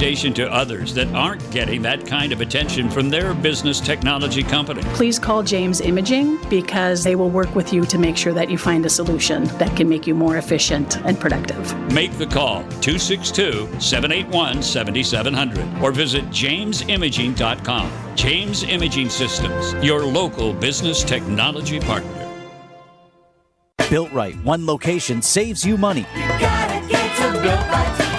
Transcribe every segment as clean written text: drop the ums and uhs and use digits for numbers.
reputation to others that aren't getting that kind of attention from their business technology company. Please call James Imaging because they will work with you to make sure that you find a solution that can make you more efficient and productive. Make the call 262-781-7700 or visit jamesimaging.com. James Imaging Systems, your local business technology partner. Built Right. One location saves you money. You gotta get to Built Right today.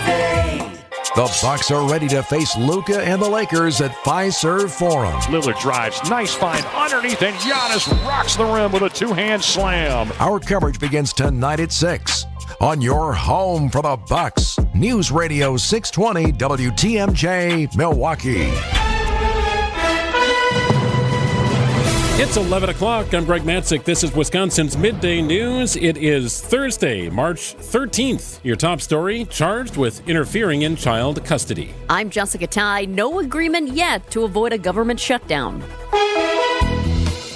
The Bucks are ready to face Luka and the Lakers at Fiserv Forum. Lillard drives, nice find underneath, and Giannis rocks the rim with a two-hand slam. Our coverage begins tonight at 6 on your home for the Bucks. News Radio 620 WTMJ Milwaukee. It's 11 o'clock. I'm Greg Matzek. This is Wisconsin's Midday News. It is Thursday, March 13th. Your top story, charged with interfering in child custody. I'm Jessica Tighe. No agreement yet to avoid a government shutdown.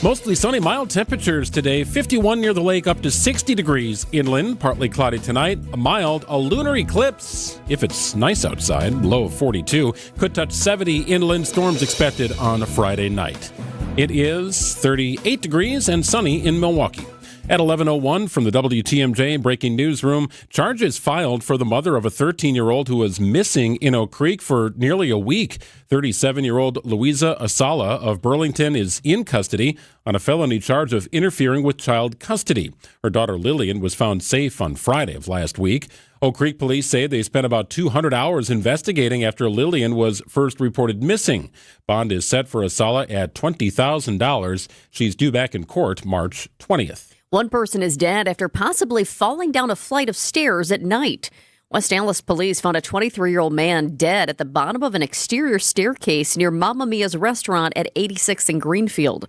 Mostly sunny, mild temperatures today. 51 near the lake, up to 60 degrees inland. Partly cloudy tonight. A lunar eclipse, if it's nice outside, low of 42. Could touch 70 inland. Storms expected on a Friday night. It is 38 degrees and sunny in Milwaukee. At 11:01 from the WTMJ Breaking Newsroom, charges filed for the mother of a 13-year-old who was missing in Oak Creek for nearly a week. 37-year-old Louisa Asala of Burlington is in custody on a felony charge of interfering with child custody. Her daughter Lillian was found safe on Friday of last week. Oak Creek police say they spent about 200 hours investigating after Lillian was first reported missing. Bond is set for Asala at $20,000. She's due back in court March 20th. One person is dead after possibly falling down a flight of stairs at night. West Allis police found a 23-year-old man dead at the bottom of an exterior staircase near Mamma Mia's restaurant at 86th and Greenfield.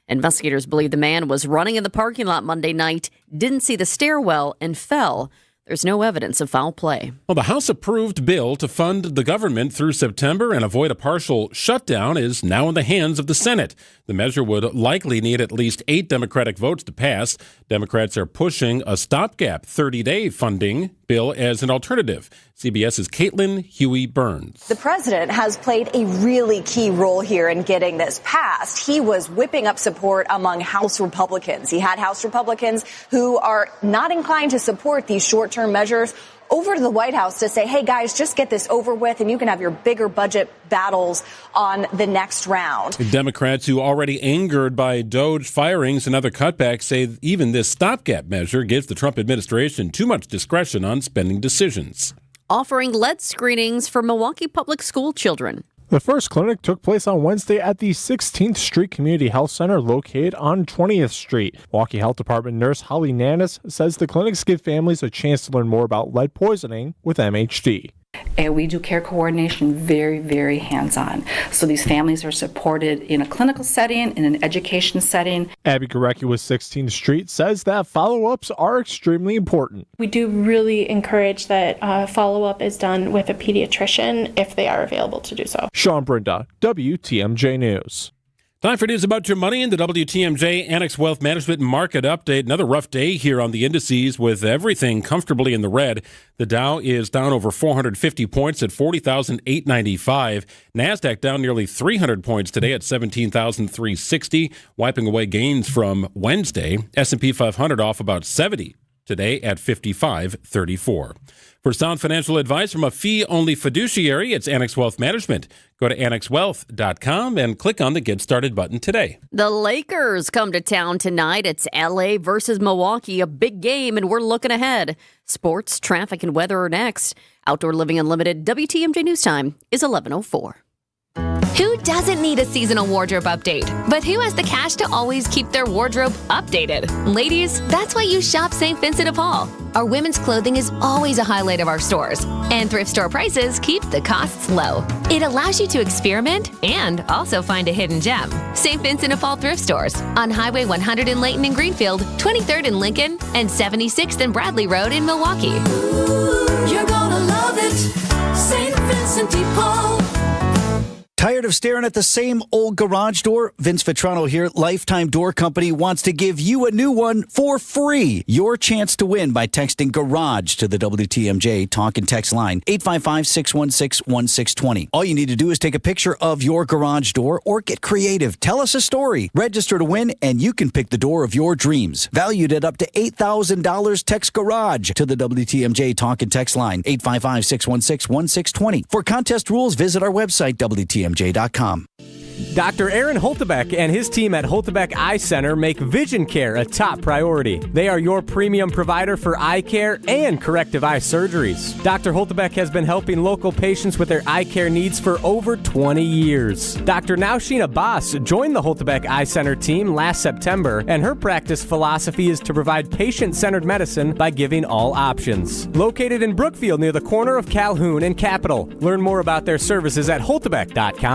Investigators believe the man was running in the parking lot Monday night, didn't see the stairwell, and fell. There's no evidence of foul play. Well, the House-approved bill to fund the government through September and avoid a partial shutdown is now in the hands of the Senate. The measure would likely need at least 8 Democratic votes to pass. Democrats are pushing a stopgap 30-day funding bill as an alternative. CBS's Caitlin Huey-Burns. The president has played a really key role here in getting this passed. He was whipping up support among House Republicans. He had House Republicans who are not inclined to support these short-term measures over to the White House to say, hey, guys, just get this over with and you can have your bigger budget battles on the next round. Democrats who already angered by DOJ firings and other cutbacks say even this stopgap measure gives the Trump administration too much discretion on spending decisions. Offering lead screenings for Milwaukee public school children. The first clinic took place on Wednesday at the 16th Street Community Health Center located on 20th Street. Milwaukee Health Department nurse Holly Nanis says the clinics give families a chance to learn more about lead poisoning with MHD. And we do care coordination very, very hands-on. So these families are supported in a clinical setting, in an education setting. Abby Gorecki with 16th Street says that follow-ups are extremely important. We do really encourage that follow-up is done with a pediatrician if they are available to do so. Sean Brinda, WTMJ News. Time for news about your money in the WTMJ Annex Wealth Management Market Update. Another rough day here on the indices with everything comfortably in the red. The Dow is down over 450 points at 40,895. NASDAQ down nearly 300 points today at 17,360, wiping away gains from Wednesday. S&P 500 off about 70 today at 55.34. For sound financial advice from a fee-only fiduciary, it's Annex Wealth Management. Go to annexwealth.com and click on the Get Started button today. The Lakers come to town tonight. It's L.A. versus Milwaukee, a big game, and we're looking ahead. Sports, traffic, and weather are next. Outdoor Living Unlimited WTMJ News Time is 11:04. Who doesn't need a seasonal wardrobe update? But who has the cash to always keep their wardrobe updated? Ladies, that's why you shop St. Vincent de Paul. Our women's clothing is always a highlight of our stores, and thrift store prices keep the costs low. It allows you to experiment and also find a hidden gem. St. Vincent de Paul thrift stores on Highway 100 in Layton and Greenfield, 23rd in Lincoln, and 76th and Bradley Road in Milwaukee. Ooh, you're gonna love it, St. Vincent de Paul. Tired of staring at the same old garage door? Vince Vitrano here, Lifetime Door Company, wants to give you a new one for free. Your chance to win by texting GARAGE to the WTMJ talk and text line, 855-616-1620. All you need to do is take a picture of your garage door or get creative. Tell us a story. Register to win, and you can pick the door of your dreams. Valued at up to $8,000, text GARAGE to the WTMJ talk and text line, 855-616-1620. For contest rules, visit our website, WTMJ.com. Dr. Aaron Holtebeck and his team at Holtebeck Eye Center make vision care a top priority. They are your premium provider for eye care and corrective eye surgeries. Dr. Holtebeck has been helping local patients with their eye care needs for over 20 years. Dr. Nausheen Abbas joined the Holtebeck Eye Center team last September, and her practice philosophy is to provide patient-centered medicine by giving all options. Located in Brookfield near the corner of Calhoun and Capitol. Learn more about their services at holtebeck.com.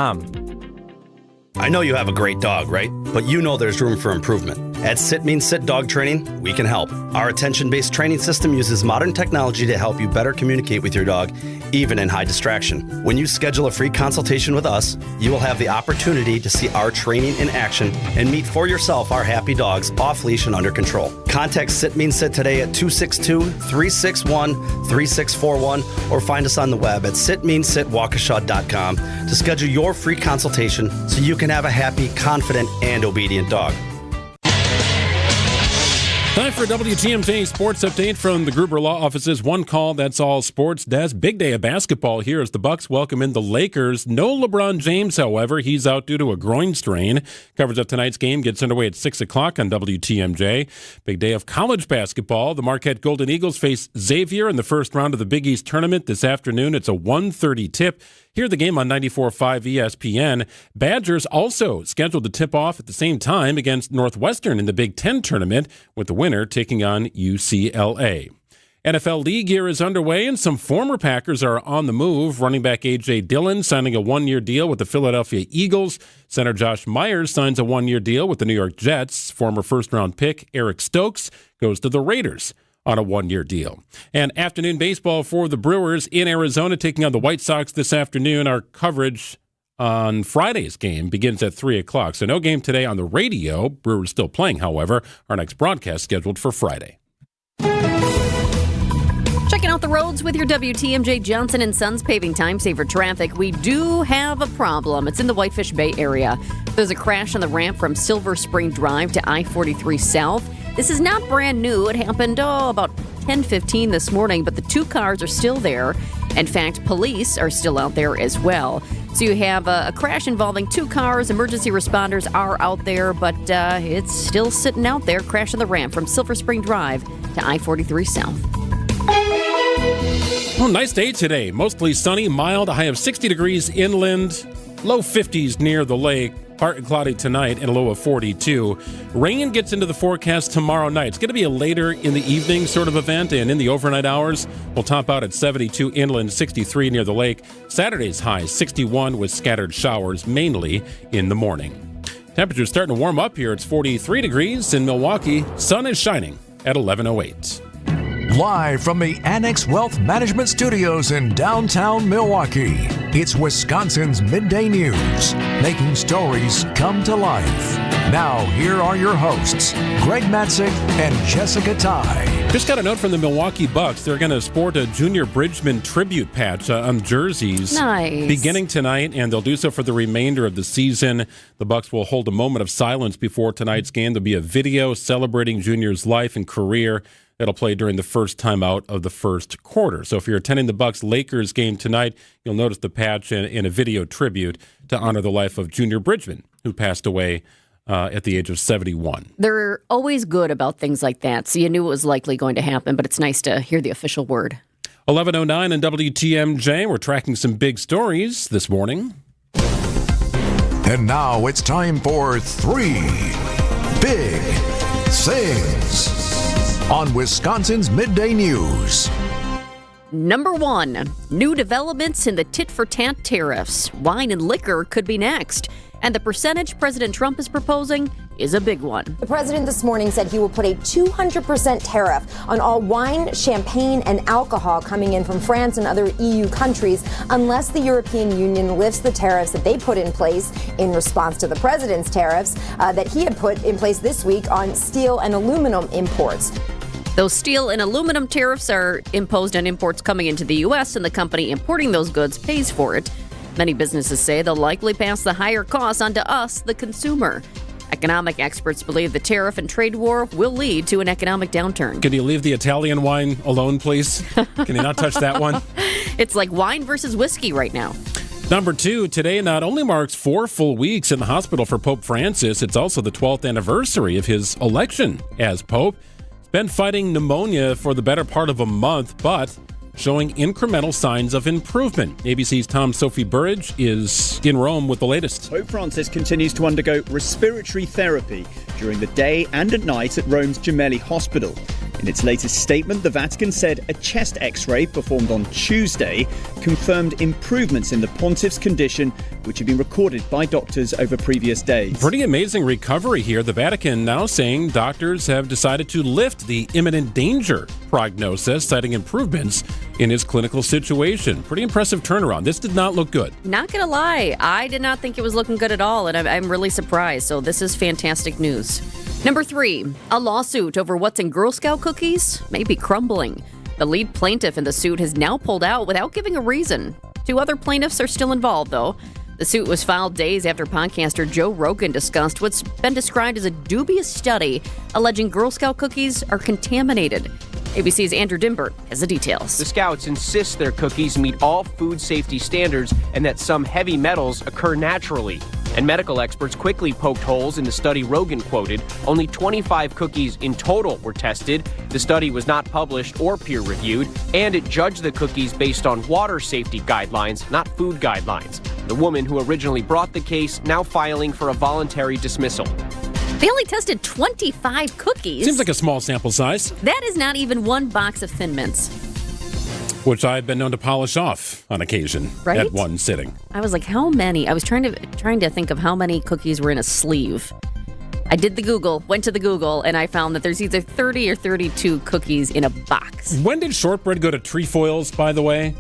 I know you have a great dog, right? But you know there's room for improvement. At Sit Means Sit Dog Training, we can help. Our attention-based training system uses modern technology to help you better communicate with your dog, even in high distraction. When you schedule a free consultation with us, you will have the opportunity to see our training in action and meet for yourself our happy dogs off leash and under control. Contact Sit Means Sit today at 262-361-3641 or find us on the web at sitmeanssitwaukesha.com to schedule your free consultation so you can have a happy, confident, and obedient dog. Time for a WTMJ Sports Update from the Gruber Law Office's One Call, That's All Sports Desk. Big day of basketball here as the Bucks welcome in the Lakers. No LeBron James, however. He's out due to a groin strain. Coverage of tonight's game gets underway at 6 o'clock on WTMJ. Big day of college basketball. The Marquette Golden Eagles face Xavier in the first round of the Big East tournament this afternoon. It's a 1:30 tip. Hear the game on 94.5 ESPN. Badgers also scheduled to tip off at the same time against Northwestern in the Big Ten tournament, with the winner taking on UCLA. NFL League year is underway, and some former Packers are on the move. Running back A.J. Dillon signing a one-year deal with the Philadelphia Eagles. Center Josh Myers signs a one-year deal with the New York Jets. Former first-round pick Eric Stokes goes to the Raiders on a one-year deal. And afternoon baseball for the Brewers in Arizona, taking on the White Sox this afternoon. Our coverage on Friday's game begins at 3 o'clock. So no game today on the radio. Brewers still playing, however. Our next broadcast scheduled for Friday. Checking out the roads with your WTMJ Johnson & Sons paving time saver traffic. We do have a problem. It's in the Whitefish Bay area. There's a crash on the ramp from Silver Spring Drive to I-43 South. This is not brand new. It happened about 10:15 this morning, but the two cars are still there. In fact, police are still out there as well. So you have a crash involving two cars. Emergency responders are out there, but it's still sitting out there. Crash on the ramp from Silver Spring Drive to I-43 South. Well, nice day today. Mostly sunny, mild, a high of 60 degrees inland, low 50s near the lake. Partly cloudy tonight and a low of 42. Rain gets into the forecast tomorrow night. It's going to be a later in the evening sort of event, and in the overnight hours, we'll top out at 72 inland, 63 near the lake. Saturday's high, 61 with scattered showers, mainly in the morning. Temperature's starting to warm up here. It's 43 degrees in Milwaukee. Sun is shining at 11:08. Live from the Annex Wealth Management Studios in downtown Milwaukee, it's Wisconsin's Midday News, making stories come to life. Now, here are your hosts, Greg Matzek and Jessica Tighe. Just got a note from the Milwaukee Bucks. They're going to sport a Junior Bridgman tribute patch on jerseys. Nice. Beginning tonight, and they'll do so for the remainder of the season. The Bucks will hold a moment of silence before tonight's game. There'll be a video celebrating Junior's life and career that'll play during the first time out of the first quarter. So if you're attending the Bucks-Lakers game tonight, you'll notice the patch in a video tribute to honor the life of Junior Bridgman, who passed away at the age of 71. They're always good about things like that, so you knew it was likely going to happen, but it's nice to hear the official word. 11:09 on WTMJ. We're tracking some big stories this morning. And now it's time for 3 Big Things on Wisconsin's Midday News. Number 1, new developments in the tit-for-tat tariffs. Wine and liquor could be next. And the percentage President Trump is proposing is a big one. The president this morning said he will put a 200% tariff on all wine, champagne, and alcohol coming in from France and other EU countries unless the European Union lifts the tariffs that they put in place in response to the president's tariffs that he had put in place this week on steel and aluminum imports. Those steel and aluminum tariffs are imposed on imports coming into the U.S., and the company importing those goods pays for it. Many businesses say they'll likely pass the higher costs onto us, the consumer. Economic experts believe the tariff and trade war will lead to an economic downturn. Can you leave the Italian wine alone, please? Can you not touch that one? It's like wine versus whiskey right now. Number 2, today not only marks 4 full weeks in the hospital for Pope Francis, it's also the 12th anniversary of his election as Pope. He's been fighting pneumonia for the better part of a month, but showing incremental signs of improvement. ABC's Tom Sophie Burridge is in Rome with the latest. Pope Francis continues to undergo respiratory therapy during the day and at night at Rome's Gemelli Hospital. In its latest statement, the Vatican said a chest x-ray performed on Tuesday confirmed improvements in the pontiff's condition, which had been recorded by doctors over previous days. Pretty amazing recovery here. The Vatican now saying doctors have decided to lift the imminent danger prognosis, citing improvements in his clinical situation. Pretty impressive turnaround. This did not look good. Not gonna lie, I did not think it was looking good at all, and I'm really surprised. So this is fantastic news. Number 3, a lawsuit over what's in Girl Scout cookies may be crumbling. The lead plaintiff in the suit has now pulled out without giving a reason. 2 other plaintiffs are still involved, though. The suit was filed days after podcaster Joe Rogan discussed what's been described as a dubious study alleging Girl Scout cookies are contaminated. ABC's Andrew Dimbert has the details. The Scouts insist their cookies meet all food safety standards and that some heavy metals occur naturally. And medical experts quickly poked holes in the study Rogan quoted. Only 25 cookies in total were tested. The study was not published or peer-reviewed, and it judged the cookies based on water safety guidelines, not food guidelines. The woman who originally brought the case now filing for a voluntary dismissal. They only tested 25 cookies. Seems like a small sample size. That is not even 1 box of Thin Mints. Which I've been known to polish off on occasion Right? at one sitting. I was like, how many? I was trying to think of how many cookies were in a sleeve. I did the Google, went to the Google, and I found that there's either 30 or 32 cookies in a box. When did shortbread go to trefoils, by the way?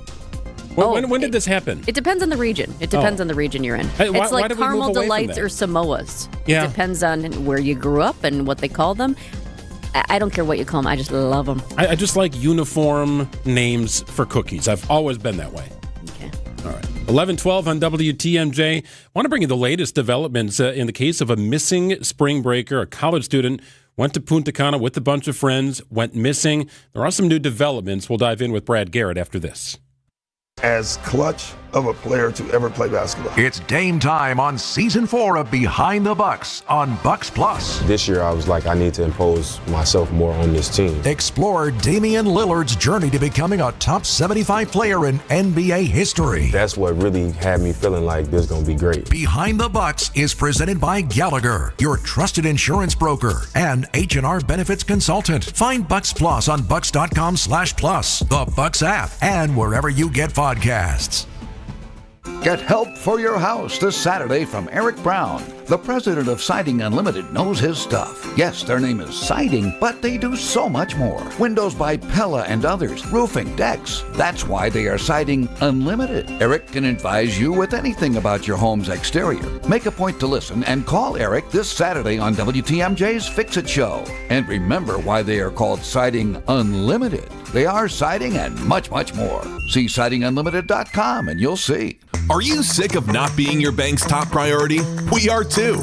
When did this happen? It depends on the region. It depends on the region you're in. Hey, why it's like did we move caramel away from delights that? or Samoas. Yeah. It depends on where you grew up and what they call them. I don't care what you call them. I just love them. I just like uniform names for cookies. I've always been that way. Okay. All right. 11:12 on WTMJ. I want to bring you the latest developments in the case of a missing spring breaker. A college student went to Punta Cana with a bunch of friends, went missing. There are some new developments. We'll dive in with Brad Garrett after this. As clutch of a player to ever play basketball. It's game time on Season 4 of Behind the Bucks on Bucks Plus. This year, I was like, I need to impose myself more on this team. Explore Damian Lillard's journey to becoming a top 75 player in NBA history. That's what really had me feeling like this is going to be great. Behind the Bucks is presented by Gallagher, your trusted insurance broker and H&R benefits consultant. Find Bucks Plus on bucks.com/plus, the Bucks app, and wherever you get podcasts. Get help for your house this Saturday from Eric Brown. The president of Siding Unlimited knows his stuff. Yes, their name is Siding, but they do so much more. Windows by Pella and others, roofing, decks. That's why they are Siding Unlimited. Eric can advise you with anything about your home's exterior. Make a point to listen and call Eric this Saturday on WTMJ's Fix It Show. And remember why they are called Siding Unlimited. They are siding and much, much more. See sidingunlimited.com and you'll see. Are you sick of not being your bank's top priority? We are too.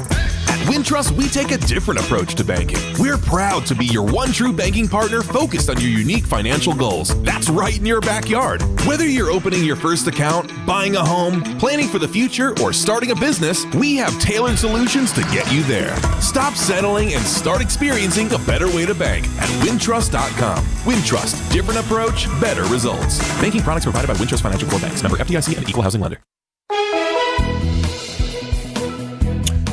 At Wintrust, we take a different approach to banking. We're proud to be your one true banking partner focused on your unique financial goals. That's right in your backyard. Whether you're opening your first account, buying a home, planning for the future, or starting a business, we have tailored solutions to get you there. Stop settling and start experiencing a better way to bank at Wintrust.com. Wintrust, different approach, better results. Banking products provided by Wintrust Financial Corp Banks, member FDIC and equal housing lender.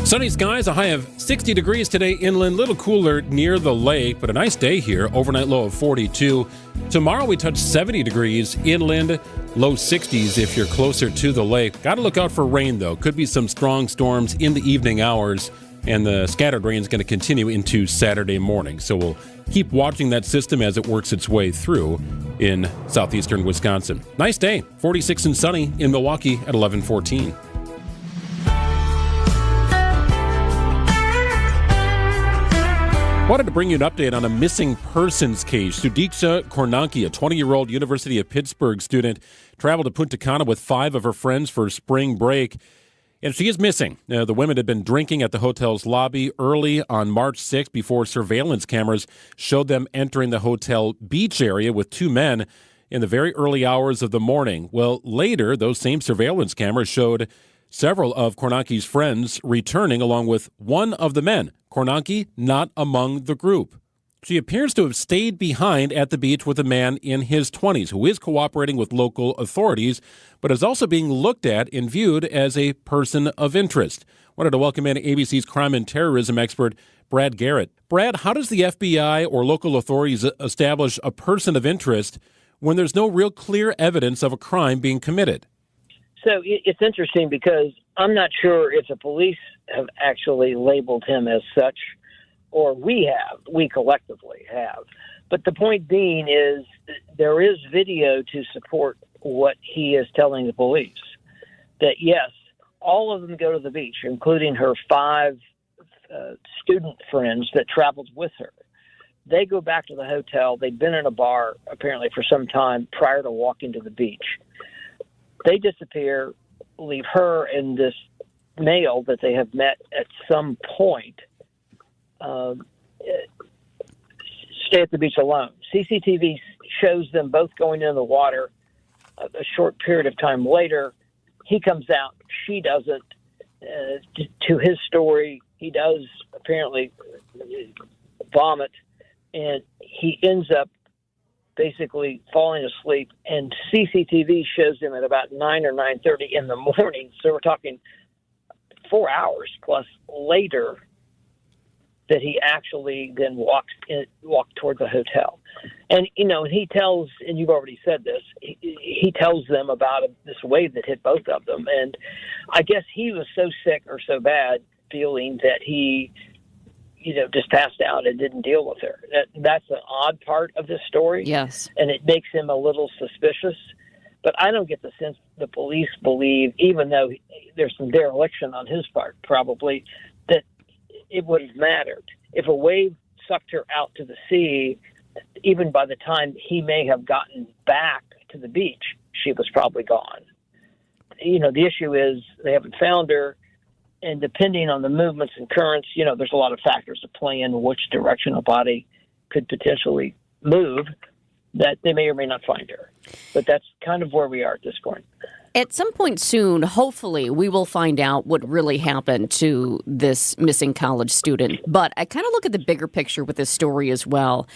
Sunny skies, a high of 60 degrees today inland, little cooler near the lake, but a nice day here, overnight low of 42. Tomorrow we touch 70 degrees inland, low 60s if you're closer to the lake. Got to look out for rain, though. Could be some strong storms in the evening hours. and the scattered rain is going to continue into Saturday morning. So we'll keep watching that system as it works its way through in southeastern Wisconsin. Nice day, 46 and sunny in Milwaukee at 11:14. Wanted to bring you an update on a missing persons case. Sudiksha Kornanki, a 20-year-old University of Pittsburgh student, traveled to Punta Cana with 5 of her friends for spring break, and she is missing. The women had been drinking at the hotel's lobby early on March 6th before surveillance cameras showed them entering the hotel beach area with 2 men in the very early hours of the morning. Well, later, those same surveillance cameras showed several of Kornanki's friends returning along with one of the men. Kornanki not among the group. She appears to have stayed behind at the beach with a man in his 20s who is cooperating with local authorities, but is also being looked at and viewed as a person of interest. Wanted to welcome in ABC's crime and terrorism expert, Brad Garrett. Brad, how does the FBI or local authorities establish a person of interest when there's no real clear evidence of a crime being committed? So it's interesting because I'm not sure if the police have actually labeled him as such, or we collectively have. But the point being is there is video to support what he is telling the police, that yes, all of them go to the beach, including her 5 student friends that traveled with her. They go back to the hotel. They'd been in a bar apparently for some time prior to walking to the beach. They disappear, leave her and this male that they have met at some point stay at the beach alone. CCTV shows them both going in the water. A short period of time later, he comes out. She doesn't. To his story, he does apparently vomit, and he ends up basically falling asleep, and CCTV shows him at about 9 or 9:30 in the morning. So we're talking 4 hours plus later that he actually then walked toward the hotel. And, he tells, and you've already said this, he tells them about this wave that hit both of them. And I guess he was so sick or so bad feeling that he just passed out and didn't deal with her. That's an odd part of this story. Yes. And it makes him a little suspicious. But I don't get the sense the police believe, even though there's some dereliction on his part probably, that it would have mattered. If a wave sucked her out to the sea, even by the time he may have gotten back to the beach, she was probably gone. The issue is they haven't found her. And depending on the movements and currents, there's a lot of factors that play in which direction a body could potentially move, that they may or may not find her. But that's kind of where we are at this point. At some point soon, hopefully, we will find out what really happened to this missing college student. But I kind of look at the bigger picture with this story as well.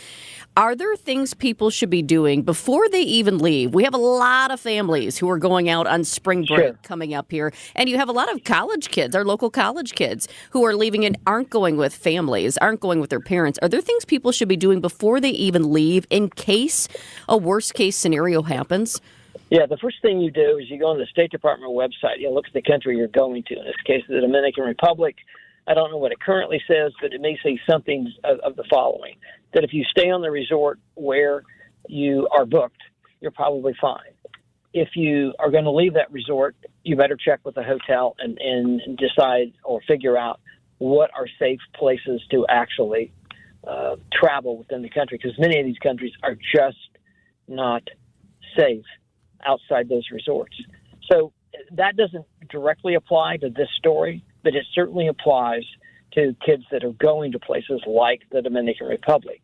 Are there things people should be doing before they even leave? We have a lot of families who are going out on spring break coming up here. And you have a lot of college kids, our local college kids, who are leaving and aren't going with families, aren't going with their parents. Are there things people should be doing before they even leave in case a worst case scenario happens? Yeah, the first thing you do is you go on the State Department website. You look at the country you're going to. In this case, the Dominican Republic. I don't know what it currently says, but it may say something of the following, that if you stay on the resort where you are booked, you're probably fine. If you are going to leave that resort, you better check with the hotel and decide or figure out what are safe places to actually travel within the country, because many of these countries are just not safe outside those resorts. So that doesn't directly apply to this story, but it certainly applies to kids that are going to places like the Dominican Republic.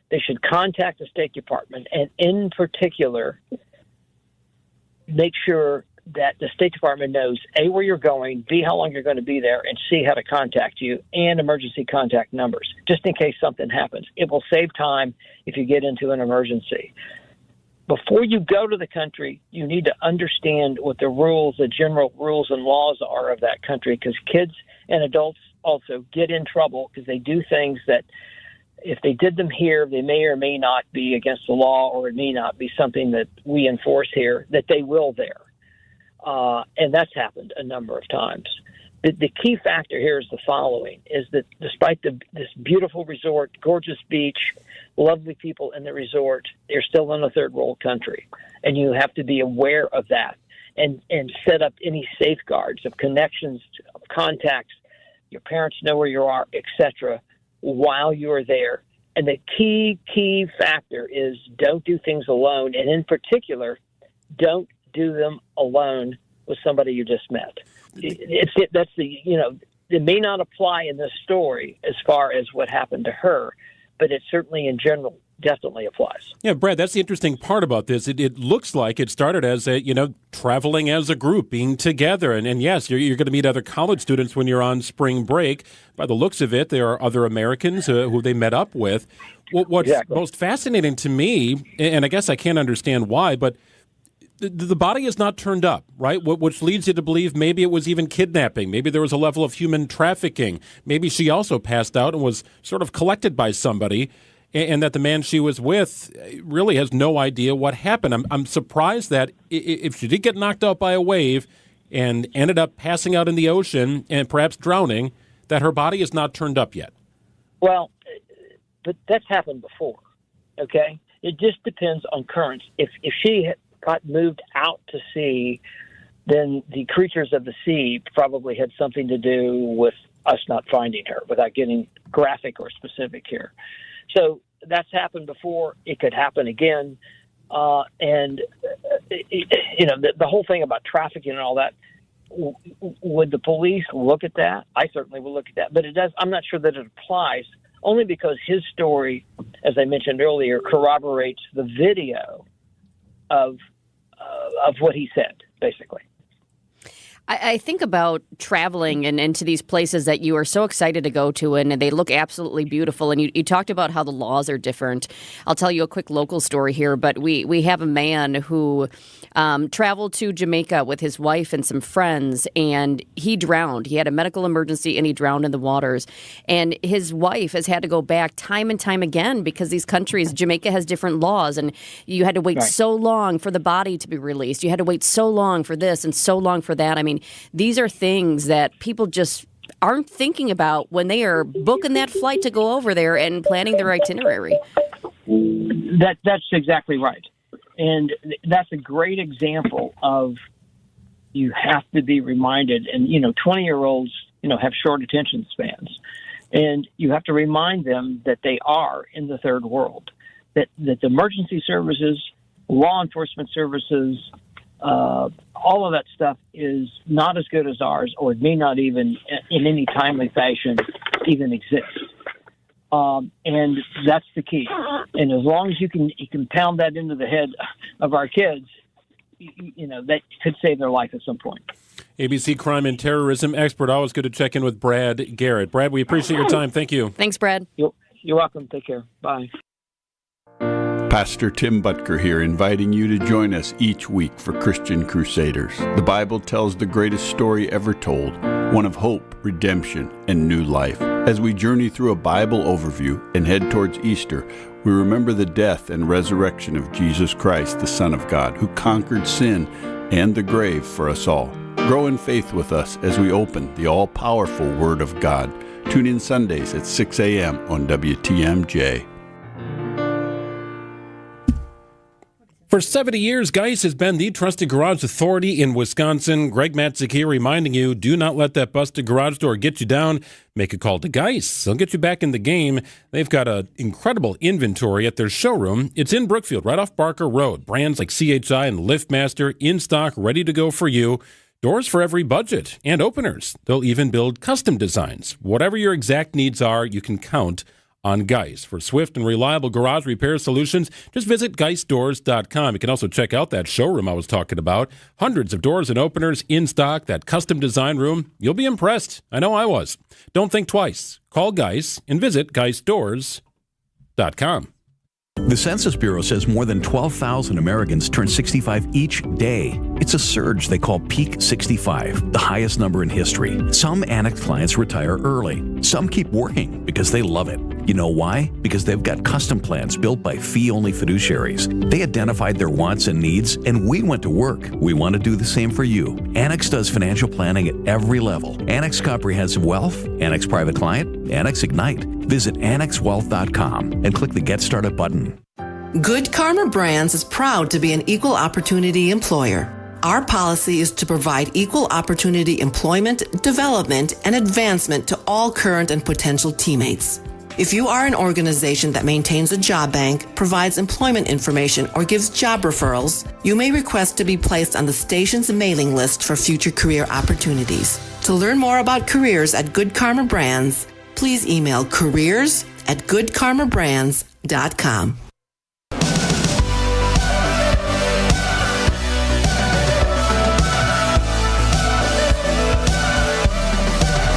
They should contact the State Department and, in particular, make sure that the State Department knows, A, where you're going, B, how long you're going to be there, and C, how to contact you, and emergency contact numbers, just in case something happens. It will save time if you get into an emergency. Before you go to the country, you need to understand what the rules, the general rules and laws are of that country, because kids and adults also get in trouble because they do things that if they did them here, they may or may not be against the law, or it may not be something that we enforce here, that they will there. And that's happened a number of times. The key factor here is the following, is that despite this beautiful resort, gorgeous beach, lovely people in the resort, they're still in a third world country. And you have to be aware of that and set up any safeguards of connections, of contacts. Your parents know where you are, etc., while you're there. And the key factor is don't do things alone. And in particular, don't do them alone with somebody you just met. It may not apply in this story as far as what happened to her, but it certainly in general definitely applies. Yeah, Brad, that's the interesting part about this. It looks like it started as traveling as a group, being together. And yes, you're going to meet other college students when you're on spring break. By the looks of it, there are other Americans who they met up with. What's most fascinating to me, and I guess I can't understand why, but the body is not turned up, right? Which leads you to believe maybe it was even kidnapping. Maybe there was a level of human trafficking. Maybe she also passed out and was sort of collected by somebody, and that the man she was with really has no idea what happened. I'm surprised that if she did get knocked out by a wave and ended up passing out in the ocean and perhaps drowning, that her body is not turned up yet. Well, but that's happened before, okay? It just depends on currents. If she got moved out to sea, then the creatures of the sea probably had something to do with us not finding her, without getting graphic or specific here. So that's happened before. It could happen again. The whole thing about trafficking and all that, would the police look at that? I certainly will look at that. But I'm not sure that it applies, only because his story, as I mentioned earlier, corroborates the video of what he said, basically. I think about traveling and into these places that you are so excited to go to, and they look absolutely beautiful. And you talked about how the laws are different. I'll tell you a quick local story here, but we have a man who traveled to Jamaica with his wife and some friends, and he drowned. He had a medical emergency, and he drowned in the waters. And his wife has had to go back time and time again because these countries, Jamaica has different laws, and you had to wait so long for the body to be released. You had to wait so long for this and so long for that. I mean, these are things that people just aren't thinking about when they are booking that flight to go over there and planning their itinerary. That's exactly right. And that's a great example of you have to be reminded. And, 20-year-olds, have short attention spans. And you have to remind them that they are in the third world, that the emergency services, law enforcement services, all of that stuff is not as good as ours, or it may not even in any timely fashion even exist. And that's the key. And as long as you can pound that into the head of our kids, that could save their life at some point. ABC crime and terrorism expert. Always good to check in with Brad Garrett. Brad, we appreciate your time. Thank you. Thanks, Brad. You're welcome. Take care. Bye. Pastor Tim Butker here, inviting you to join us each week for Christian Crusaders. The Bible tells the greatest story ever told, one of hope, redemption, and new life. As we journey through a Bible overview and head towards Easter, we remember the death and resurrection of Jesus Christ, the Son of God, who conquered sin and the grave for us all. Grow in faith with us as we open the all-powerful Word of God. Tune in Sundays at 6 a.m. on WTMJ. For 70 years, Geis has been the trusted garage authority in Wisconsin. Greg Matzek here reminding you, do not let that busted garage door get you down. Make a call to Geis. They'll get you back in the game. They've got an incredible inventory at their showroom. It's in Brookfield, right off Barker Road. Brands like CHI and LiftMaster in stock, ready to go for you. Doors for every budget and openers. They'll even build custom designs. Whatever your exact needs are, you can count on Geis. For swift and reliable garage repair solutions, just visit GeisDoors.com. You can also check out that showroom I was talking about. Hundreds of doors and openers in stock, that custom design room. You'll be impressed. I know I was. Don't think twice. Call Geis and visit GeisDoors.com. The Census Bureau says more than 12,000 Americans turn 65 each day. It's a surge they call Peak 65, the highest number in history. Some Annex clients retire early. Some keep working because they love it. You know why? Because they've got custom plans built by fee-only fiduciaries. They identified their wants and needs, and we went to work. We want to do the same for you. Annex does financial planning at every level. Annex Comprehensive Wealth, Annex Private Client, Annex Ignite. Visit AnnexWealth.com and click the Get Started button. Good Karma Brands is proud to be an equal opportunity employer. Our policy is to provide equal opportunity employment, development, and advancement to all current and potential teammates. If you are an organization that maintains a job bank, provides employment information, or gives job referrals, you may request to be placed on the station's mailing list for future career opportunities. To learn more about careers at Good Karma Brands, please email careers@goodkarmabrands.com.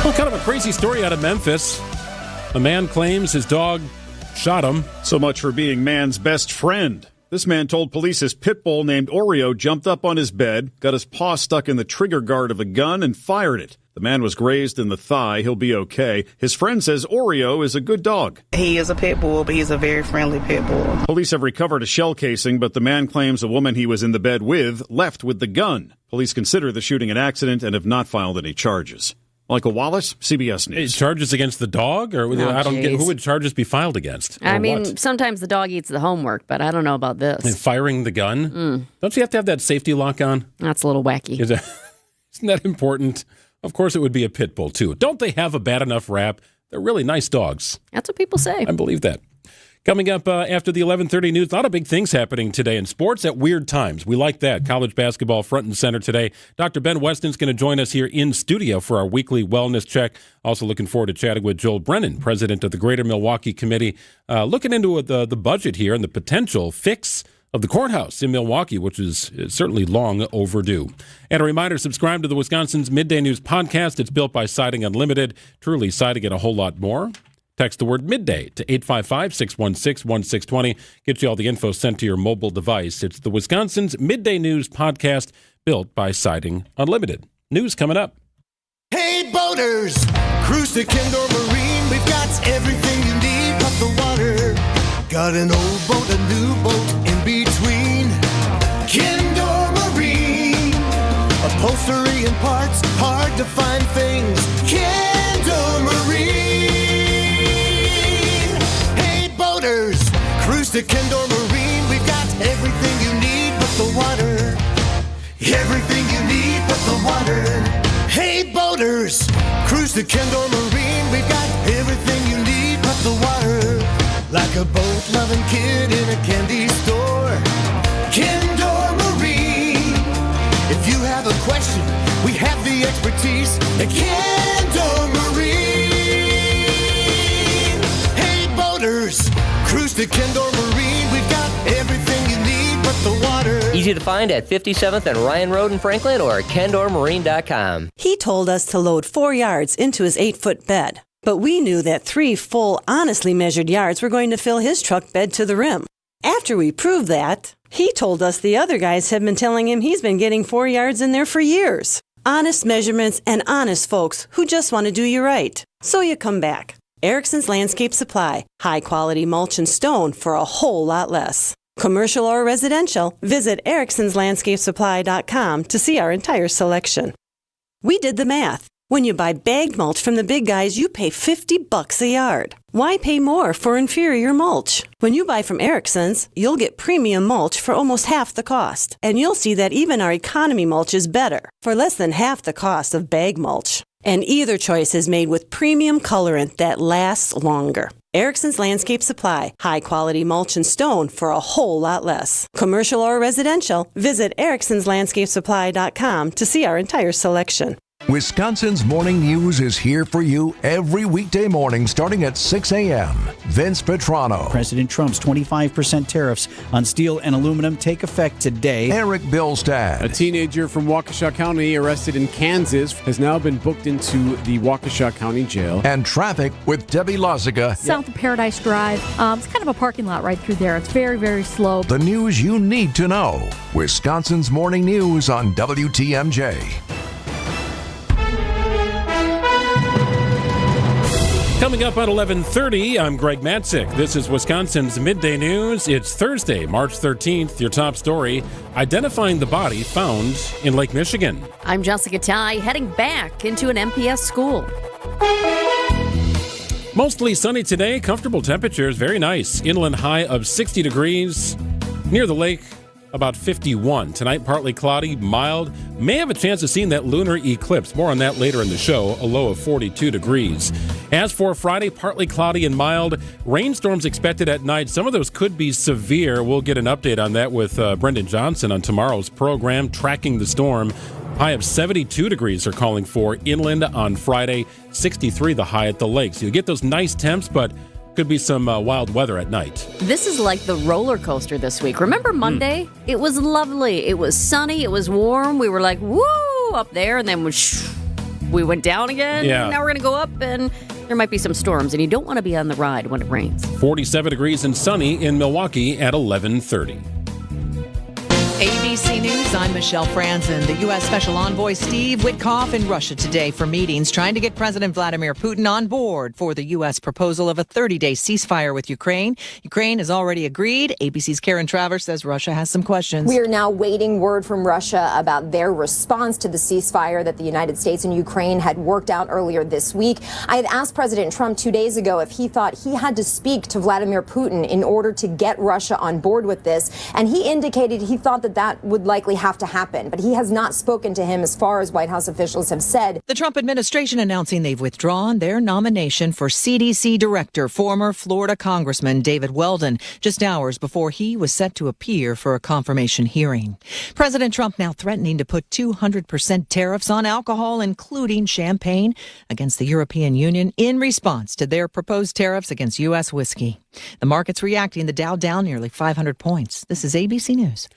Well, kind of a crazy story out of Memphis. A man claims his dog shot him. So much for being man's best friend. This man told police his pit bull named Oreo jumped up on his bed, got his paw stuck in the trigger guard of a gun, and fired it. The man was grazed in the thigh. He'll be okay. His friend says Oreo is a good dog. He is a pit bull, but he's a very friendly pit bull. Police have recovered a shell casing, but the man claims a woman he was in the bed with left with the gun. Police consider the shooting an accident and have not filed any charges. Michael Wallace, CBS News. Charges against the dog? Or I don't get, who would charges be filed against? I mean, sometimes the dog eats the homework, but I don't know about this. And firing the gun? Don't you have to have that safety lock on? That's a little wacky. Isn't that important? Of course it would be a pit bull, too. Don't they have a bad enough rap? They're really nice dogs. That's what people say. I believe that. Coming up after the 11:30 news, a lot of big things happening today in sports at weird times. We like that. College basketball front and center today. Dr. Ben Weston's going to join us here in studio for our weekly wellness check. Also looking forward to chatting with Joel Brennan, president of the Greater Milwaukee Committee, looking into the budget here and the potential fix of the courthouse in Milwaukee, which is certainly long overdue. And a reminder, subscribe to the Wisconsin's Midday News podcast. It's built by Siding Unlimited, truly siding and a whole lot more. Text the word Midday to 855-616-1620. Get you all the info sent to your mobile device. It's the Wisconsin's Midday News podcast built by Siding Unlimited. News coming up. Hey, boaters! Cruise to Kendall Marine. We've got everything you need but the water. Got an old boat, a new boat in between. Kendall Marine. Upholstery and parts, hard to find things. Kendall Marine. Cruise to Kendall Marine. We've got everything you need but the water. Everything you need but the water. Hey, boaters, cruise to Kendall Marine. We've got everything you need but the water. Like a boat-loving kid in a candy store. Kendall Marine. If you have a question, we have the expertise at Kendall Marine. Hey, boaters, cruise to Kendall Marine. We've got everything you need but the water. Easy to find at 57th and Ryan Road in Franklin or KendorMarine.com. He told us to load 4 yards into his 8-foot bed, but we knew that 3 full, honestly measured yards were going to fill his truck bed to the rim. After we proved that, he told us the other guys have been telling him he's been getting 4 yards in there for years. Honest measurements and honest folks who just want to do you right. So you come back. Erickson's Landscape Supply. High-quality mulch and stone for a whole lot less. Commercial or residential, visit ericksonslandscapesupply.com to see our entire selection. We did the math. When you buy bagged mulch from the big guys, you pay $50 a yard. Why pay more for inferior mulch? When you buy from Erickson's, you'll get premium mulch for almost half the cost. And you'll see that even our economy mulch is better, for less than half the cost of bag mulch. And either choice is made with premium colorant that lasts longer. Erickson's Landscape Supply. High-quality mulch and stone for a whole lot less. Commercial or residential, visit ericksonslandscapesupply.com to see our entire selection. Wisconsin's Morning News is here for you every weekday morning starting at 6 a.m. Vince Petrano. President Trump's 25% tariffs on steel and aluminum take effect today. Eric Bilstad. A teenager from Waukesha County arrested in Kansas has now been booked into the Waukesha County Jail. And traffic with Debbie Lozica. South of Paradise Drive. It's kind of a parking lot right through there. It's very, very slow. The news you need to know. Wisconsin's Morning News on WTMJ. Coming up at 11:30, I'm Greg Matzek. This is Wisconsin's Midday News. It's Thursday, March 13th. Your top story, identifying the body found in Lake Michigan. I'm Jessica Tighe, heading back into an MPS school. Mostly sunny today, comfortable temperatures, very nice. Inland high of 60 degrees. Near the lake, about 51. Tonight, partly cloudy, mild. May have a chance of seeing that lunar eclipse. More on that later in the show. A low of 42 degrees. As for Friday, partly cloudy and mild. Rainstorms expected at night. Some of those could be severe. We'll get an update on that with Brendan Johnson on tomorrow's program, Tracking the Storm. High of 72 degrees are calling for inland on Friday. 63 the high at the lake. So you get those nice temps, but could be some wild weather at night. This is like the roller coaster this week. Remember Monday? It was lovely. It was sunny. It was warm. We were like, woo, up there. And then we went down again. Yeah. Now we're going to go up, and there might be some storms. And you don't want to be on the ride when it rains. 47 degrees and sunny in Milwaukee at 11:30. ABC News, I'm Michelle Franzen. The U.S. Special Envoy Steve Witkoff in Russia today for meetings trying to get President Vladimir Putin on board for the U.S. proposal of a 30-day ceasefire with Ukraine. Ukraine has already agreed. ABC's Karen Travers says Russia has some questions. We are now waiting word from Russia about their response to the ceasefire that the United States and Ukraine had worked out earlier this week. I had asked President Trump 2 days ago if he thought he had to speak to Vladimir Putin in order to get Russia on board with this, and he indicated he thought that would likely have to happen, but he has not spoken to him as far as White House officials have said. The Trump administration announcing they've withdrawn their nomination for CDC director, former Florida Congressman David Weldon, just hours before he was set to appear for a confirmation hearing. President Trump now threatening to put 200% tariffs on alcohol, including champagne, against the European Union in response to their proposed tariffs against U.S. whiskey. The market's reacting. The Dow down nearly 500 points. This is ABC News.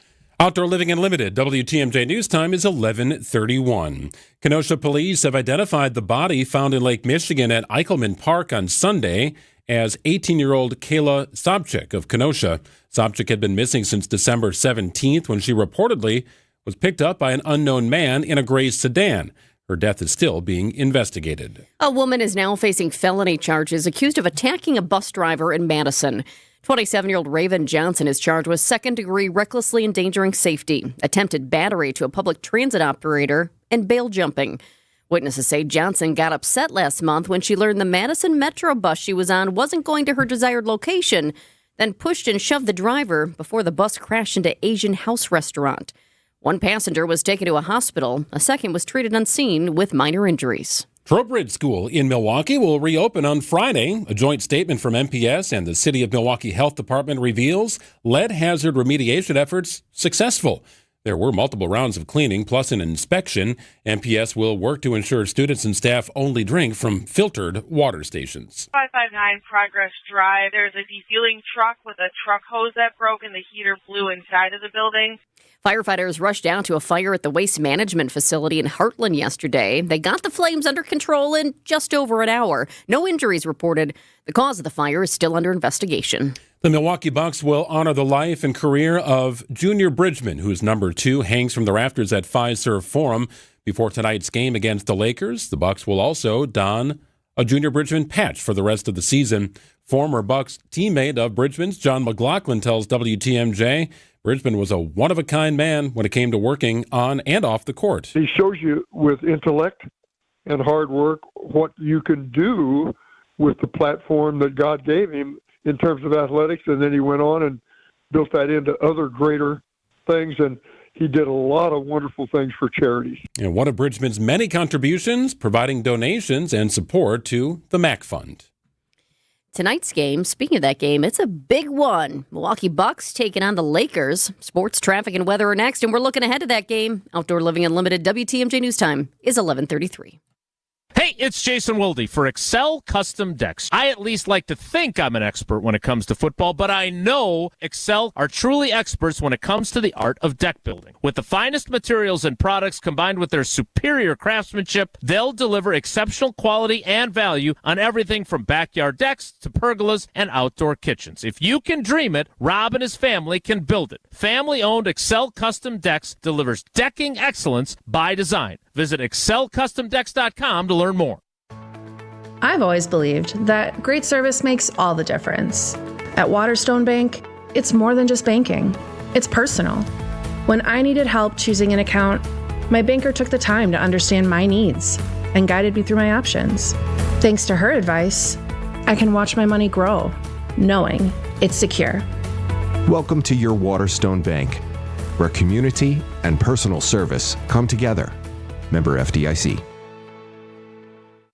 Outdoor Living Unlimited, WTMJ News Time is 11:31. Kenosha police have identified the body found in Lake Michigan at Eichelman Park on Sunday as 18-year-old Kayla Sobchik of Kenosha. Sobchik had been missing since December 17th when she reportedly was picked up by an unknown man in a gray sedan. Her death is still being investigated. A woman is now facing felony charges accused of attacking a bus driver in Madison. 27-year-old Raven Johnson is charged with second-degree recklessly endangering safety, attempted battery to a public transit operator, and bail jumping. Witnesses say Johnson got upset last month when she learned the Madison Metro bus she was on wasn't going to her desired location, then pushed and shoved the driver before the bus crashed into Asian House Restaurant. One passenger was taken to a hospital. A second was treated unseen with minor injuries. Trowbridge School in Milwaukee will reopen on Friday. A joint statement from MPS and the City of Milwaukee Health Department reveals lead hazard remediation efforts successful. There were multiple rounds of cleaning plus an inspection. MPS will work to ensure students and staff only drink from filtered water stations. 559 Progress Drive. There's a defueling truck with a truck hose that broke and the heater blew inside of the building. Firefighters rushed down to a fire at the waste management facility in Heartland yesterday. They got the flames under control in just over an hour. No injuries reported. The cause of the fire is still under investigation. The Milwaukee Bucks will honor the life and career of Junior Bridgman, whose number 2 hangs from the rafters at Fiserv Forum. Before tonight's game against the Lakers, the Bucks will also don a Junior Bridgman patch for the rest of the season. Former Bucks teammate of Bridgman's, John McLaughlin, tells WTMJ Bridgman was a one-of-a-kind man when it came to working on and off the court. He shows you with intellect and hard work what you can do with the platform that God gave him in terms of athletics, and then he went on and built that into other greater things, and he did a lot of wonderful things for charities. And one of Bridgman's many contributions, providing donations and support to the MAC Fund. Tonight's game, speaking of that game, it's a big one. Milwaukee Bucks taking on the Lakers. Sports, traffic, and weather are next, and we're looking ahead to that game. Outdoor Living Unlimited WTMJ News Time is 11:33. Hey, it's Jason Wilde for Excel Custom Decks. I at least like to think I'm an expert when it comes to football, but I know Excel are truly experts when it comes to the art of deck building. With the finest materials and products combined with their superior craftsmanship, they'll deliver exceptional quality and value on everything from backyard decks to pergolas and outdoor kitchens. If you can dream it, Rob and his family can build it. Family-owned Excel Custom Decks delivers decking excellence by design. Visit excelcustomdecks.com to learn more. I've always believed that great service makes all the difference. At Waterstone Bank, it's more than just banking. It's personal. When I needed help choosing an account, my banker took the time to understand my needs and guided me through my options. Thanks to her advice, I can watch my money grow, knowing it's secure. Welcome to your Waterstone Bank, where community and personal service come together. Member FDIC.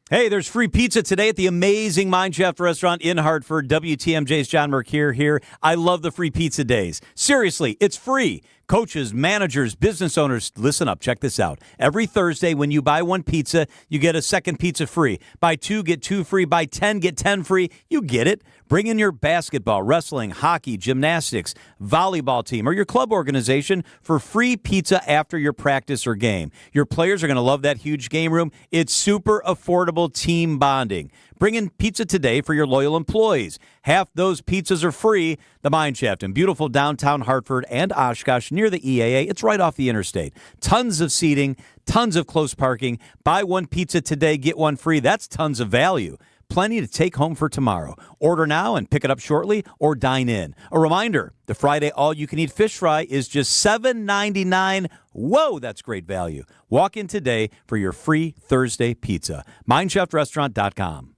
Hey, there's free pizza today at the amazing Mind Chef restaurant in Hartford. WTMJ's John Mercure here. I love the free pizza days. Seriously, it's free. Coaches, managers, business owners, listen up. Check this out. Every Thursday, when you buy one pizza, you get a second pizza free. Buy 2, get 2 free. Buy 10, get 10 free. You get it. Bring in your basketball, wrestling, hockey, gymnastics, volleyball team, or your club organization for free pizza after your practice or game. Your players are going to love that huge game room. It's super affordable team bonding. Bring in pizza today for your loyal employees. Half those pizzas are free. The Mine Shaft in beautiful downtown Hartford and Oshkosh near the EAA. It's right off the interstate. Tons of seating, tons of close parking. Buy one pizza today, get one free. That's tons of value. Plenty to take home for tomorrow. Order now and pick it up shortly or dine in. A reminder, the Friday all-you-can-eat fish fry is just $7.99. Whoa, that's great value. Walk in today for your free Thursday pizza. MineshaftRestaurant.com.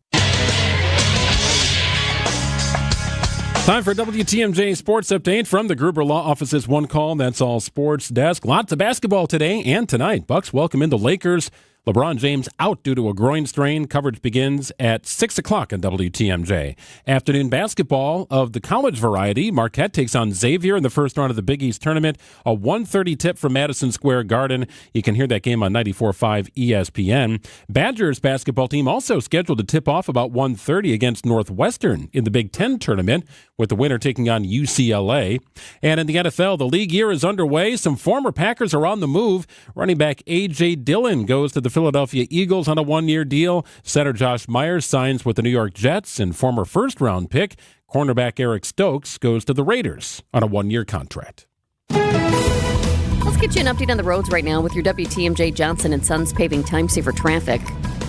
Time for WTMJ Sports Update from the Gruber Law Office's One Call, That's All Sports desk. Lots of basketball today and tonight. Bucks welcome in the Lakers. LeBron James out due to a groin strain. Coverage begins at 6 o'clock on WTMJ. Afternoon basketball of the college variety. Marquette takes on Xavier in the first round of the Big East tournament. A 1:30 tip from Madison Square Garden. You can hear that game on 94.5 ESPN. Badgers basketball team also scheduled to tip off about 1:30 against Northwestern in the Big Ten tournament, with the winner taking on UCLA. And in the NFL, the league year is underway. Some former Packers are on the move. Running back A.J. Dillon goes to the Philadelphia Eagles on a one-year deal. Center Josh Myers signs with the New York Jets, and former first-round pick cornerback Eric Stokes goes to the Raiders on a one-year contract. Let's get you an update on the roads right now with your WTMJ Johnson & Sons paving time-saver traffic.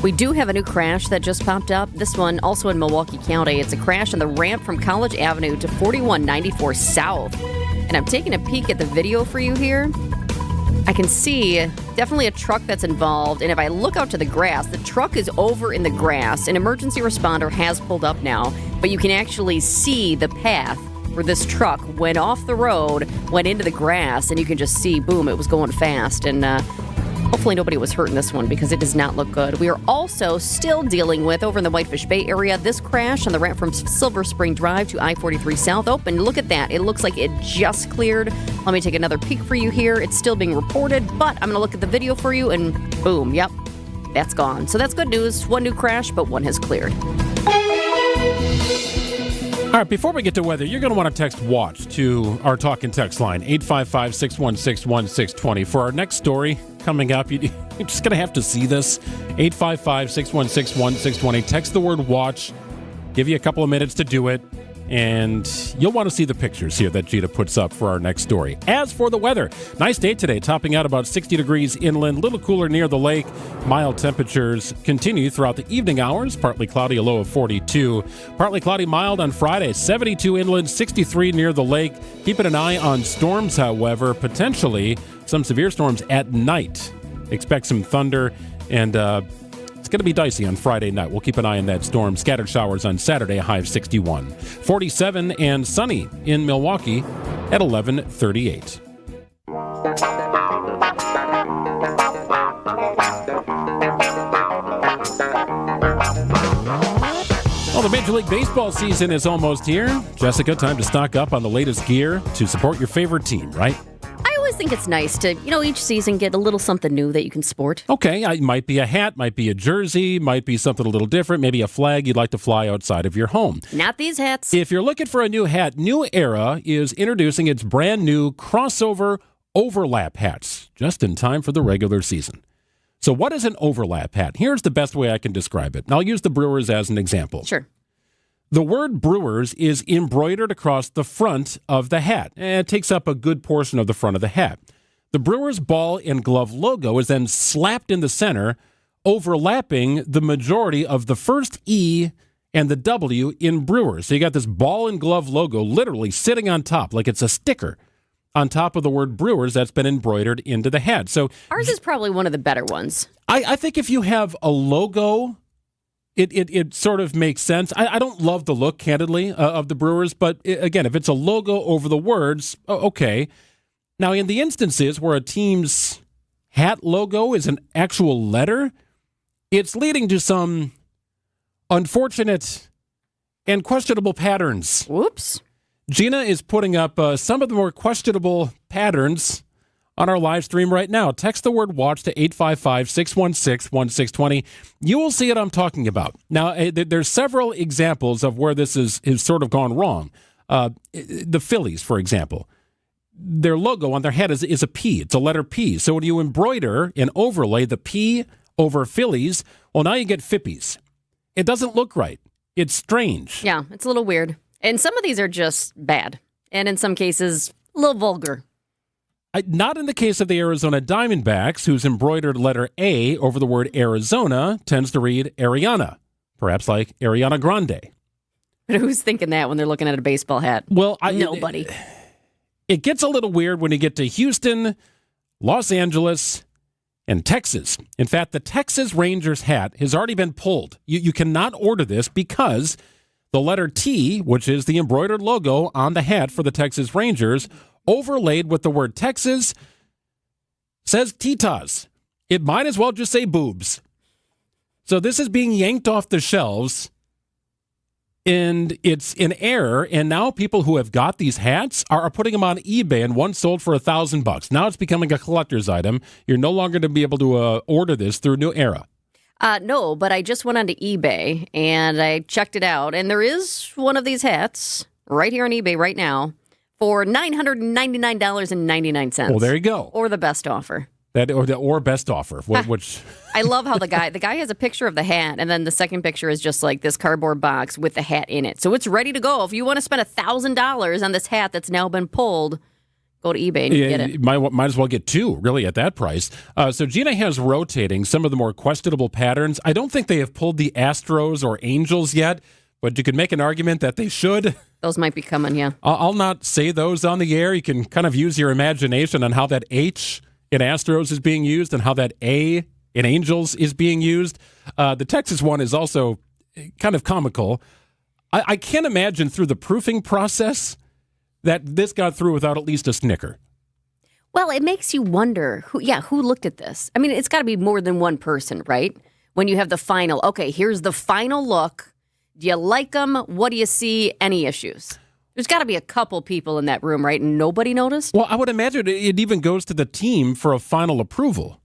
We do have a new crash that just popped up. This one also in Milwaukee County. It's a crash on the ramp from College Avenue to 4194 South. And I'm taking a peek at the video for you here. I can see definitely a truck that's involved, and if I look out to the grass, the truck is over in the grass. An emergency responder has pulled up now, but you can actually see the path where this truck went off the road, went into the grass, and you can just see, boom, it was going fast. And hopefully nobody was hurt in this one because it does not look good. We are also still dealing with, over in the Whitefish Bay area, this crash on the ramp from Silver Spring Drive to I-43 South. Open. Look at that. It looks like it just cleared. Let me take another peek for you here. It's still being reported, but I'm going to look at the video for you, and boom, yep, that's gone. So that's good news. One new crash, but one has cleared. All right, before we get to weather, you're going to want to text WATCH to our talk and text line, 855-616-1620. For our next story coming up, you're just going to have to see this, 855-616-1620. Text the word WATCH, give you a couple of minutes to do it, and you'll want to see the pictures here that Gita puts up for our next story. As for the weather, nice day today, topping out about 60 degrees inland, a little cooler near the lake. Mild temperatures continue throughout the evening hours, partly cloudy, a low of 42. Partly cloudy, mild on Friday, 72 inland, 63 near the lake. Keeping an eye on storms, however, potentially some severe storms at night. Expect some thunder, and it's going to be dicey on Friday night. We'll keep an eye on that storm. Scattered showers on Saturday, a high of 61. 47 and sunny in Milwaukee at 11:38. Well, the Major League Baseball season is almost here. Jessica, time to stock up on the latest gear to support your favorite team, right? I always think it's nice to, each season get a little something new that you can sport. Okay, it might be a hat, might be a jersey, might be something a little different, maybe a flag you'd like to fly outside of your home. Not these hats. If you're looking for a new hat, New Era is introducing its brand new crossover overlap hats, just in time for the regular season. So what is an overlap hat? Here's the best way I can describe it. And I'll use the Brewers as an example. Sure. The word Brewers is embroidered across the front of the hat. It takes up a good portion of the front of the hat. The Brewers ball and glove logo is then slapped in the center, overlapping the majority of the first E and the W in Brewers. So you got this ball and glove logo literally sitting on top, like it's a sticker on top of the word Brewers that's been embroidered into the hat. So ours is probably one of the better ones. I think if you have a logo, it sort of makes sense. I don't love the look, candidly, of the Brewers, but again, if it's a logo over the words, okay. Now, in the instances where a team's hat logo is an actual letter, it's leading to some unfortunate and questionable patterns. Whoops. Gina is putting up some of the more questionable patterns on our live stream right now. Text the word watch to 855-616-1620. You will see what I'm talking about. Now, there's several examples of where this is sort of gone wrong. The Phillies, for example, their logo on their head is a P. It's a letter P. So when you embroider and overlay the P over Phillies, well, now you get Fippies. It doesn't look right. It's strange. Yeah, it's a little weird. And some of these are just bad. And in some cases, a little vulgar. Not in the case of the Arizona Diamondbacks, whose embroidered letter A over the word Arizona tends to read Ariana, perhaps like Ariana Grande. But who's thinking that when they're looking at a baseball hat? Well, nobody. It gets a little weird when you get to Houston, Los Angeles, and Texas. In fact, the Texas Rangers hat has already been pulled. You cannot order this because the letter T, which is the embroidered logo on the hat for the Texas Rangers, overlaid with the word Texas, says Titas. It might as well just say boobs. So this is being yanked off the shelves, and it's in error, and now people who have got these hats are putting them on eBay, and one sold for $1,000. Now it's becoming a collector's item. You're no longer going to be able to order this through New Era. No, but I just went onto eBay, and I checked it out, and there is one of these hats right here on eBay right now for $999.99. Well, there you go. Or the best offer. Or best offer, which I love how the guy has a picture of the hat, and then the second picture is just like this cardboard box with the hat in it. So it's ready to go. If you want to spend $1,000 on this hat that's now been pulled, go to eBay and get it. Might as well get two, really, at that price. So Gina has rotating some of the more questionable patterns. I don't think they have pulled the Astros or Angels yet, but you could make an argument that they should. Those might be coming, yeah. I'll not say those on the air. You can kind of use your imagination on how that H in Astros is being used and how that A in Angels is being used. The Texas one is also kind of comical. I can't imagine through the proofing process that this got through without at least a snicker. Well, it makes you wonder, who looked at this? I mean, it's got to be more than one person, right? When you have the final, okay, here's the final look. Do you like them? What do you see? Any issues? There's got to be a couple people in that room, right? And nobody noticed? Well, I would imagine it even goes to the team for a final approval,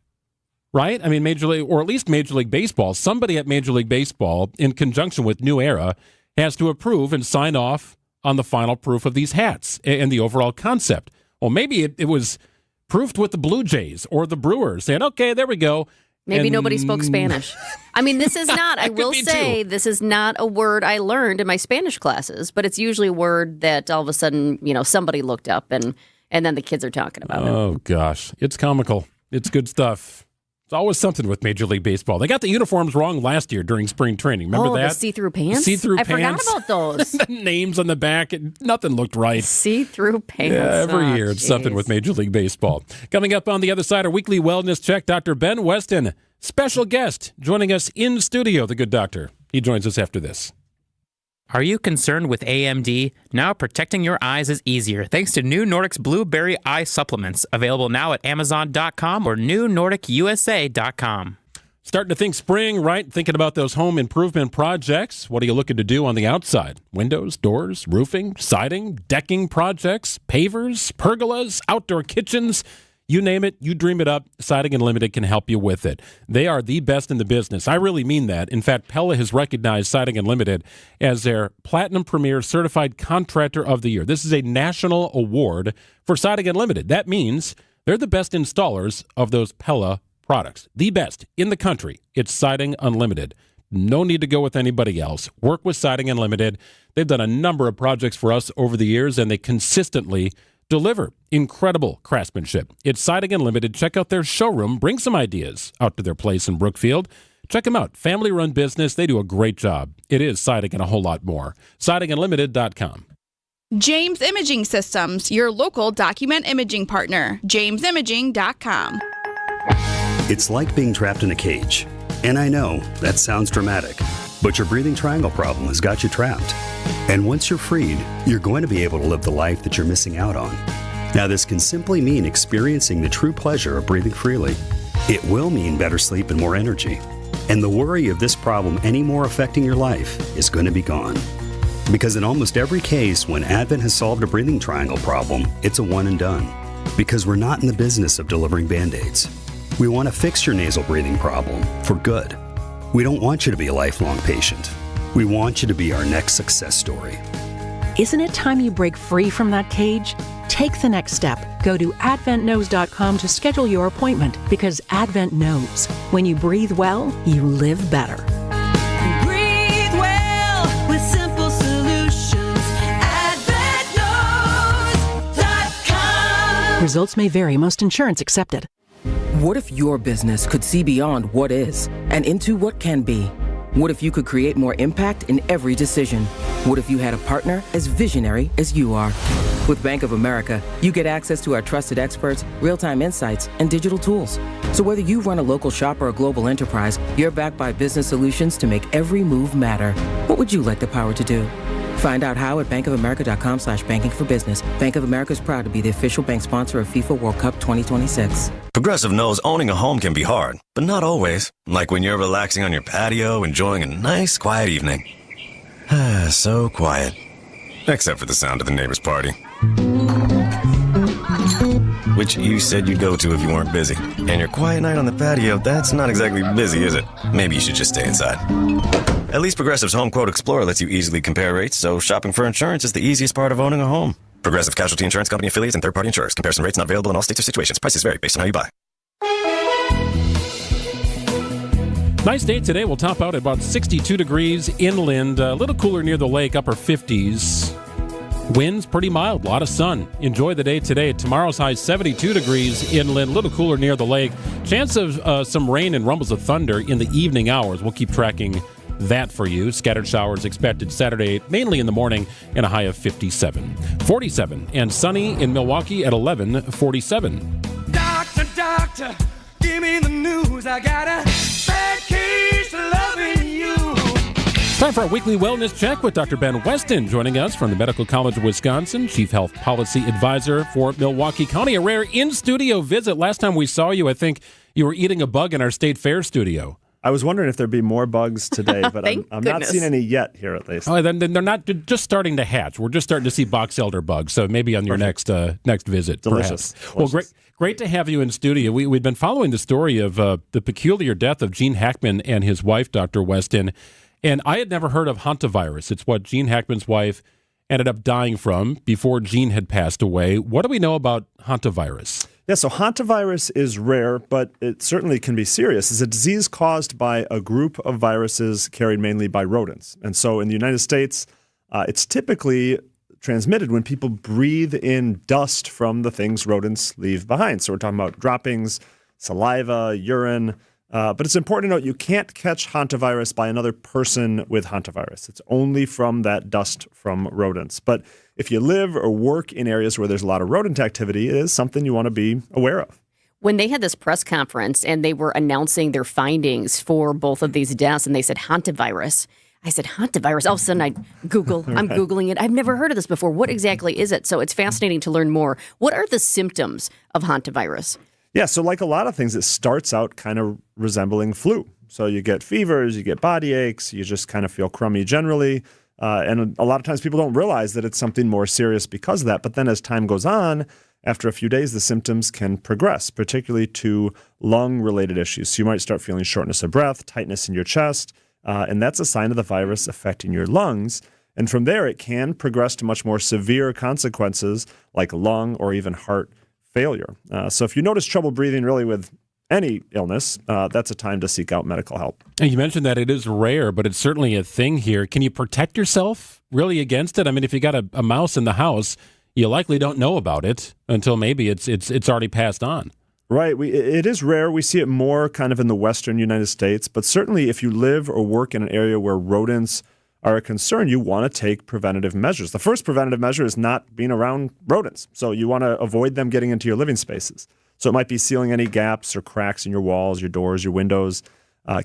right? I mean, Major League, or at least Major League Baseball, somebody at Major League Baseball, in conjunction with New Era, has to approve and sign off on the final proof of these hats and the overall concept. Well, maybe it was proofed with the Blue Jays or the Brewers, saying, okay, there we go. Maybe nobody spoke Spanish. I mean, this is not, I will say, this is not a word I learned in my Spanish classes, but it's usually a word that all of a sudden, somebody looked up and then the kids are talking about it. Oh, gosh. It's comical. It's good stuff. It's always something with Major League Baseball. They got the uniforms wrong last year during spring training. Remember that? The see-through pants? See-through I pants. forgot about those. The names on the back. Nothing looked right. See-through pants. Yeah, every year it's something with Major League Baseball. Coming up on the other side, our weekly wellness check, Dr. Ben Weston, special guest, joining us in studio, the good doctor. He joins us after this. Are you concerned with AMD? Now protecting your eyes is easier thanks to New Nordic's Blueberry Eye Supplements, available now at Amazon.com or NewNordicUSA.com. Starting to think spring, right? Thinking about those home improvement projects. What are you looking to do on the outside? Windows, doors, roofing, siding, decking projects, pavers, pergolas, outdoor kitchens. You name it, you dream it up. Siding Unlimited can help you with it. They are the best in the business. I really mean that. In fact, Pella has recognized Siding Unlimited as their Platinum Premier Certified Contractor of the Year. This is a national award for Siding Unlimited. That means they're the best installers of those Pella products. The best in the country. It's Siding Unlimited. No need to go with anybody else. Work with Siding Unlimited. They've done a number of projects for us over the years, and they consistently deliver incredible craftsmanship. It's Siding Unlimited. Check out their showroom. Bring some ideas out to their place in Brookfield. Check them out. Family-run business. They do a great job. It is siding and a whole lot more. SidingUnlimited.com. James Imaging Systems, your local document imaging partner. JamesImaging.com. It's like being trapped in a cage. And I know, that sounds dramatic, but your breathing triangle problem has got you trapped. And once you're freed, you're going to be able to live the life that you're missing out on. Now, this can simply mean experiencing the true pleasure of breathing freely. It will mean better sleep and more energy. And the worry of this problem anymore affecting your life is going to be gone. Because in almost every case, when Advent has solved a breathing triangle problem, it's a one and done. Because we're not in the business of delivering Band-Aids. We want to fix your nasal breathing problem for good. We don't want you to be a lifelong patient. We want you to be our next success story. Isn't it time you break free from that cage? Take the next step. Go to adventknows.com to schedule your appointment, because Advent knows when you breathe well, you live better. Breathe well with simple solutions. AdventKnows.com. Results may vary. Most insurance accepted. What if your business could see beyond what is and into what can be? What if you could create more impact in every decision? What if you had a partner as visionary as you are? With Bank of America, you get access to our trusted experts, real-time insights, and digital tools. So whether you run a local shop or a global enterprise, you're backed by business solutions to make every move matter. What would you like the power to do? Find out how at bankofamerica.com/banking for business. Bank of America is proud to be the official bank sponsor of FIFA World Cup 2026. Progressive knows owning a home can be hard, but not always. Like when you're relaxing on your patio, enjoying a nice, quiet evening. So quiet. Except for the sound of the neighbor's party. Which you said you'd go to if you weren't busy. And your quiet night on the patio, that's not exactly busy, is it? Maybe you should just stay inside. At least Progressive's Home Quote Explorer lets you easily compare rates, so shopping for insurance is the easiest part of owning a home. Progressive Casualty Insurance Company affiliates and third-party insurers. Comparison rates not available in all states or situations. Prices vary based on how you buy. Nice day today. We'll top out at about 62 degrees inland. A little cooler near the lake, upper 50s. Winds pretty mild, a lot of sun. Enjoy the day today. Tomorrow's high 72 degrees inland, a little cooler near the lake. Chance of some rain and rumbles of thunder in the evening hours. We'll keep tracking that for you. Scattered showers expected Saturday, mainly in the morning, and a high of 57. 47, and sunny in Milwaukee at 11, 47. Doctor, doctor, give me the news. I got a bad case of loving you. Time for our weekly wellness check with Dr. Ben Weston, joining us from the Medical College of Wisconsin, Chief Health Policy Advisor for Milwaukee County. A rare in-studio visit. Last time we saw you, I think you were eating a bug in our State Fair studio. I was wondering if there'd be more bugs today, but I'm not seeing any yet here at least. Oh, then they're not just starting to hatch. We're just starting to see box elder bugs, so maybe on your next visit. Delicious. Perhaps. Well, great to have you in studio. We've been following the story of the peculiar death of Gene Hackman and his wife, Dr. Weston, and I had never heard of hantavirus. It's what Gene Hackman's wife ended up dying from before Gene had passed away. What do we know about hantavirus? Yeah, so hantavirus is rare, but it certainly can be serious. It's a disease caused by a group of viruses carried mainly by rodents. And so in the United States, it's typically transmitted when people breathe in dust from the things rodents leave behind. So we're talking about droppings, saliva, urine. But it's important to note you can't catch hantavirus by another person with hantavirus. It's only from that dust from rodents. But if you live or work in areas where there's a lot of rodent activity, it is something you want to be aware of. When they had this press conference and they were announcing their findings for both of these deaths, and they said hantavirus, I said, hantavirus. All of a sudden, I'm Googling it. I've never heard of this before. What exactly is it? So it's fascinating to learn more. What are the symptoms of hantavirus? Yeah, so like a lot of things, it starts out kind of resembling flu. So you get fevers, you get body aches, you just kind of feel crummy generally. And a lot of times people don't realize that it's something more serious because of that. But then as time goes on, after a few days, the symptoms can progress, particularly to lung-related issues. So you might start feeling shortness of breath, tightness in your chest, and that's a sign of the virus affecting your lungs. And from there, it can progress to much more severe consequences like lung or even heart failure. So if you notice trouble breathing really with any illness, that's a time to seek out medical help. And you mentioned that it is rare, but it's certainly a thing here. Can you protect yourself really against it? I mean, if you got a mouse in the house, you likely don't know about it until maybe it's already passed on. Right. It is rare. We see it more kind of in the western United States, but certainly if you live or work in an area where rodents are a concern, you want to take preventative measures. The first preventative measure is not being around rodents. So you want to avoid them getting into your living spaces. So it might be sealing any gaps or cracks in your walls, your doors, your windows,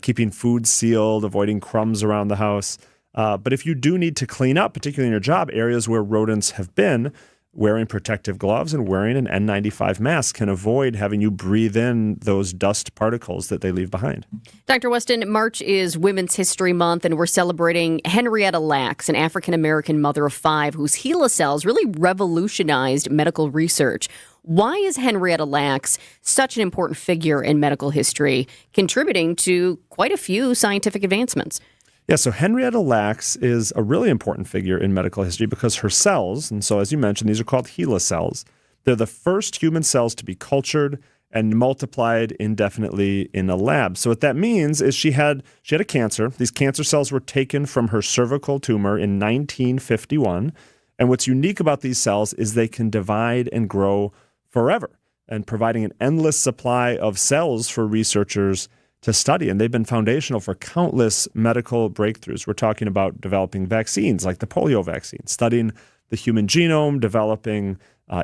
keeping food sealed, avoiding crumbs around the house. But if you do need to clean up, particularly in your job, areas where rodents have been, wearing protective gloves and wearing an N95 mask can avoid having you breathe in those dust particles that they leave behind. Dr. Weston, March is Women's History Month, and we're celebrating Henrietta Lacks, an African-American mother of 5 whose HeLa cells really revolutionized medical research. Why is Henrietta Lacks such an important figure in medical history, contributing to quite a few scientific advancements? Yeah, so Henrietta Lacks is a really important figure in medical history because her cells, and so as you mentioned, these are called HeLa cells. They're the first human cells to be cultured and multiplied indefinitely in a lab. So what that means is she had a cancer. These cancer cells were taken from her cervical tumor in 1951. And what's unique about these cells is they can divide and grow forever, and providing an endless supply of cells for researchers to study. And they've been foundational for countless medical breakthroughs. We're talking about developing vaccines like the polio vaccine, studying the human genome, developing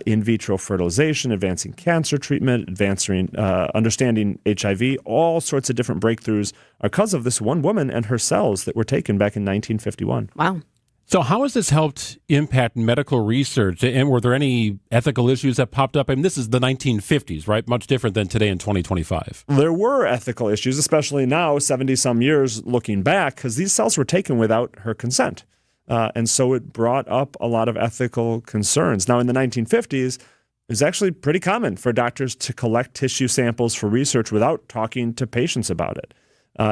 in vitro fertilization, advancing cancer treatment, advancing understanding HIV. All sorts of different breakthroughs are because of this one woman and her cells that were taken back in 1951. Wow. So how has this helped impact medical research? And were there any ethical issues that popped up? I mean, this is the 1950s, right? Much different than today in 2025. There were ethical issues, especially now, 70-some years looking back, because these cells were taken without her consent. And so it brought up a lot of ethical concerns. Now, in the 1950s, it was actually pretty common for doctors to collect tissue samples for research without talking to patients about it.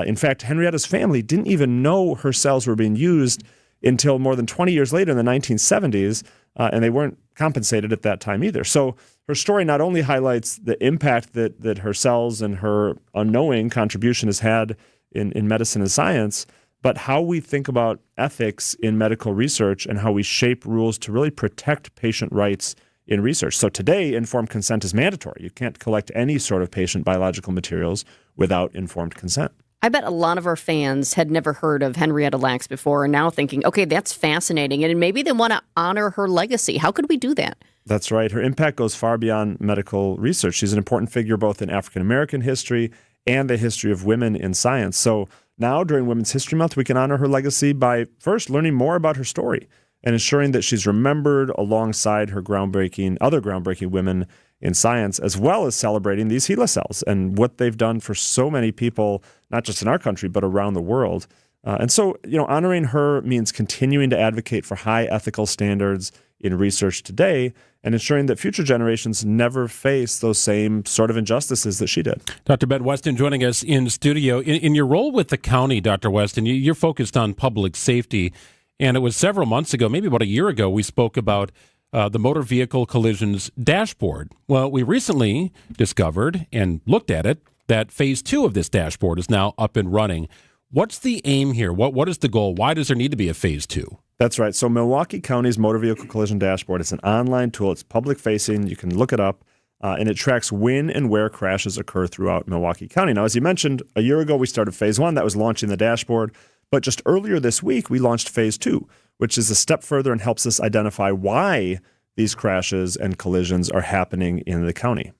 In fact, Henrietta's family didn't even know her cells were being used until more than 20 years later in the 1970s, and they weren't compensated at that time either. So her story not only highlights the impact that her cells and her unknowing contribution has had in medicine and science, but how we think about ethics in medical research and how we shape rules to really protect patient rights in research. So today, informed consent is mandatory. You can't collect any sort of patient biological materials without informed consent. I bet a lot of our fans had never heard of Henrietta Lacks before and now thinking, okay, that's fascinating. And maybe they want to honor her legacy. How could we do that? That's right. Her impact goes far beyond medical research. She's an important figure both in African-American history and the history of women in science. So now during Women's History Month, we can honor her legacy by first learning more about her story and ensuring that she's remembered alongside her other groundbreaking women in science, as well as celebrating these HeLa cells and what they've done for so many people, not just in our country, but around the world. And so, honoring her means continuing to advocate for high ethical standards in research today and ensuring that future generations never face those same sort of injustices that she did. Dr. Ben Weston joining us in studio. In your role with the county, Dr. Weston, you're focused on public safety. And it was several months ago, maybe about a year ago, we spoke about the motor vehicle collisions dashboard. Well, we recently discovered and looked at it that phase 2 of this dashboard is now up and running. What's the aim here? What is the goal? Why does there need to be a phase 2? That's right. So Milwaukee County's motor vehicle collision dashboard, it's an online tool. It's public facing. You can look it up. And it tracks when and where crashes occur throughout Milwaukee County. Now, as you mentioned, a year ago we started phase 1. That was launching the dashboard. But just earlier this week, we launched phase 2, which is a step further and helps us identify why these crashes and collisions are happening in the county.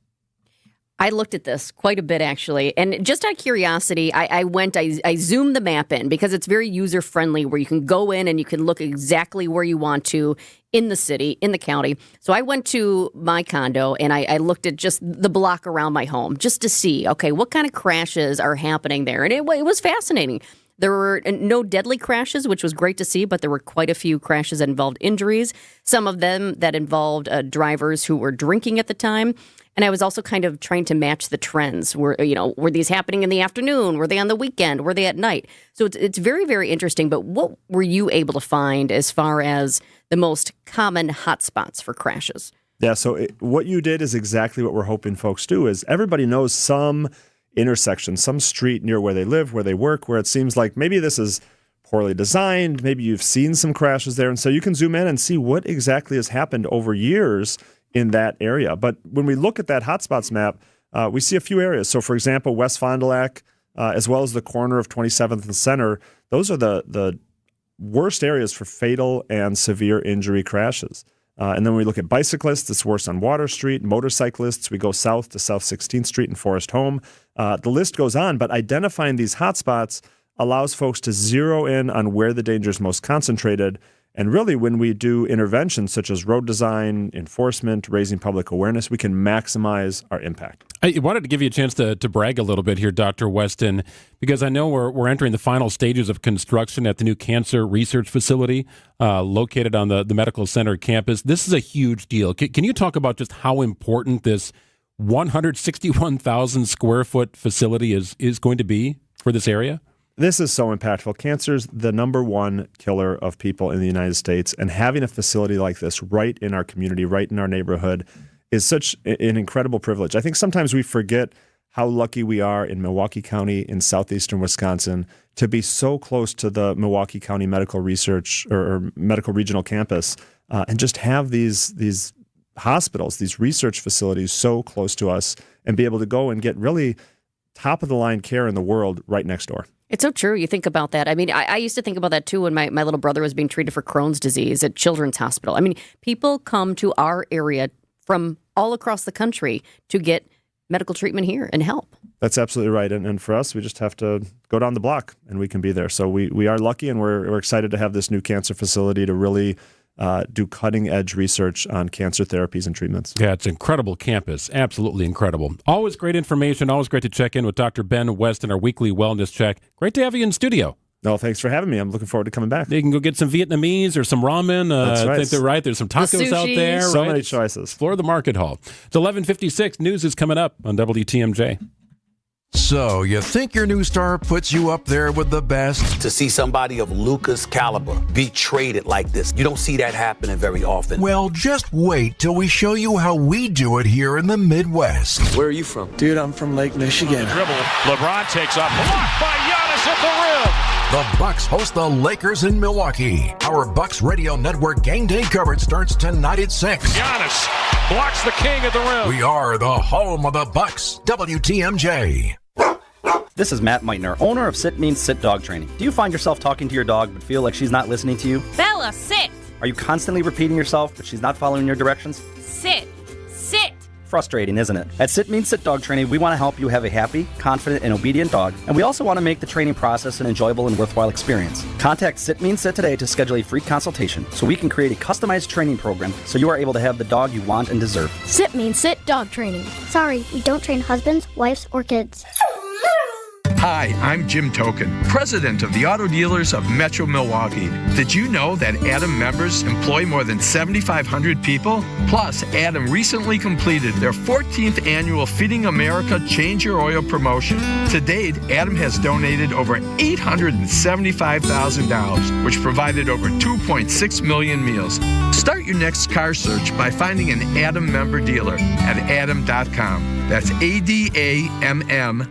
I looked at this quite a bit, actually. And just out of curiosity, I zoomed the map in because it's very user-friendly where you can go in and you can look exactly where you want to in the city, in the county. So I went to my condo and I looked at just the block around my home just to see, okay, what kind of crashes are happening there? And it was fascinating. There were no deadly crashes, which was great to see, but there were quite a few crashes that involved injuries, some of them that involved drivers who were drinking at the time. And I was also kind of trying to match the trends. Were these happening in the afternoon? Were they on the weekend? Were they at night? So it's very, very interesting. But what were you able to find as far as the most common hotspots for crashes? Yeah, so what you did is exactly what we're hoping folks do, is everybody knows some intersection, some street near where they live, where they work, where it seems like maybe this is poorly designed, maybe you've seen some crashes there, and so you can zoom in and see what exactly has happened over years in that area. But when we look at that hotspots map, we see a few areas. So, for example, West Fond du Lac, as well as the corner of 27th and Center, those are the worst areas for fatal and severe injury crashes. And then when we look at bicyclists, it's worse on Water Street. Motorcyclists, we go south to South 16th Street and Forest Home. The list goes on, but identifying these hotspots allows folks to zero in on where the danger is most concentrated. And really, when we do interventions such as road design, enforcement, raising public awareness, we can maximize our impact. I wanted to give you a chance to brag a little bit here, Dr. Weston, because I know we're entering the final stages of construction at the new cancer research facility located on the medical center campus. This is a huge deal. Can you talk about just how important this 161,000 square foot facility is going to be for this area? This is so impactful. Cancer's the number one killer of people in the United States, and having a facility like this right in our community, right in our neighborhood, is such an incredible privilege. I think sometimes we forget how lucky we are in Milwaukee County in southeastern Wisconsin to be so close to the Milwaukee County Medical Research or Medical Regional Campus and just have these hospitals, these research facilities so close to us and be able to go and get really top-of-the-line care in the world right next door. It's so true. You think about that. I mean, I used to think about that, too, when my little brother was being treated for Crohn's disease at Children's Hospital. I mean, people come to our area from all across the country to get medical treatment here and help. That's absolutely right. And for us, we just have to go down the block and we can be there. So we are lucky, and we're excited to have this new cancer facility to really do cutting-edge research on cancer therapies and treatments. Yeah, it's an incredible campus. Absolutely incredible. Always great information. Always great to check in with Dr. Ben West in our weekly wellness check. Great to have you in studio. No, thanks for having me. I'm looking forward to coming back. You can go get some Vietnamese or some ramen. That's right. I think they're right. There's some tacos out there. So many choices. Explore the market hall. It's 11:56. News is coming up on WTMJ. So, you think your new star puts you up there with the best? To see somebody of Luca's caliber be traded like this, you don't see that happening very often. Well, just wait till we show you how we do it here in the Midwest. Where are you from? Dude, I'm from Lake Michigan. Dribble. LeBron takes off. Blocked by Giannis at the rim. The Bucks host the Lakers in Milwaukee. Our Bucks Radio Network game day coverage starts tonight at 6. Giannis blocks the king at the rim. We are the home of the Bucks. WTMJ. This is Matt Meitner, owner of Sit Means Sit Dog Training. Do you find yourself talking to your dog but feel like she's not listening to you? Bella, sit! Are you constantly repeating yourself but she's not following your directions? Sit! Sit! Frustrating, isn't it? At Sit Means Sit Dog Training, we want to help you have a happy, confident, and obedient dog, and we also want to make the training process an enjoyable and worthwhile experience. Contact Sit Means Sit today to schedule a free consultation so we can create a customized training program so you are able to have the dog you want and deserve. Sit Means Sit Dog Training. Sorry, we don't train husbands, wives, or kids. Hi, I'm Jim Token, president of the Auto Dealers of Metro Milwaukee. Did you know that Adam members employ more than 7,500 people? Plus, Adam recently completed their 14th annual Feeding America Change Your Oil promotion. To date, Adam has donated over $875,000, which provided over 2.6 million meals. Start your next car search by finding an Adam member dealer at adam.com. That's ADAMM.com.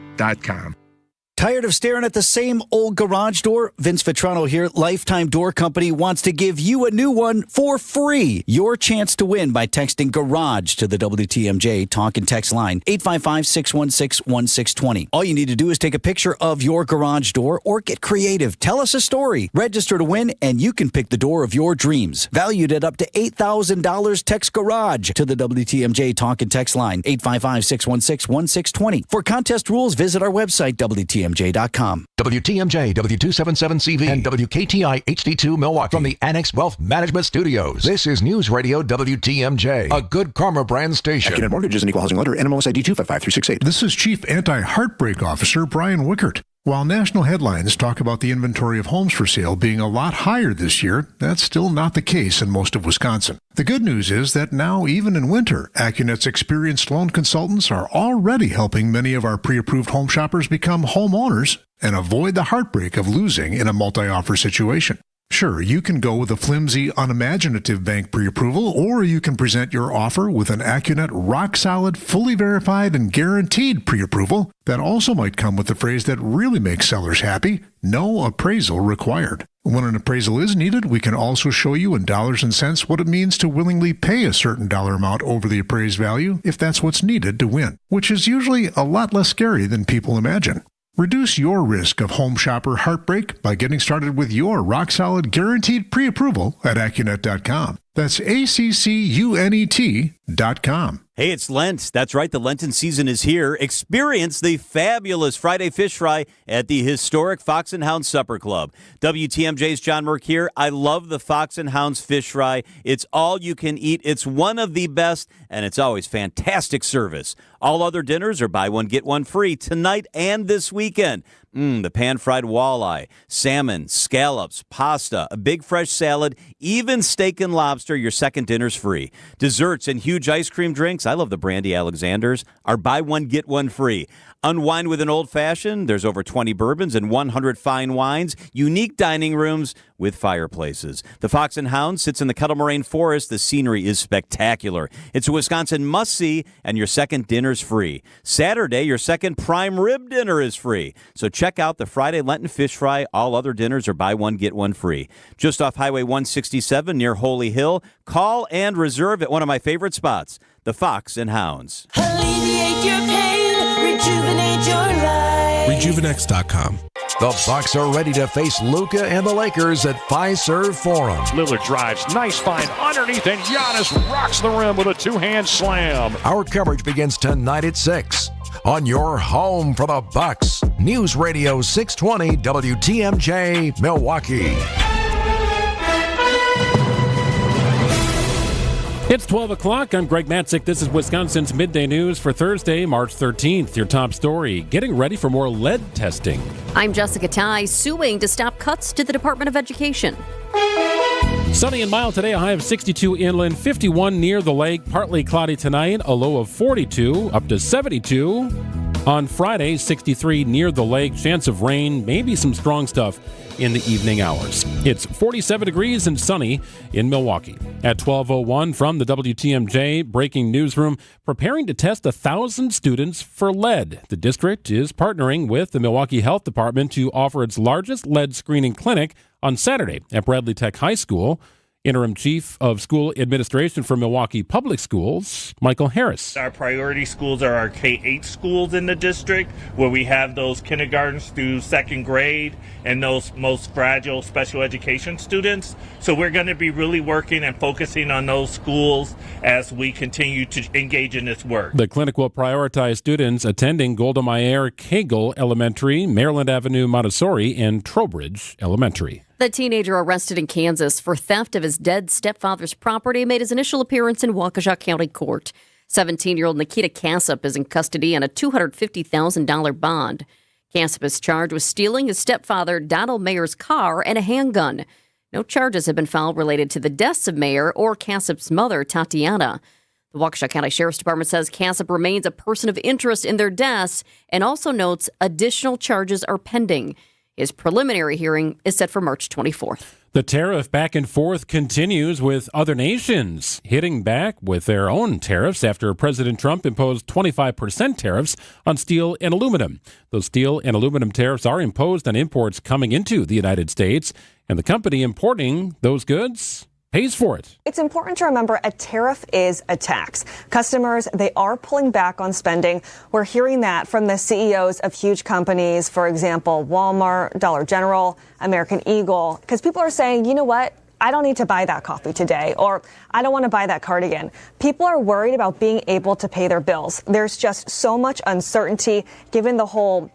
Tired of staring at the same old garage door? Vince Vitrano here, Lifetime Door Company, wants to give you a new one for free. Your chance to win by texting GARAGE to the WTMJ talk and text line, 855-616-1620. All you need to do is take a picture of your garage door or get creative. Tell us a story. Register to win, and you can pick the door of your dreams. Valued at up to $8,000, text GARAGE to the WTMJ talk and text line, 855-616-1620. For contest rules, visit our website, WTMJ.com. WTMJ, W277CV, and WKTI HD2 Milwaukee from the Annex Wealth Management Studios. This is News Radio WTMJ, a Good Karma brand station. Accunet Mortgage is an equal housing lender, NMLS ID 255368. This is Chief Anti-Heartbreak Officer Brian Wickert. While national headlines talk about the inventory of homes for sale being a lot higher this year, that's still not the case in most of Wisconsin. The good news is that now, even in winter, Accunet's experienced loan consultants are already helping many of our pre-approved home shoppers become homeowners and avoid the heartbreak of losing in a multi-offer situation. Sure, you can go with a flimsy, unimaginative bank pre-approval, or you can present your offer with an Accunet rock-solid, fully verified, and guaranteed pre-approval that also might come with the phrase that really makes sellers happy: no appraisal required. When an appraisal is needed, we can also show you in dollars and cents what it means to willingly pay a certain dollar amount over the appraised value if that's what's needed to win, which is usually a lot less scary than people imagine. Reduce your risk of home shopper heartbreak by getting started with your rock-solid guaranteed pre-approval at Accunet.com. That's ACCUNET.com. Hey, it's Lent. That's right. The Lenten season is here. Experience the fabulous Friday Fish Fry at the historic Fox and Hounds Supper Club. WTMJ's John Merck here. I love the Fox and Hounds Fish Fry. It's all you can eat. It's one of the best, and it's always fantastic service. All other dinners are buy one, get one free tonight and this weekend. The pan-fried walleye, salmon, scallops, pasta, a big fresh salad, even steak and lobster. Your second dinner's free. Desserts and huge ice cream drinks. I love the Brandy Alexanders. Are buy one, get one free. Unwind with an old-fashioned. There's over 20 bourbons and 100 fine wines. Unique dining rooms with fireplaces. The Fox and Hound sits in the Kettle Moraine Forest. The scenery is spectacular. It's a Wisconsin must-see, and your second dinner's free. Saturday, your second prime rib dinner is free. So check out the Friday Lenten Fish Fry. All other dinners are buy one, get one free. Just off Highway 167 near Holy Hill. Call and reserve at one of my favorite spots, the Fox and Hounds. Alleviate your pain, rejuvenate your life. Rejuvenex.com. The Bucks are ready to face Luka and the Lakers at Fiserv Forum. Lillard drives, nice find underneath, and Giannis rocks the rim with a two-hand slam. Our coverage begins tonight at 6 on your home for the Bucks. News Radio 620 WTMJ Milwaukee. It's 12 o'clock. I'm Greg Matzek. This is Wisconsin's Midday News for Thursday, March 13th. Your top story, getting ready for more lead testing. I'm Jessica Tighe, suing to stop cuts to the Department of Education. Sunny and mild today, a high of 62 inland, 51 near the lake, partly cloudy tonight, a low of 42, up to 72. On Friday, 63 near the lake, chance of rain, maybe some strong stuff in the evening hours. It's 47 degrees and sunny in Milwaukee. At 12:01 from the WTMJ Breaking Newsroom, preparing to test 1,000 students for lead. The district is partnering with the Milwaukee Health Department to offer its largest lead screening clinic on Saturday at Bradley Tech High School. Interim Chief of School Administration for Milwaukee Public Schools, Michael Harris. Our priority schools are our K-8 schools in the district, where we have those kindergartens through second grade and those most fragile special education students. So we're going to be really working and focusing on those schools as we continue to engage in this work. The clinic will prioritize students attending Golda Meir Kegel Elementary, Maryland Avenue Montessori, and Trowbridge Elementary. The teenager arrested in Kansas for theft of his dead stepfather's property made his initial appearance in Waukesha County Court. 17-year-old Nikita Kassup is in custody on a $250,000 bond. Kassup is charged with stealing his stepfather Donald Mayer's car and a handgun. No charges have been filed related to the deaths of Mayer or Kassup's mother, Tatiana. The Waukesha County Sheriff's Department says Kassup remains a person of interest in their deaths and also notes additional charges are pending. His preliminary hearing is set for March 24th. The tariff back and forth continues with other nations hitting back with their own tariffs after President Trump imposed 25% tariffs on steel and aluminum. Those steel and aluminum tariffs are imposed on imports coming into the United States, and the company importing those goods pays for it. It's important to remember a tariff is a tax. Customers, they are pulling back on spending. We're hearing that from the CEOs of huge companies, for example, Walmart, Dollar General, American Eagle, because people are saying, you know what? I don't need to buy that coffee today, or I don't want to buy that cardigan. People are worried about being able to pay their bills. There's just so much uncertainty given the whole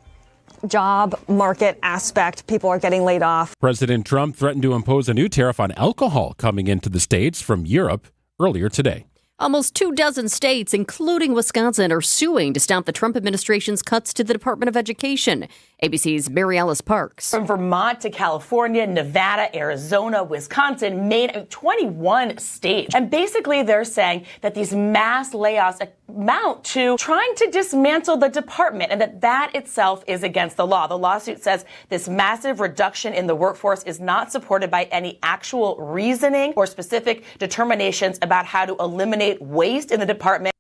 job market aspect. People are getting laid off. President Trump threatened to impose a new tariff on alcohol coming into the states from Europe earlier today. Almost 24 states, including Wisconsin, are suing to stop the Trump administration's cuts to the Department of Education. ABC's Mary Alice Parks. From Vermont to California, Nevada, Arizona, Wisconsin, Maine, 21 states. And basically they're saying that these mass layoffs amount to trying to dismantle the department and that itself is against the law. The lawsuit says this massive reduction in the workforce is not supported by any actual reasoning or specific determinations about how to eliminate waste in the department.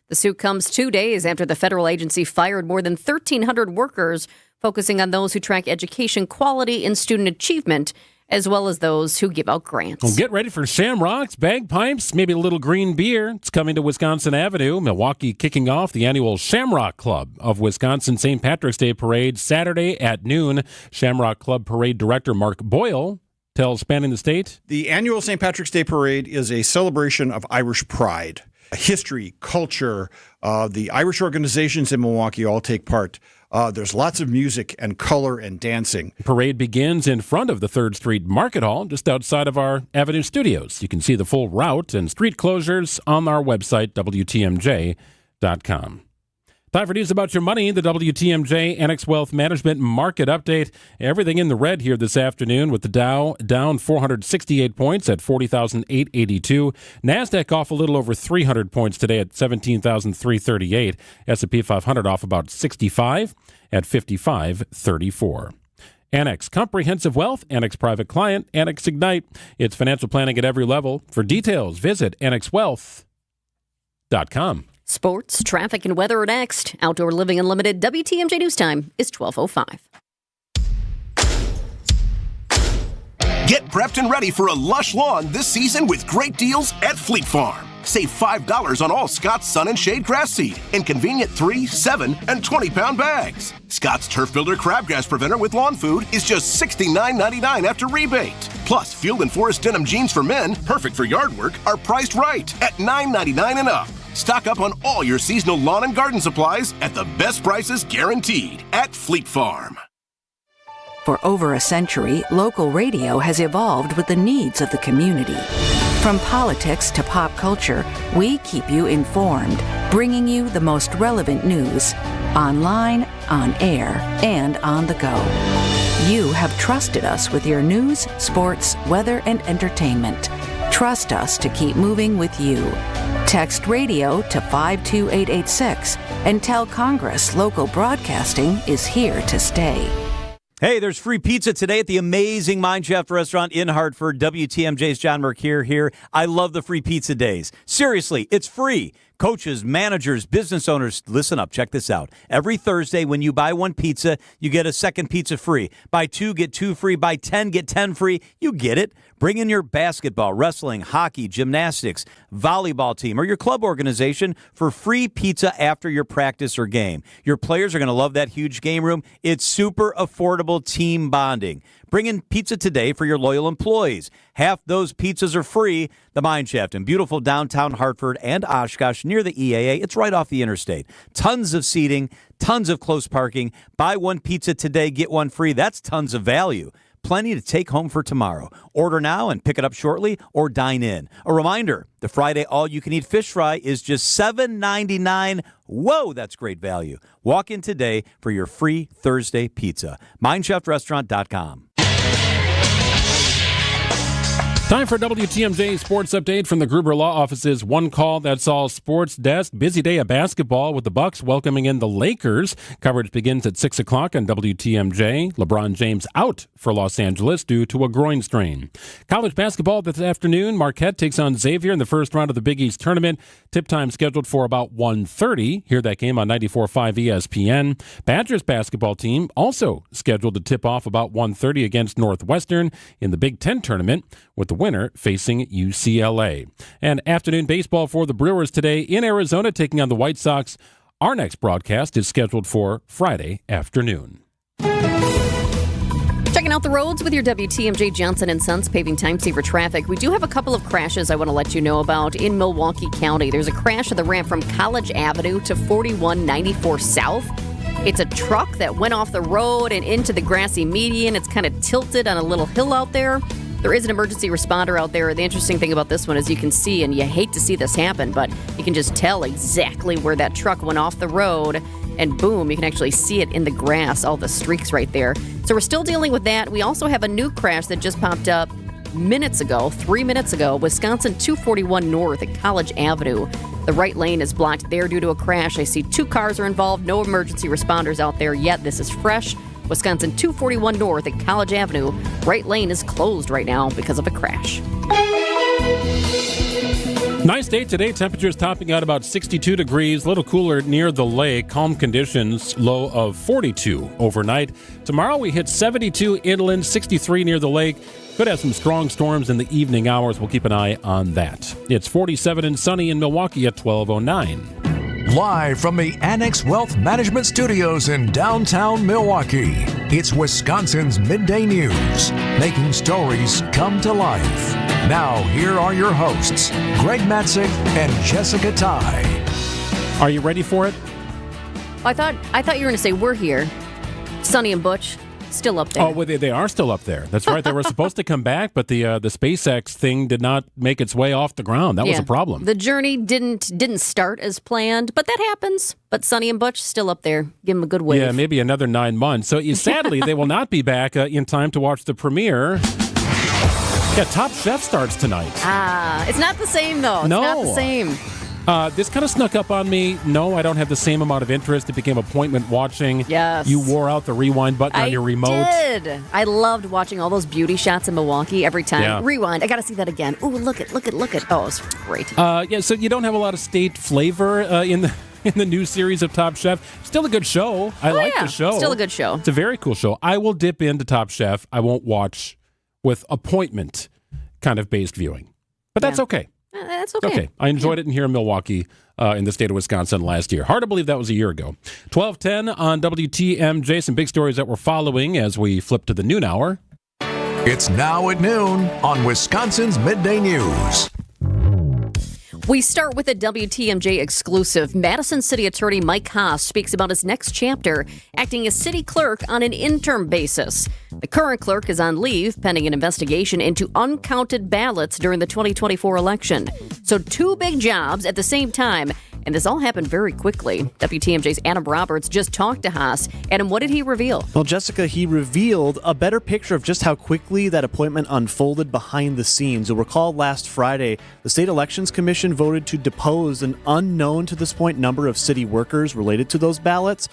The suit comes 2 days after the federal agency fired more than 1,300 workers, focusing on those who track education quality and student achievement, as well as those who give out grants. Well, get ready for shamrocks, bagpipes, maybe a little green beer. It's coming to Wisconsin Avenue. Milwaukee kicking off the annual Shamrock Club of Wisconsin St. Patrick's Day Parade Saturday at noon. Shamrock Club Parade Director Mark Boyle tells Spanning the State. The annual St. Patrick's Day Parade is a celebration of Irish pride. History, culture, the Irish organizations in Milwaukee all take part. There's lots of music and color and dancing. Parade begins in front of the 3rd Street Market Hall, just outside of our Avenue studios. You can see the full route and street closures on our website, WTMJ.com. Time for news about your money, the WTMJ Annex Wealth Management Market Update. Everything in the red here this afternoon with the Dow down 468 points at 40,882. NASDAQ off a little over 300 points today at 17,338. S&P 500 off about 65 at 5534. Annex Comprehensive Wealth, Annex Private Client, Annex Ignite. It's financial planning at every level. For details, visit annexwealth.com. Sports, traffic, and weather are next. Outdoor Living Unlimited WTMJ News Time is 12:05. Get prepped and ready for a lush lawn this season with great deals at Fleet Farm. Save $5 on all Scott's Sun and Shade grass seed in convenient 3, 7, and 20-pound bags. Scott's Turf Builder Crabgrass Preventer with lawn food is just $69.99 after rebate. Plus, Field & Forest denim jeans for men, perfect for yard work, are priced right at $9.99 and up. Stock up on all your seasonal lawn and garden supplies at the best prices guaranteed at Fleet Farm. For over a century, local radio has evolved with the needs of the community. From politics to pop culture, we keep you informed, bringing you the most relevant news, online, on air, and on the go. You have trusted us with your news, sports, weather, and entertainment. Trust us to keep moving with you. Text radio to 52886 and tell Congress local broadcasting is here to stay. Hey, there's free pizza today at the amazing Mind Chef restaurant in Hartford. WTMJ's John Mercure here. I love the free pizza days. Seriously, it's free. Coaches, managers, business owners, listen up. Check this out. Every Thursday, when you buy one pizza, you get a second pizza free. Buy 2, get 2 free. Buy 10, get 10 free. You get it. Bring in your basketball, wrestling, hockey, gymnastics, volleyball team, or your club organization for free pizza after your practice or game. Your players are going to love that huge game room. It's super affordable team bonding. Bring in pizza today for your loyal employees. Half those pizzas are free. The Mine Shaft in beautiful downtown Hartford and Oshkosh near the EAA. It's right off the interstate. Tons of seating, tons of close parking. Buy one pizza today, get one free. That's tons of value. Plenty to take home for tomorrow. Order now and pick it up shortly or dine in. A reminder, the Friday all-you-can-eat fish fry is just $7.99. Whoa, that's great value. Walk in today for your free Thursday pizza. MineShefRestaurant.com. Time for WTMJ Sports Update from the Gruber Law Office's One Call That's All Sports Desk. Busy day of basketball with the Bucks welcoming in the Lakers. Coverage begins at 6 o'clock on WTMJ. LeBron James out for Los Angeles due to a groin strain. College basketball this afternoon. Marquette takes on Xavier in the first round of the Big East tournament. Tip time scheduled for about 1:30. Hear that game on 94.5 ESPN. Badgers basketball team also scheduled to tip off about 1:30 against Northwestern in the Big Ten tournament, with the winner facing UCLA. And afternoon baseball for the Brewers today in Arizona, taking on the White Sox. Our next broadcast is scheduled for Friday afternoon. Checking out the roads with your WTMJ Johnson & Sons paving time saver traffic. We do have a couple of crashes I want to let you know about in Milwaukee County. There's a crash of the ramp from College Avenue to 4194 South. It's a truck that went off the road and into the grassy median. It's kind of tilted on a little hill out there. There is an emergency responder out there. The interesting thing about this one is you can see, and you hate to see this happen, but you can just tell exactly where that truck went off the road, and boom, you can actually see it in the grass, all the streaks right there. So we're still dealing with that. We also have a new crash that just popped up 3 minutes ago, Wisconsin 241 North at College Avenue. The right lane is blocked there due to a crash. I see 2 cars are involved, no emergency responders out there yet. This is fresh. Wisconsin 241 North at College Avenue. Right lane is closed right now because of a crash. Nice day today. Temperatures topping out about 62 degrees. A little cooler near the lake. Calm conditions. Low of 42 overnight. Tomorrow we hit 72 inland, 63 near the lake. Could have some strong storms in the evening hours. We'll keep an eye on that. It's 47 and sunny in Milwaukee at 12:09. Live from the Annex Wealth Management Studios in downtown Milwaukee, it's Wisconsin's Midday News, making stories come to life. Now, here are your hosts, Greg Matzek and Jessica Tighe. Are you ready for it? I thought you were going to say we're here. Sonny and Butch, still up there. Oh, well, they are still up there. That's right. They were supposed to come back, but the SpaceX thing did not make its way off the ground. That was a problem. The journey didn't start as planned, but that happens. But Sonny and Butch still up there. Give them a good wave. Yeah, maybe another 9 months. So sadly, they will not be back in time to watch the premiere. Yeah, Top Chef starts tonight. It's not the same, though. It's not the same. This kind of snuck up on me. No, I don't have the same amount of interest. It became appointment watching. Yes. You wore out the rewind button on your remote. I did. I loved watching all those beauty shots in Milwaukee every time. Yeah. Rewind. I got to see that again. Ooh, look it. Oh, it's great. So you don't have a lot of state flavor in the new series of Top Chef. Still a good show. I like the show. Still a good show. It's a very cool show. I will dip into Top Chef. I won't watch with appointment kind of based viewing. But that's okay. That's okay. Okay. I enjoyed it in here in Milwaukee, in the state of Wisconsin last year. Hard to believe that was a year ago. 12:10 on WTMJ. Some big stories that we're following as we flip to the noon hour. It's now at noon on Wisconsin's Midday News. We start with a WTMJ exclusive. Madison City Attorney Mike Haas speaks about his next chapter, acting as city clerk on an interim basis. The current clerk is on leave pending an investigation into uncounted ballots during the 2024 election. So 2 big jobs at the same time, and this all happened very quickly. WTMJ's Adam Roberts just talked to Haas. Adam, what did he reveal? Well, Jessica, he revealed a better picture of just how quickly that appointment unfolded behind the scenes. You'll recall last Friday, the State Elections Commission voted to depose an unknown to this point number of city workers related to those ballots.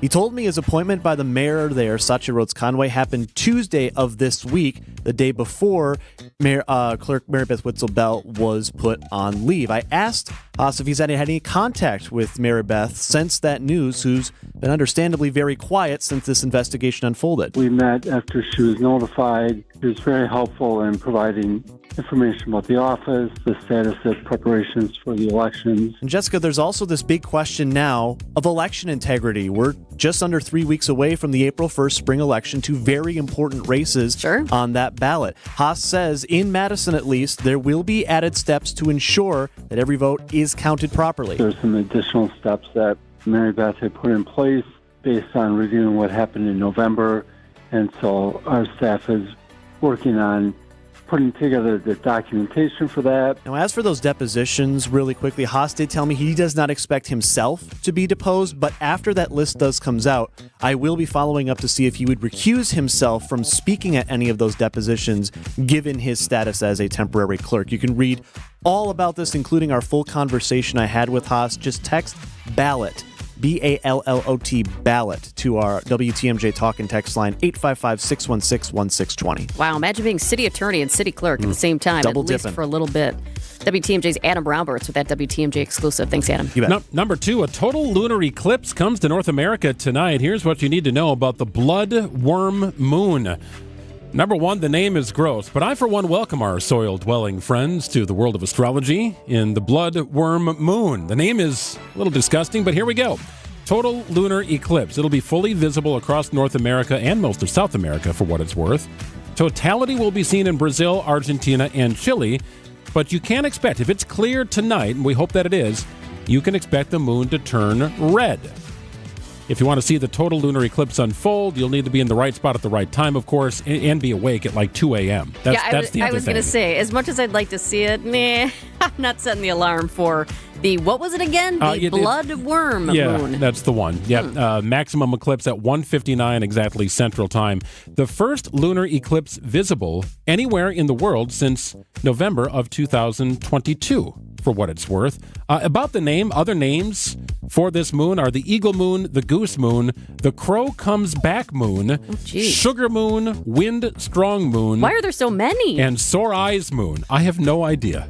He told me his appointment by the mayor there, Satya Rhodes Conway, happened Tuesday of this week, the day before Clerk Mary Beth Witzel-Bell was put on leave. I asked Haas if he's had any contact with Mary Beth since that news, who's been understandably very quiet since this investigation unfolded. We met after she was notified. She was very helpful in providing information about the office, the status of preparations for the elections. And Jessica, there's also this big question now of election integrity. We're just under 3 weeks away from the April 1st spring election, 2 very important races on that ballot. Haas says, in Madison at least, there will be added steps to ensure that every vote is counted properly. There's some additional steps that Mary Beth had put in place based on reviewing what happened in November, and so our staff is working on putting together the documentation for that. Now, as for those depositions, really quickly, Haas did tell me he does not expect himself to be deposed, but after that list comes out, I will be following up to see if he would recuse himself from speaking at any of those depositions, given his status as a temporary clerk. You can read all about this, including our full conversation I had with Haas. Just text ballot, BALLOT, ballot, to our WTMJ talk and text line 855-616-1620. Wow, imagine being city attorney and city clerk at the same time, Double at least dipping. for a little bit. WTMJ's Adam Brownberts with that WTMJ exclusive. Thanks, Adam. You bet. Number 2, a total lunar eclipse comes to North America tonight. Here's what you need to know about the blood worm moon. Number 1, the name is gross, but I, for one, welcome our soil-dwelling friends to the world of astrology in the blood worm moon. The name is a little disgusting, but here we go. Total lunar eclipse. It'll be fully visible across North America and most of South America, for what it's worth. Totality will be seen in Brazil, Argentina, and Chile, but you can expect, if it's clear tonight, and we hope that it is, you can expect the moon to turn red. If you want to see the total lunar eclipse unfold, you'll need to be in the right spot at the right time, of course, and be awake at like 2 a.m. That's the other I was going to say, as much as I'd like to see it, I'm not setting the alarm for the, what was it again? The blood worm moon. Yeah, that's the one. Yeah, maximum eclipse at 1:59 exactly Central Time. The first lunar eclipse visible anywhere in the world since November of 2022. For what it's worth. About the name, other names for this moon are the eagle moon, the goose moon, the crow comes back moon, sugar moon, wind strong moon. Why are there so many? And sore eyes moon. I have no idea.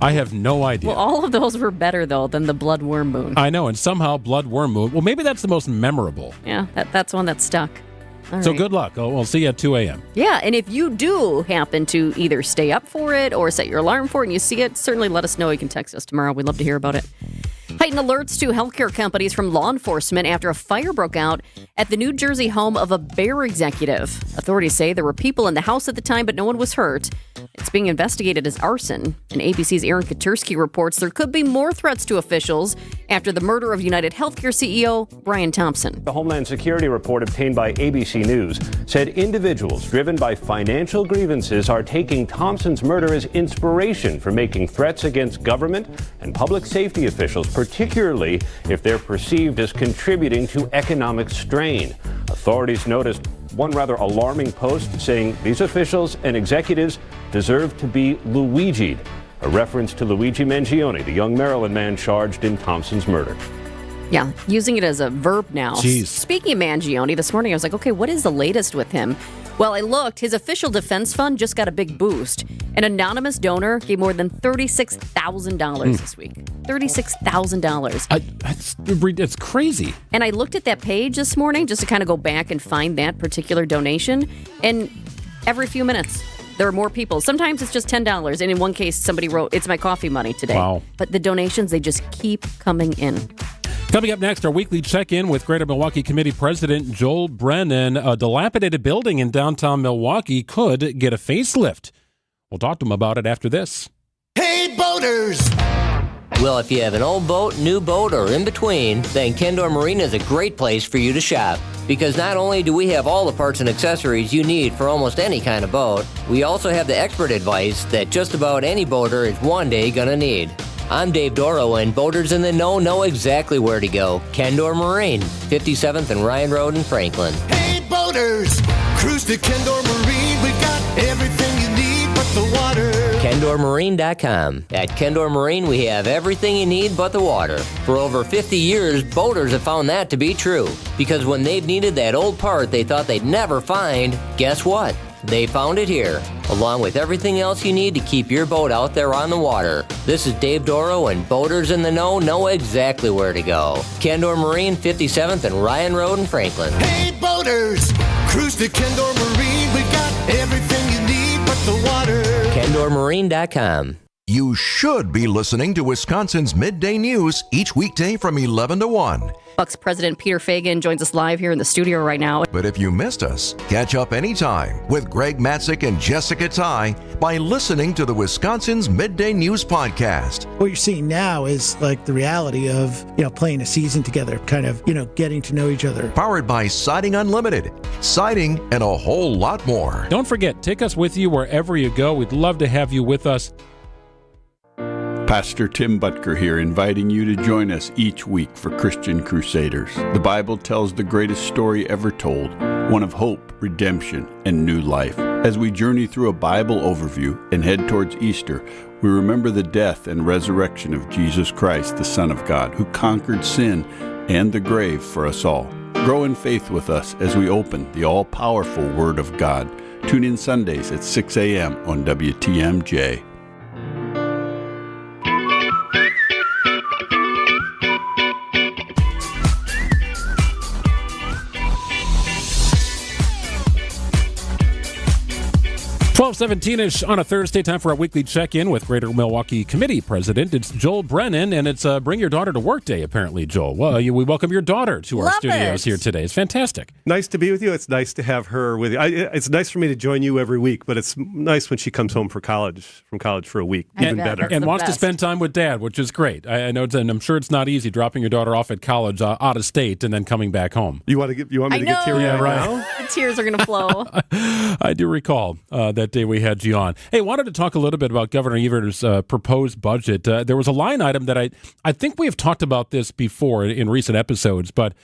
Well, all of those were better, though, than the blood worm moon. I know, and somehow blood worm moon. Well, maybe that's the most memorable. Yeah, that's one that stuck. All so right. good luck. We'll see you at 2 a.m. Yeah, and if you do happen to either stay up for it or set your alarm for it and you see it, certainly let us know. You can text us tomorrow. We'd love to hear about it. Heightened alerts to healthcare companies from law enforcement after a fire broke out at the New Jersey home of a Bayer executive. Authorities say there were people in the house at the time, but no one was hurt. It's being investigated as arson. And ABC's Aaron Katursky reports there could be more threats to officials after the murder of United Healthcare CEO Brian Thompson. The Homeland Security report obtained by ABC News said individuals driven by financial grievances are taking Thompson's murder as inspiration for making threats against government and public safety officials, particularly if they're perceived as contributing to economic strain. Authorities noticed one rather alarming post saying these officials and executives deserve to be Luigi'd, a reference to Luigi Mangione, the young Maryland man charged in Thompson's murder. Yeah, using it as a verb now. Jeez. Speaking of Mangione, this morning I was like, okay, what is the latest with him? Well, I looked. His official defense fund just got a big boost. An anonymous donor gave more than $36,000 this week. $36,000. It's crazy. And I looked at that page this morning just to kind of go back and find that particular donation. And every few minutes, there are more people. Sometimes it's just $10. And in one case, somebody wrote, "It's my coffee money today." Wow. But the donations, they just keep coming in. Coming up next, our weekly check-in with Greater Milwaukee Committee President Joel Brennan. A dilapidated building in downtown Milwaukee could get a facelift. We'll talk to him about it after this. Hey, boaters! Well, if you have an old boat, new boat, or in between, then Kendor Marine is a great place for you to shop. Because not only do we have all the parts and accessories you need for almost any kind of boat, we also have the expert advice that just about any boater is one day gonna need. I'm Dave Doro, and boaters in the know exactly where to go. Kendor Marine, 57th and Ryan Road in Franklin. Hey, boaters! Cruise to Kendor Marine. We've got everything you need but the water. KendorMarine.com. At Kendor Marine, we have everything you need but the water. For over 50 years, boaters have found that to be true. Because when they've needed that old part they thought they'd never find, guess what? They found it here, along with everything else you need to keep your boat out there on the water. This is Dave Doro, and boaters in the know exactly where to go. Kendor Marine, 57th and Ryan Road in Franklin. Hey, boaters! Cruise to Kendor Marine. We've got everything you need but the water. KendorMarine.com. You should be listening to Wisconsin's Midday News each weekday from 11 to 1. Bucks President Peter Feigin joins us live here in the studio right now. But if you missed us, catch up anytime with Greg Matzek and Jessica Tighe by listening to the Wisconsin's Midday News podcast. What you're seeing now is like the reality of, playing a season together, kind of, getting to know each other. Powered by Siding Unlimited, siding, and a whole lot more. Don't forget, take us with you wherever you go. We'd love to have you with us. Pastor Tim Butker here, inviting you to join us each week for Christian Crusaders. The Bible tells the greatest story ever told, one of hope, redemption, and new life. As we journey through a Bible overview and head towards Easter, we remember the death and resurrection of Jesus Christ, the Son of God, who conquered sin and the grave for us all. Grow in faith with us as we open the all-powerful Word of God. Tune in Sundays at 6 a.m. on WTMJ. .17ish on a Thursday, time for our weekly check-in with Greater Milwaukee Committee President. It's Joel Brennan, and it's Bring Your Daughter to Work Day, apparently, Joel. Well, we welcome your daughter to our studios here today. It's fantastic. Nice to be with you. It's nice to have her with you. It's nice for me to join you every week, but it's nice when she comes home from college for a week. Even better. And wants to spend time with Dad, which is great. I know, and I'm sure it's not easy dropping your daughter off at college out of state and then coming back home. You want me to get teary eyed now? The tears are going to flow. I do recall that day we had you on. Hey, wanted to talk a little bit about Governor Evert's proposed budget. There was a line item that I think we have talked about this before in recent episodes, but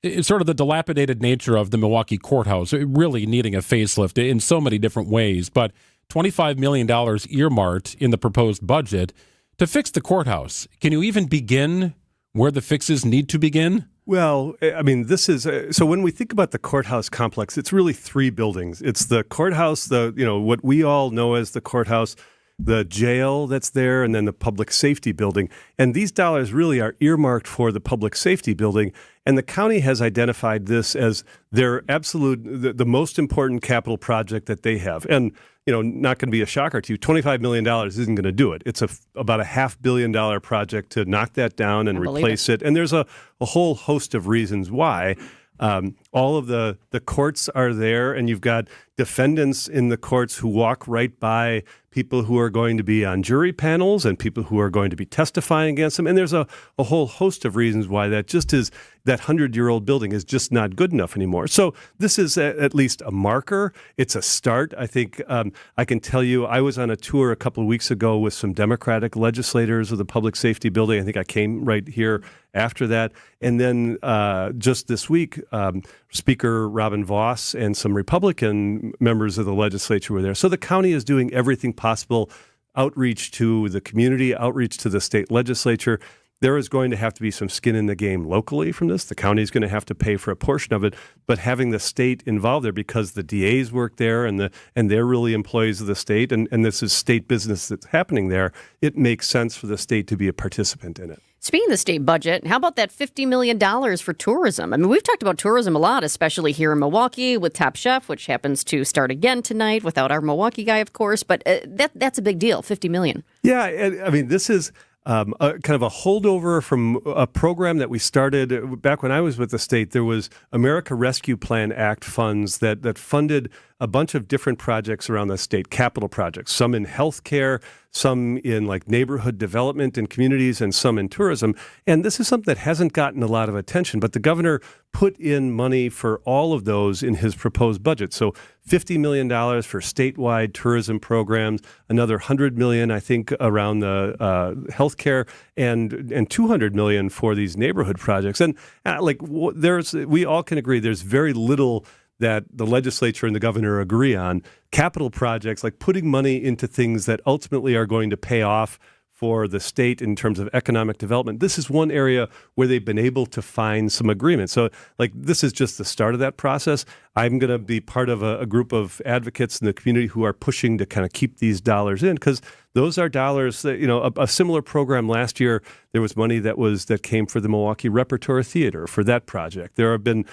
it's sort of the dilapidated nature of the Milwaukee courthouse, really needing a facelift in so many different ways. But $25 million earmarked in the proposed budget to fix the courthouse. Can you even begin where the fixes need to begin? Well, I mean, this is so when we think about the courthouse complex, it's really three buildings. It's the courthouse, what we all know as the courthouse, the jail that's there, and then the public safety building. And these dollars really are earmarked for the public safety building. And the county has identified this as their the most important capital project that they have. And, not going to be a shocker to you, $25 million isn't going to do it. It's about a $500 million project to knock that down and replace it. And there's a whole host of reasons why. All of the courts are there, and you've got defendants in the courts who walk right by people who are going to be on jury panels and people who are going to be testifying against them. And there's a whole host of reasons why that 100-year-old building is just not good enough anymore. So this is at least a marker. It's a start. I think I can tell you I was on a tour a couple of weeks ago with some Democratic legislators of the public safety building. I think I came right here after that. And then just this week, Speaker Robin Vos and some Republican members of the legislature were there. So the county is doing everything possible, outreach to the community, outreach to the state legislature. There is going to have to be some skin in the game locally from this. The county is going to have to pay for a portion of it, but having the state involved there because the DAs work there and they're really employees of the state, and this is state business that's happening there, it makes sense for the state to be a participant in it. Speaking of the state budget, how about that $50 million for tourism? I mean, we've talked about tourism a lot, especially here in Milwaukee with Top Chef, which happens to start again tonight without our Milwaukee guy, of course. But that's a big deal, $50 million. Yeah, I mean, this is kind of a holdover from a program that we started back when I was with the state. There was America Rescue Plan Act funds that funded a bunch of different projects around the state, capital projects, some in healthcare, some in like neighborhood development in communities, and some in tourism. And this is something that hasn't gotten a lot of attention, but the governor put in money for all of those in his proposed budget. So $50 million for statewide tourism programs, another $100 million, I think, around the healthcare, and $200 million for these neighborhood projects. And we all can agree there's very little that the legislature and the governor agree on. Capital projects, like putting money into things that ultimately are going to pay off for the state in terms of economic development. This is one area where they've been able to find some agreement. So, this is just the start of that process. I'm going to be part of a group of advocates in the community who are pushing to kind of keep these dollars in, because those are dollars that, a similar program last year, there was money that came for the Milwaukee Repertoire Theater for that project. There have been,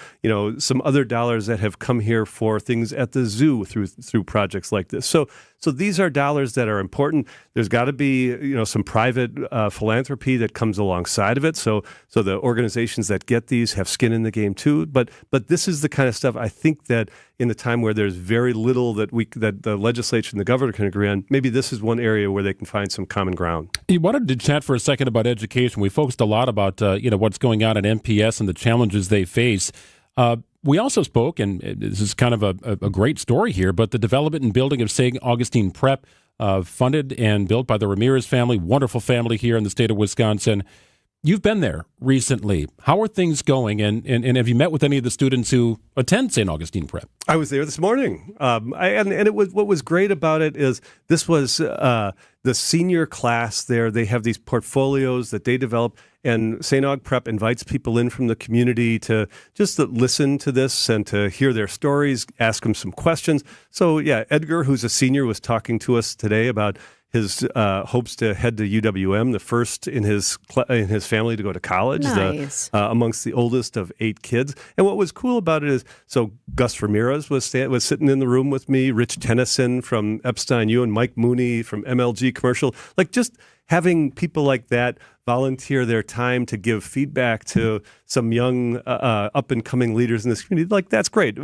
some other dollars that have come here for things at the zoo through projects like this. So these are dollars that are important. There's got to be, some private philanthropy that comes alongside of it. So the organizations that get these have skin in the game too. But this is the kind of stuff I think that in a time where there's very little that the legislature and the governor can agree on, maybe this is one area where they can find some common ground. You wanted to chat for a second about education. We focused a lot about what's going on at MPS and the challenges they face. We also spoke, and this is kind of a great story here, but the development and building of St. Augustine Prep, funded and built by the Ramirez family, wonderful family here in the state of Wisconsin. You've been there recently. How are things going? And have you met with any of the students who attend St. Augustine Prep? I was there this morning. What was great about it is this was the senior class there. They have these portfolios that they develop, and St. Aug Prep invites people in from the community to just listen to this and to hear their stories, ask them some questions. So, yeah, Edgar, who's a senior, was talking to us today about his hopes to head to UWM, the first in his family to go to college, nice. Amongst the oldest of 8 kids. And what was cool about it is, so Gus Ramirez was sitting in the room with me, Rich Tennyson from Epstein U, and Mike Mooney from MLG Commercial, just having people like that volunteer their time to give feedback to some young up-and-coming leaders in this community, that's great.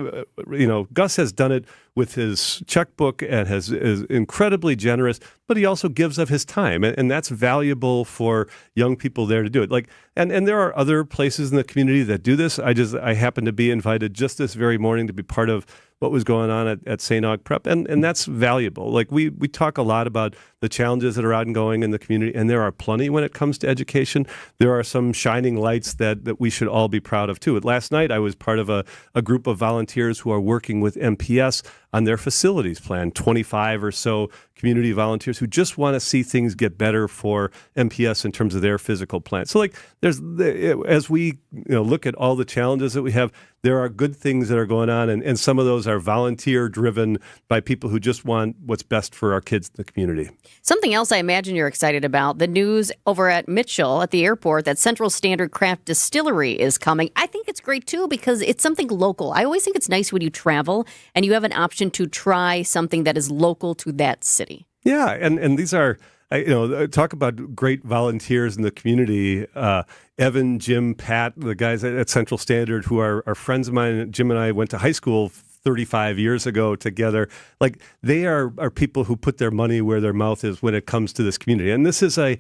Gus has done it with his checkbook and is incredibly generous, but he also gives of his time, and that's valuable for young people there to do it. And there are other places in the community that do this. I happened to be invited just this very morning to be part of what was going on at St. Aug Prep, and that's valuable. We talk a lot about the challenges that are ongoing in the community, and there are plenty when it comes to education. There are some shining lights that we should all be proud of too. Last night I was part of a group of volunteers who are working with MPS on their facilities plan, 25 or so community volunteers who just want to see things get better for MPS in terms of their physical plan. So as we look at all the challenges that we have, there are good things that are going on, and some of those are volunteer driven by people who just want what's best for our kids in the community. Something else I imagine you're excited about, the news over at Mitchell at the airport that Central Standard Craft Distillery is coming. I think it's great too because it's something local. I always think it's nice when you travel and you have an option to try something that is local to that city. Yeah, and these are, talk about great volunteers in the community. Evan, Jim, Pat, the guys at Central Standard who are friends of mine. Jim and I went to high school 35 years ago together. They are people who put their money where their mouth is when it comes to this community. And this is a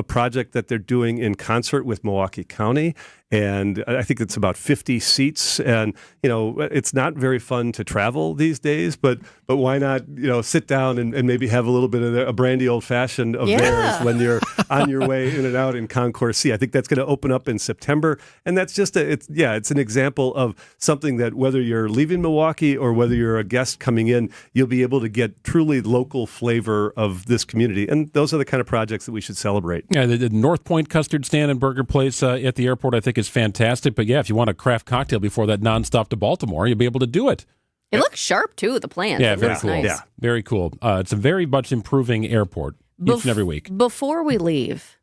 project that they're doing in concert with Milwaukee County. And I think it's about 50 seats. And, it's not very fun to travel these days, but why not, sit down and maybe have a little bit of a brandy old-fashioned of theirs when you're on your way in and out in Concourse C. I think that's going to open up in September. And that's just it's an example of something that whether you're leaving Milwaukee or whether you're a guest coming in, you'll be able to get truly local flavor of this community. And those are the kind of projects that we should celebrate. Yeah, the North Point Custard Stand and Burger Place at the airport, I think, is fantastic. But yeah, if you want a craft cocktail before that nonstop to Baltimore, you'll be able to do it. It looks sharp too, the plant. Yeah, very cool. Nice. Yeah, very cool. It's a very much improving airport each and every week. Before we leave,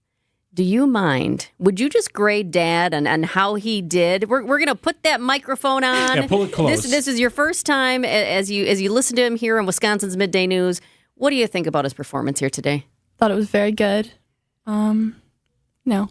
do you mind? Would you just grade Dad and how he did? We're going to put that microphone on. Yeah, pull it close. This is your first time as you listen to him here on Wisconsin's Midday News. What do you think about his performance here today? Thought it was very good.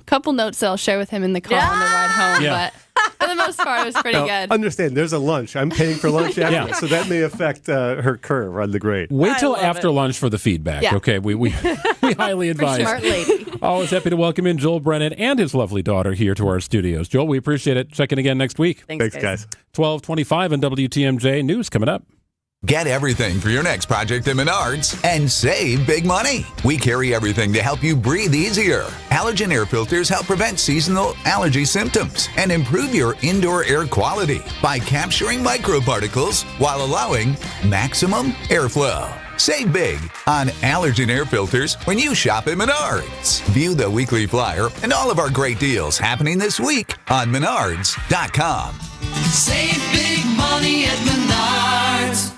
Couple notes that I'll share with him in the car on the ride home, but for the most part, it was pretty good. Understand, there's a lunch. I'm paying for lunch after, so that may affect her curve on the grade. Wait till after lunch for the feedback. Yeah. Okay, we highly advise. Smart lady. Always happy to welcome in Joel Brennan and his lovely daughter here to our studios. Joel, we appreciate it. Check in again next week. Thanks guys. 12:25 on WTMJ News coming up. Get everything for your next project at Menards and save big money. We carry everything to help you breathe easier. Allergen air filters help prevent seasonal allergy symptoms and improve your indoor air quality by capturing microparticles while allowing maximum airflow. Save big on allergen air filters when you shop at Menards. View the weekly flyer and all of our great deals happening this week on Menards.com. Save big money at Menards.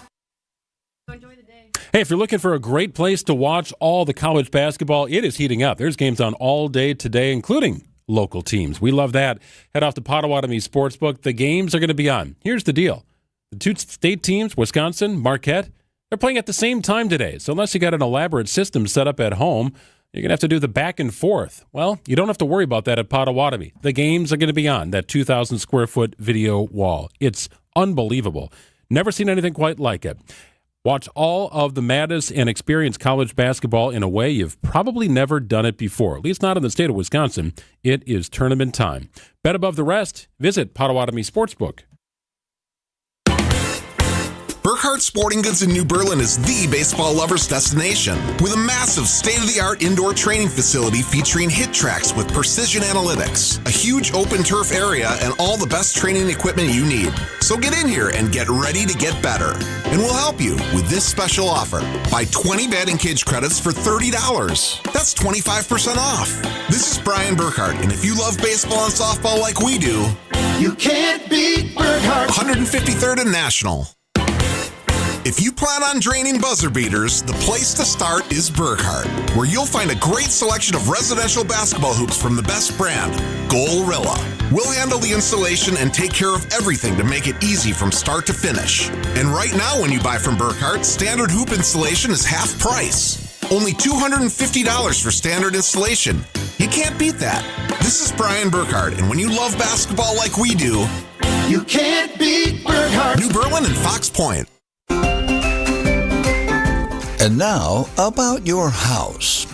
Hey, if you're looking for a great place to watch all the college basketball, it is heating up. There's games on all day today, including local teams. We love that. Head off to Potawatomi Sportsbook. The games are going to be on. Here's the deal. The two state teams, Wisconsin, Marquette, they're playing at the same time today. So unless you got an elaborate system set up at home, you're going to have to do the back and forth. Well, you don't have to worry about that at Potawatomi. The games are going to be on that 2,000 square foot video wall. It's unbelievable. Never seen anything quite like it. Watch all of the maddest and experience college basketball in a way you've probably never done it before, at least not in the state of Wisconsin. It is tournament time. Bet above the rest. Visit Potawatomi Sportsbook. Burkhardt Sporting Goods in New Berlin is the baseball lover's destination, with a massive state-of-the-art indoor training facility featuring hit tracks with precision analytics, a huge open turf area, and all the best training equipment you need. So get in here and get ready to get better. And we'll help you with this special offer. Buy 20 batting cage credits for $30. That's 25% off. This is Brian Burkhardt, and if you love baseball and softball like we do, you can't beat Burkhardt. 153rd and National. If you plan on draining buzzer beaters, the place to start is Burkhardt, where you'll find a great selection of residential basketball hoops from the best brand, Gorilla. We'll handle the installation and take care of everything to make it easy from start to finish. And right now, when you buy from Burkhardt, standard hoop installation is half price. Only $250 for standard installation. You can't beat that. This is Brian Burkhardt, and when you love basketball like we do, you can't beat Burkhardt. New Berlin and Fox Point. And now, about your house.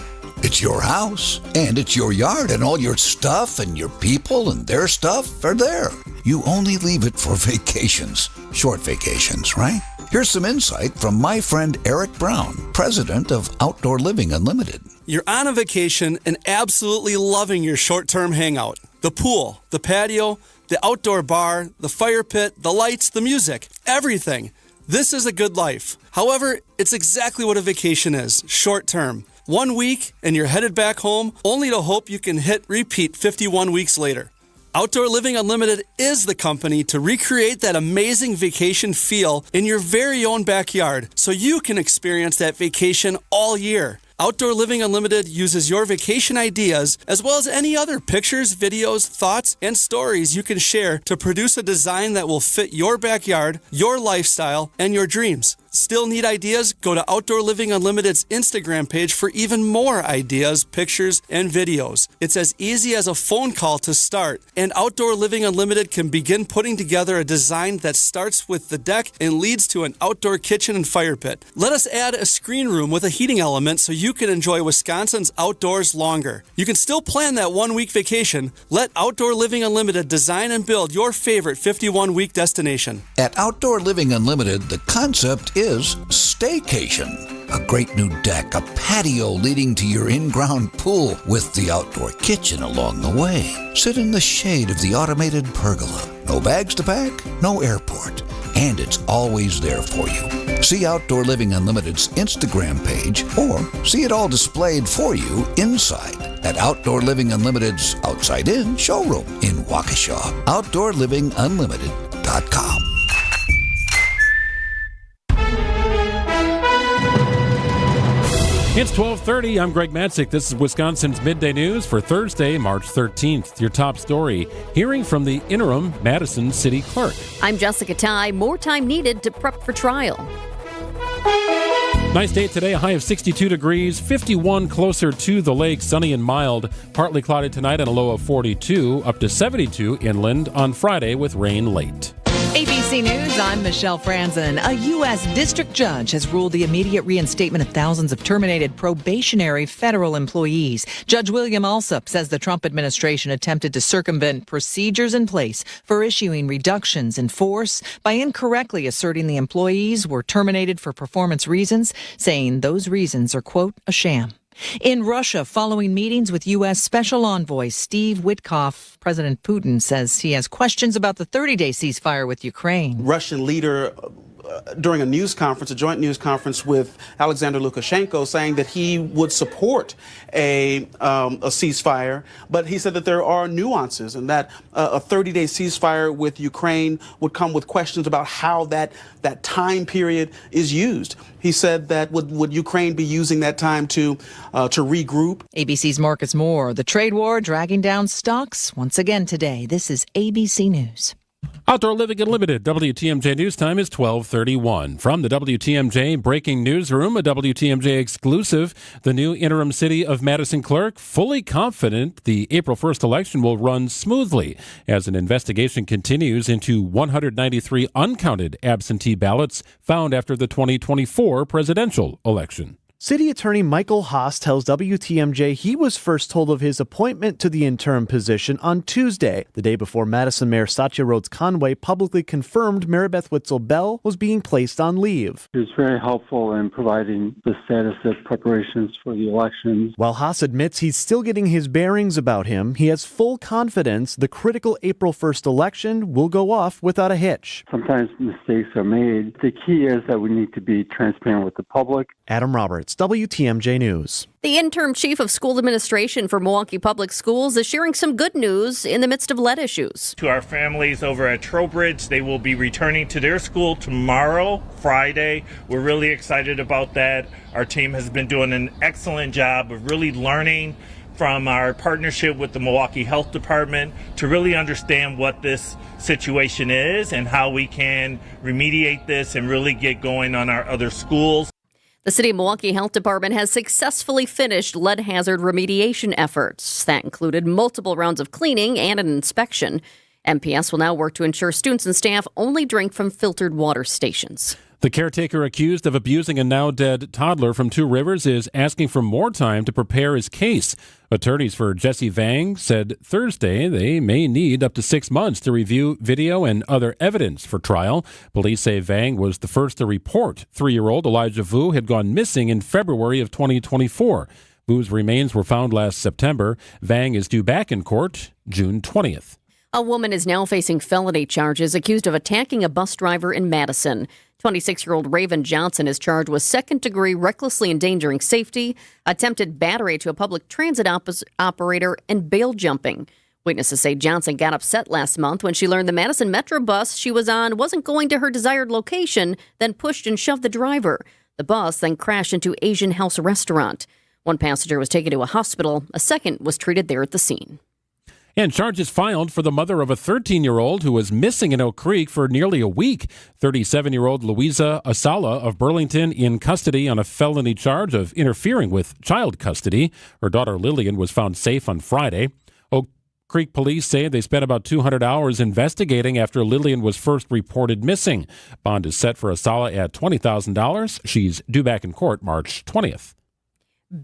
It's your house, and it's your yard, and all your stuff and your people and their stuff are there. You only leave it for vacations. Short vacations, right? Here's some insight from my friend Eric Brown, president of Outdoor Living Unlimited. You're on a vacation and absolutely loving your short-term hangout. The pool, the patio, the outdoor bar, the fire pit, the lights, the music, everything. This is a good life. However, it's exactly what a vacation is, short-term. 1 week and you're headed back home, only to hope you can hit repeat 51 weeks later. Outdoor Living Unlimited is the company to recreate that amazing vacation feel in your very own backyard so you can experience that vacation all year. Outdoor Living Unlimited uses your vacation ideas as well as any other pictures, videos, thoughts, and stories you can share to produce a design that will fit your backyard, your lifestyle, and your dreams. Still need ideas? Go to Outdoor Living Unlimited's Instagram page for even more ideas, pictures, and videos. It's as easy as a phone call to start, and Outdoor Living Unlimited can begin putting together a design that starts with the deck and leads to an outdoor kitchen and fire pit. Let us add a screen room with a heating element so you can enjoy Wisconsin's outdoors longer. You can still plan that 1 week vacation. Let Outdoor Living Unlimited design and build your favorite 51-week destination. At Outdoor Living Unlimited, the concept is staycation. A great new deck, a patio leading to your in-ground pool with the outdoor kitchen along the way. Sit in the shade of the automated pergola. No bags to pack, no airport. And it's always there for you. See Outdoor Living Unlimited's Instagram page or see it all displayed for you inside at Outdoor Living Unlimited's Outside In showroom in Waukesha. OutdoorLivingUnlimited.com. It's 12:30. I'm Greg Matzek. This is Wisconsin's Midday News for Thursday, March 13th. Your top story, hearing from the interim Madison City Clerk. I'm Jessica Tighe. More time needed to prep for trial. Nice day today, a high of 62 degrees, 51 closer to the lake, sunny and mild. Partly cloudy tonight and a low of 42, up to 72 inland on Friday with rain late. ABC News, I'm Michelle Franzen. A U.S. district judge has ruled the immediate reinstatement of thousands of terminated probationary federal employees. Judge William Alsup says the Trump administration attempted to circumvent procedures in place for issuing reductions in force by incorrectly asserting the employees were terminated for performance reasons, saying those reasons are, quote, a sham. In Russia, following meetings with U.S. Special Envoy Steve Witkoff, President Putin says he has questions about the 30-day ceasefire with Ukraine. Russian leader during a news conference, a joint news conference with Alexander Lukashenko, saying that he would support a ceasefire, but he said that there are nuances and that a 30-day ceasefire with Ukraine would come with questions about how that time period is used. He said that would Ukraine be using that time to regroup? ABC's Marcus Moore. The trade war dragging down stocks once again today. This is ABC News. Outdoor Living Unlimited, WTMJ News Time is 12:31. From the WTMJ Breaking Newsroom, a WTMJ exclusive, the new interim city of Madison clerk fully confident the April 1st election will run smoothly as an investigation continues into 193 uncounted absentee ballots found after the 2024 presidential election. City Attorney Michael Haas tells WTMJ he was first told of his appointment to the interim position on Tuesday, the day before Madison Mayor Satya Rhodes Conway publicly confirmed Maribeth Witzel-Bell was being placed on leave. He was very helpful in providing the status of preparations for the elections. While Haas admits he's still getting his bearings about him, he has full confidence the critical April 1st election will go off without a hitch. Sometimes mistakes are made. The key is that we need to be transparent with the public. Adam Roberts, WTMJ News. The interim chief of school administration for Milwaukee Public Schools is sharing some good news in the midst of lead issues. To our families over at Trowbridge, they will be returning to their school tomorrow, Friday. We're really excited about that. Our team has been doing an excellent job of really learning from our partnership with the Milwaukee Health Department to really understand what this situation is and how we can remediate this and really get going on our other schools. The City of Milwaukee Health Department has successfully finished lead hazard remediation efforts. That included multiple rounds of cleaning and an inspection. MPS will now work to ensure students and staff only drink from filtered water stations. The caretaker accused of abusing a now-dead toddler from Two Rivers is asking for more time to prepare his case. Attorneys for Jesse Vang said Thursday they may need up to 6 months to review video and other evidence for trial. Police say Vang was the first to report 3-year-old Elijah Vu had gone missing in February of 2024. Vu's remains were found last September. Vang is due back in court June 20th. A woman is now facing felony charges accused of attacking a bus driver in Madison. 26-year-old Raven Johnson is charged with second-degree recklessly endangering safety, attempted battery to a public transit operator, and bail jumping. Witnesses say Johnson got upset last month when she learned the Madison Metro bus she was on wasn't going to her desired location, then pushed and shoved the driver. The bus then crashed into Asian House Restaurant. One passenger was taken to a hospital. A second was treated there at the scene. And charges filed for the mother of a 13-year-old who was missing in Oak Creek for nearly a week. 37-year-old Louisa Asala of Burlington in custody on a felony charge of interfering with child custody. Her daughter Lillian was found safe on Friday. Oak Creek police say they spent about 200 hours investigating after Lillian was first reported missing. Bond is set for Asala at $20,000. She's due back in court March 20th.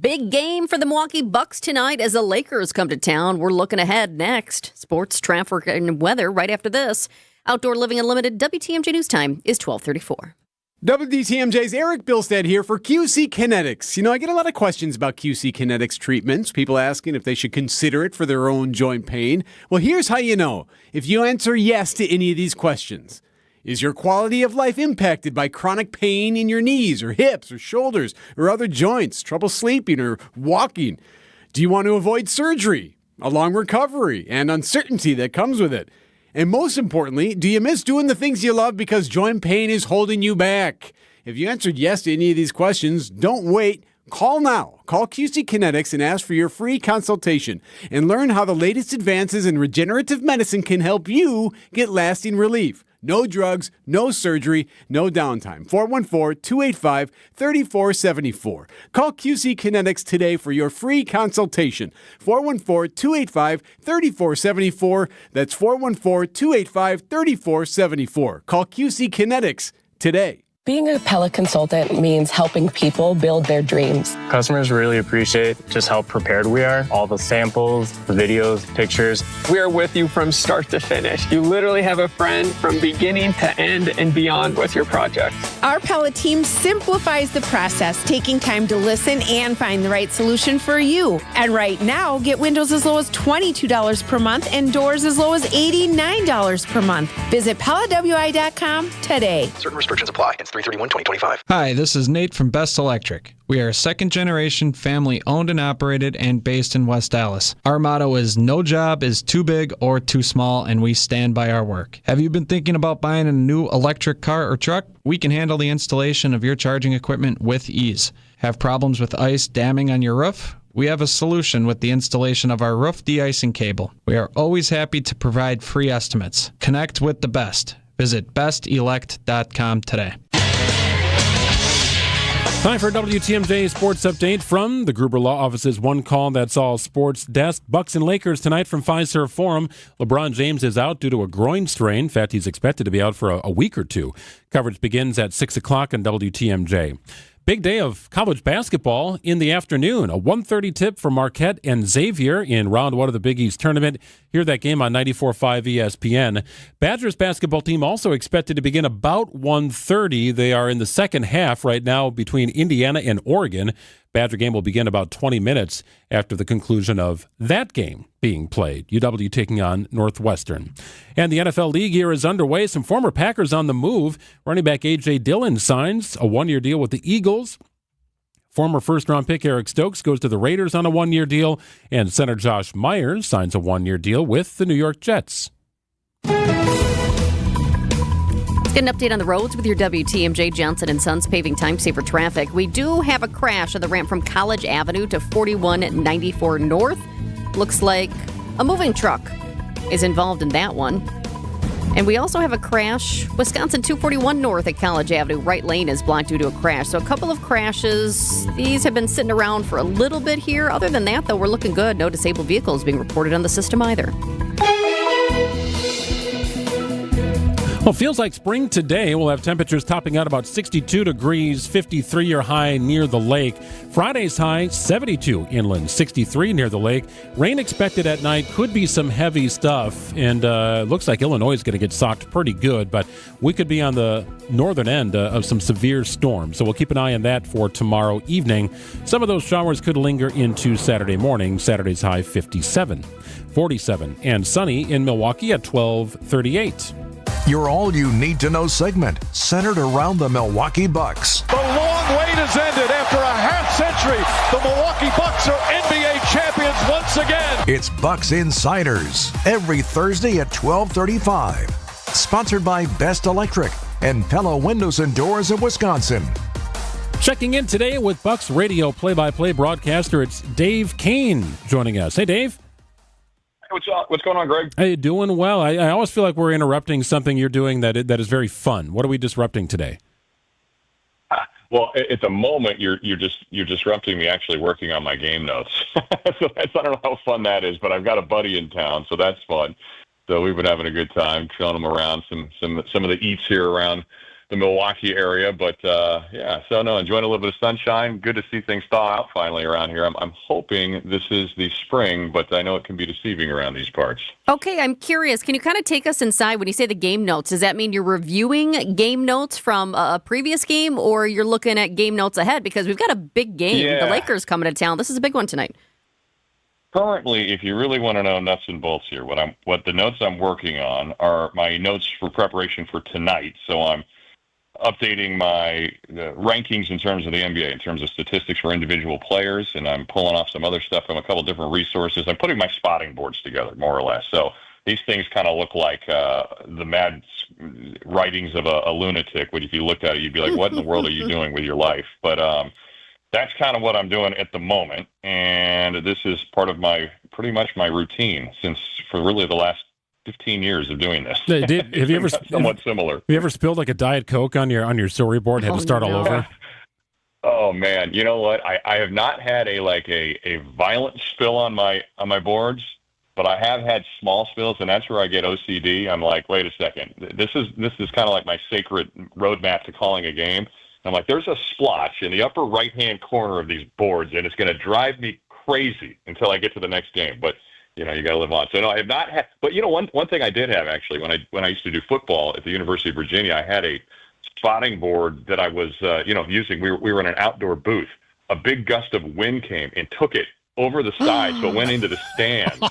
Big game for the Milwaukee Bucks tonight as the Lakers come to town. We're looking ahead next. Sports, traffic, and weather right after this. Outdoor Living Unlimited WTMJ News Time is 12:34. WTMJ's Eric Bilstead here for QC Kinetics. You know, I get a lot of questions about QC Kinetics treatments, people asking if they should consider it for their own joint pain. Well, here's how you know. If you answer yes to any of these questions. Is your quality of life impacted by chronic pain in your knees or hips or shoulders or other joints, trouble sleeping or walking? Do you want to avoid surgery, a long recovery, and uncertainty that comes with it? And most importantly, do you miss doing the things you love because joint pain is holding you back? If you answered yes to any of these questions, don't wait. Call now. Call QC Kinetics and ask for your free consultation and learn how the latest advances in regenerative medicine can help you get lasting relief. No drugs, no surgery, no downtime. 414-285-3474. Call QC Kinetics today for your free consultation. 414-285-3474. That's 414-285-3474. Call QC Kinetics today. Being a Pella consultant means helping people build their dreams. Customers really appreciate just how prepared we are. All the samples, the videos, pictures. We are with you from start to finish. You literally have a friend from beginning to end and beyond with your project. Our Pella team simplifies the process, taking time to listen and find the right solution for you. And right now, get windows as low as $22 per month and doors as low as $89 per month. Visit PellaWI.com today. Certain restrictions apply. It's 3/31/2025. Hi, this is Nate from Best Electric. We are a second-generation family owned and operated and based in West Dallas. Our motto is no job is too big or too small, and we stand by our work. Have you been thinking about buying a new electric car or truck? We can handle the installation of your charging equipment with ease. Have problems with ice damming on your roof? We have a solution with the installation of our roof de-icing cable. We are always happy to provide free estimates. Connect with the best. Visit bestelect.com today. Time for a WTMJ Sports Update from the Gruber Law Office's One Call That's All Sports Desk. Bucks and Lakers tonight from Fiserv Forum. LeBron James is out due to a groin strain. In fact, he's expected to be out for a week or two. Coverage begins at 6 o'clock on WTMJ. Big day of college basketball in the afternoon. A 1:30 tip for Marquette and Xavier in round one of the Big East tournament. Hear that game on 94.5 ESPN. Badgers basketball team also expected to begin about 1:30. They are in the second half right now between Indiana and Oregon. Badger game will begin about 20 minutes after the conclusion of that game being played. UW taking on Northwestern. And the NFL League year is underway. Some former Packers on the move. Running back A.J. Dillon signs a one-year deal with the Eagles. Former first-round pick Eric Stokes goes to the Raiders on a one-year deal. And center Josh Myers signs a one-year deal with the New York Jets. Get an update on the roads with your WTMJ Johnson & Sons paving time saver traffic. We do have a crash on the ramp from College Avenue to 4194 North. Looks like a moving truck is involved in that one. And we also have a crash, Wisconsin 241 North at College Avenue. Right lane is blocked due to a crash. So a couple of crashes. These have been sitting around for a little bit here. Other than that, though, we're looking good. No disabled vehicles being reported on the system either. Well, feels like spring today. We'll have temperatures topping out about 62 degrees, 53 high near the lake. Friday's high, 72 inland, 63 near the lake. Rain expected at night. Could be some heavy stuff. And looks like Illinois is going to get socked pretty good. But we could be on the northern end of some severe storms. So we'll keep an eye on that for tomorrow evening. Some of those showers could linger into Saturday morning. Saturday's high, 57, 47. And sunny in Milwaukee at 12:38. Your all-you-need-to-know segment centered around the Milwaukee Bucks. The long wait has ended. After a half-century, the Milwaukee Bucks are NBA champions once again. It's Bucks Insiders, every Thursday at 12:35. Sponsored by Best Electric and Pella Windows and Doors of Wisconsin. Checking in today with Bucks radio play-by-play broadcaster, it's Dave Kane joining us. Hey, Dave. What's going on, Greg? Hey, doing well. I always feel like we're interrupting something you're doing that is very fun. What are we disrupting today? Well, at the moment, you're disrupting me actually working on my game notes. So I don't know how fun that is, but I've got a buddy in town, so that's fun. So we've been having a good time showing him around some of the eats here around the Milwaukee area. But yeah, so no, enjoying a little bit of sunshine. Good to see things thaw out finally around here. I'm hoping this is the spring, but I know it can be deceiving around these parts. Okay, I'm curious. Can you kind of take us inside when you say the game notes? Does that mean you're reviewing game notes from a previous game, or you're looking at game notes ahead? Because we've got a big game. Yeah. The Lakers coming to town. This is a big one tonight. Currently, if you really want to know nuts and bolts here, what the notes I'm working on are my notes for preparation for tonight. So I'm updating my rankings in terms of the NBA, in terms of statistics for individual players, and I'm pulling off some other stuff from a couple different resources. I'm putting my spotting boards together, more or less. So these things kind of look like the mad writings of a lunatic. If you looked at it, you'd be like, what in the world are you doing with your life? But that's kind of what I'm doing at the moment, and this is part of pretty much my routine for really the last 15 years of doing this. Have you ever somewhat similar? Have you ever spilled like a Diet Coke on your storyboard? Had to start all over? Oh man, you know what? I have not had a violent spill on my boards, but I have had small spills, and that's where I get OCD. I'm like, wait a second, this is kind of like my sacred roadmap to calling a game. I'm like, there's a splotch in the upper right-hand corner of these boards, and it's going to drive me crazy until I get to the next game. But you got to live on. So no, I have not had. But one thing I did have actually when I used to do football at the University of Virginia, I had a spotting board that I was using. We were in an outdoor booth. A big gust of wind came and took it over the side, so it went into the stands.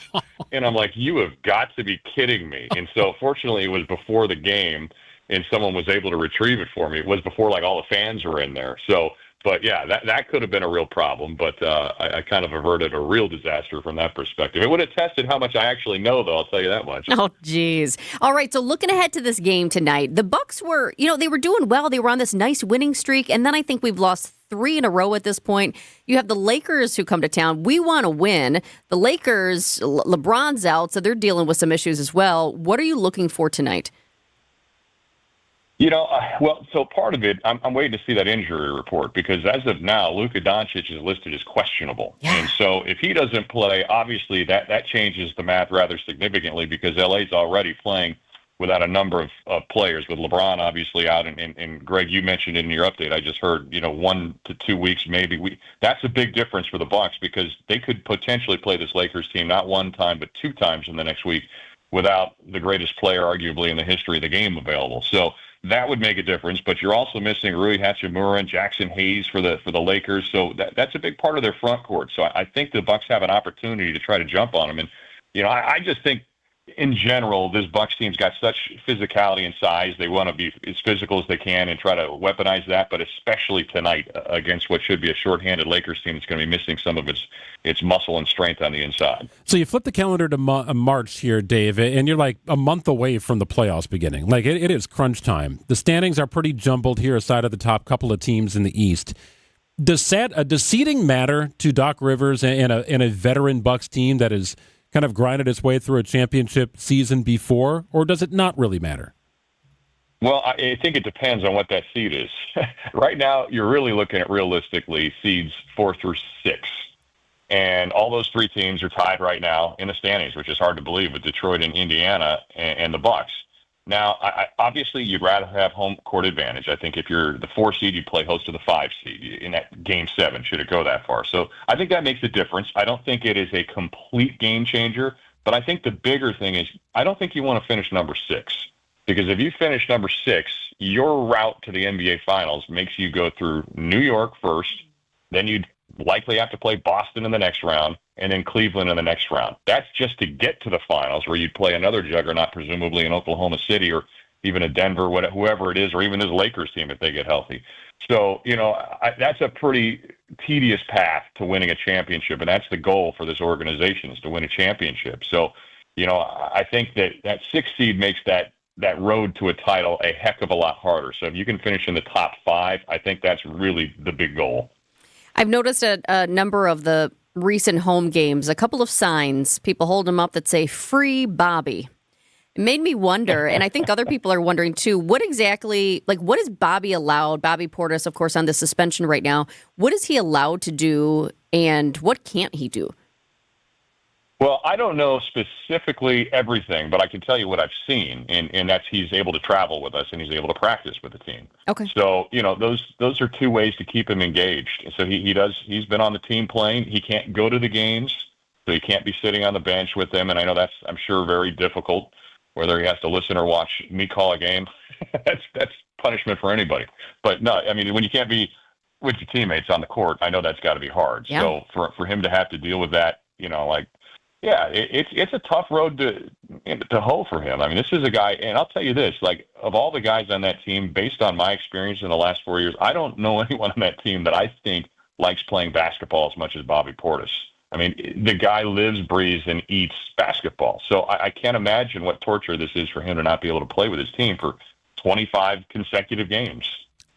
And I'm like, you have got to be kidding me. And so fortunately, it was before the game, and someone was able to retrieve it for me. It was before like all the fans were in there. So, but yeah, that could have been a real problem. But I kind of averted a real disaster from that perspective. It would have tested how much I actually know, though. I'll tell you that much. Oh, geez. All right. So looking ahead to this game tonight, the Bucks were, they were doing well. They were on this nice winning streak, and then I think we've lost 3 in a row at this point. You have the Lakers who come to town. We want to win. The Lakers, LeBron's out, so they're dealing with some issues as well. What are you looking for tonight? So part of it, I'm waiting to see that injury report because as of now, Luka Doncic is listed as questionable. Yeah. And so if he doesn't play, obviously that changes the math rather significantly because LA's already playing without a number of players, with LeBron obviously out. And Greg, you mentioned in your update, I just heard, 1 to 2 weeks maybe. That's a big difference for the Bucks because they could potentially play this Lakers team not 1 time but 2 times in the next week without the greatest player arguably in the history of the game available. So that would make a difference, but you're also missing Rui Hachimura and Jackson Hayes for the Lakers, so that's a big part of their front court. So I think the Bucks have an opportunity to try to jump on them, and I just think in general this Bucks team's got such physicality and size. They want to be as physical as they can and try to weaponize that, but especially tonight against what should be a shorthanded Lakers team that's going to be missing some of its muscle and strength on the inside. So you flip the calendar to March here, Dave, and you're like a month away from the playoffs beginning. Like it is crunch time. The standings are pretty jumbled here aside of the top couple of teams in the East. Does seeding matter to Doc Rivers and a veteran Bucks team that is kind of grinded its way through a championship season before, or does it not really matter? Well, I think it depends on what that seed is. Right now, you're really looking at realistically seeds 4 through 6. And all those 3 teams are tied right now in the standings, which is hard to believe with Detroit and Indiana and the Bucks. Now, obviously, you'd rather have home court advantage. I think if you're the 4 seed, you play host to the 5 seed in that game 7, should it go that far. So I think that makes a difference. I don't think it is a complete game changer, but I think the bigger thing is I don't think you want to finish number 6. Because if you finish number 6, your route to the NBA Finals makes you go through New York first, then you'd likely have to play Boston in the next round, and then Cleveland in the next round. That's just to get to the finals where you'd play another juggernaut, presumably in Oklahoma City or even a Denver, whoever it is, or even this Lakers team if they get healthy. So, that's a pretty tedious path to winning a championship, and that's the goal for this organization is to win a championship. So, I think that 6 seed makes that road to a title a heck of a lot harder. So if you can finish in the top 5, I think that's really the big goal. I've noticed a number of the recent home games, a couple of signs, people hold them up that say free Bobby. It made me wonder, and I think other people are wondering too, what is Bobby allowed? Bobby Portis, of course, on the suspension right now. What is he allowed to do and what can't he do? Well, I don't know specifically everything, but I can tell you what I've seen, and that's he's able to travel with us and he's able to practice with the team. Okay. So, those are 2 ways to keep him engaged. So he's been on the team playing. He can't go to the games, so he can't be sitting on the bench with them, and I know that's, I'm sure, very difficult, whether he has to listen or watch me call a game. that's punishment for anybody. But no, I mean, when you can't be with your teammates on the court, I know that's got to be hard. Yeah. So for him to have to deal with that, yeah, it's a tough road to hoe for him. I mean, this is a guy, and I'll tell you this, of all the guys on that team, based on my experience in the last 4 years, I don't know anyone on that team that I think likes playing basketball as much as Bobby Portis. I mean, the guy lives, breathes, and eats basketball. So I can't imagine what torture this is for him to not be able to play with his team for 25 consecutive games.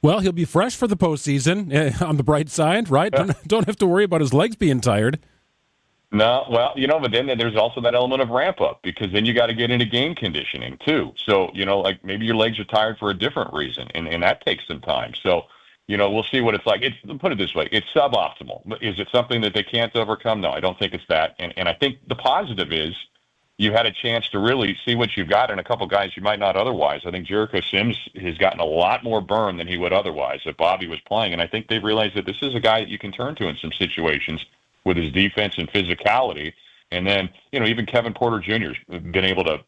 Well, he'll be fresh for the postseason on the bright side, right? Don't have to worry about his legs being tired. No, well, but then there's also that element of ramp up because then you got to get into game conditioning too. So, maybe your legs are tired for a different reason and that takes some time. So, we'll see what it's like. Put it this way, it's suboptimal. Is it something that they can't overcome? No, I don't think it's that. And I think the positive is you had a chance to really see what you've got in a couple guys you might not otherwise. I think Jericho Sims has gotten a lot more burn than he would otherwise if Bobby was playing, and I think they've realized that this is a guy that you can turn to in some situations with his defense and physicality. And then, even Kevin Porter Jr. has been able to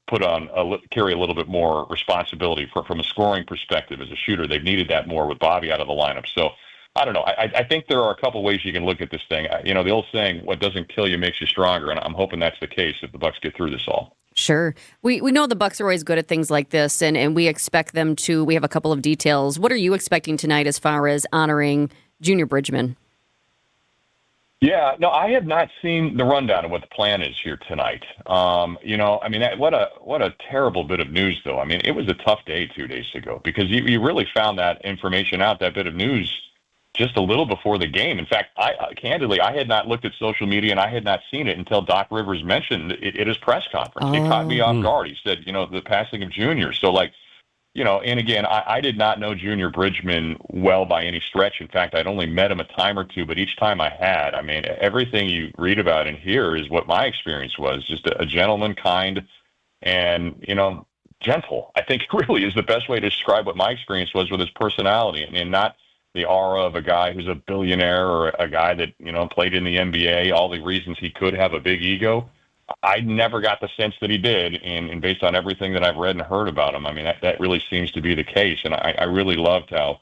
carry a little bit more responsibility from a scoring perspective as a shooter. They've needed that more with Bobby out of the lineup. So, I don't know. I think there are a couple ways you can look at this thing. The old saying, what doesn't kill you makes you stronger, and I'm hoping that's the case if the Bucks get through this all. Sure. We know the Bucks are always good at things like this, and we expect them to. We have a couple of details. What are you expecting tonight as far as honoring Junior Bridgman? Yeah, no, I have not seen the rundown of what the plan is here tonight. What a terrible bit of news, though. I mean, it was a tough day 2 days ago because you really found that information out, that bit of news, just a little before the game. In fact, candidly, I had not looked at social media and I had not seen it until Doc Rivers mentioned it at his press conference. It caught me off guard. He said, the passing of Junior. So, and again, I did not know Junior Bridgman well by any stretch. In fact, I'd only met him a time or two, but each time I had, everything you read about and hear is what my experience was, just a gentleman, kind, and, gentle. I think it really is the best way to describe what my experience was with his personality, and not the aura of a guy who's a billionaire or a guy that, played in the NBA, all the reasons he could have a big ego. I never got the sense that he did, and based on everything that I've read and heard about him, that really seems to be the case. And I really loved how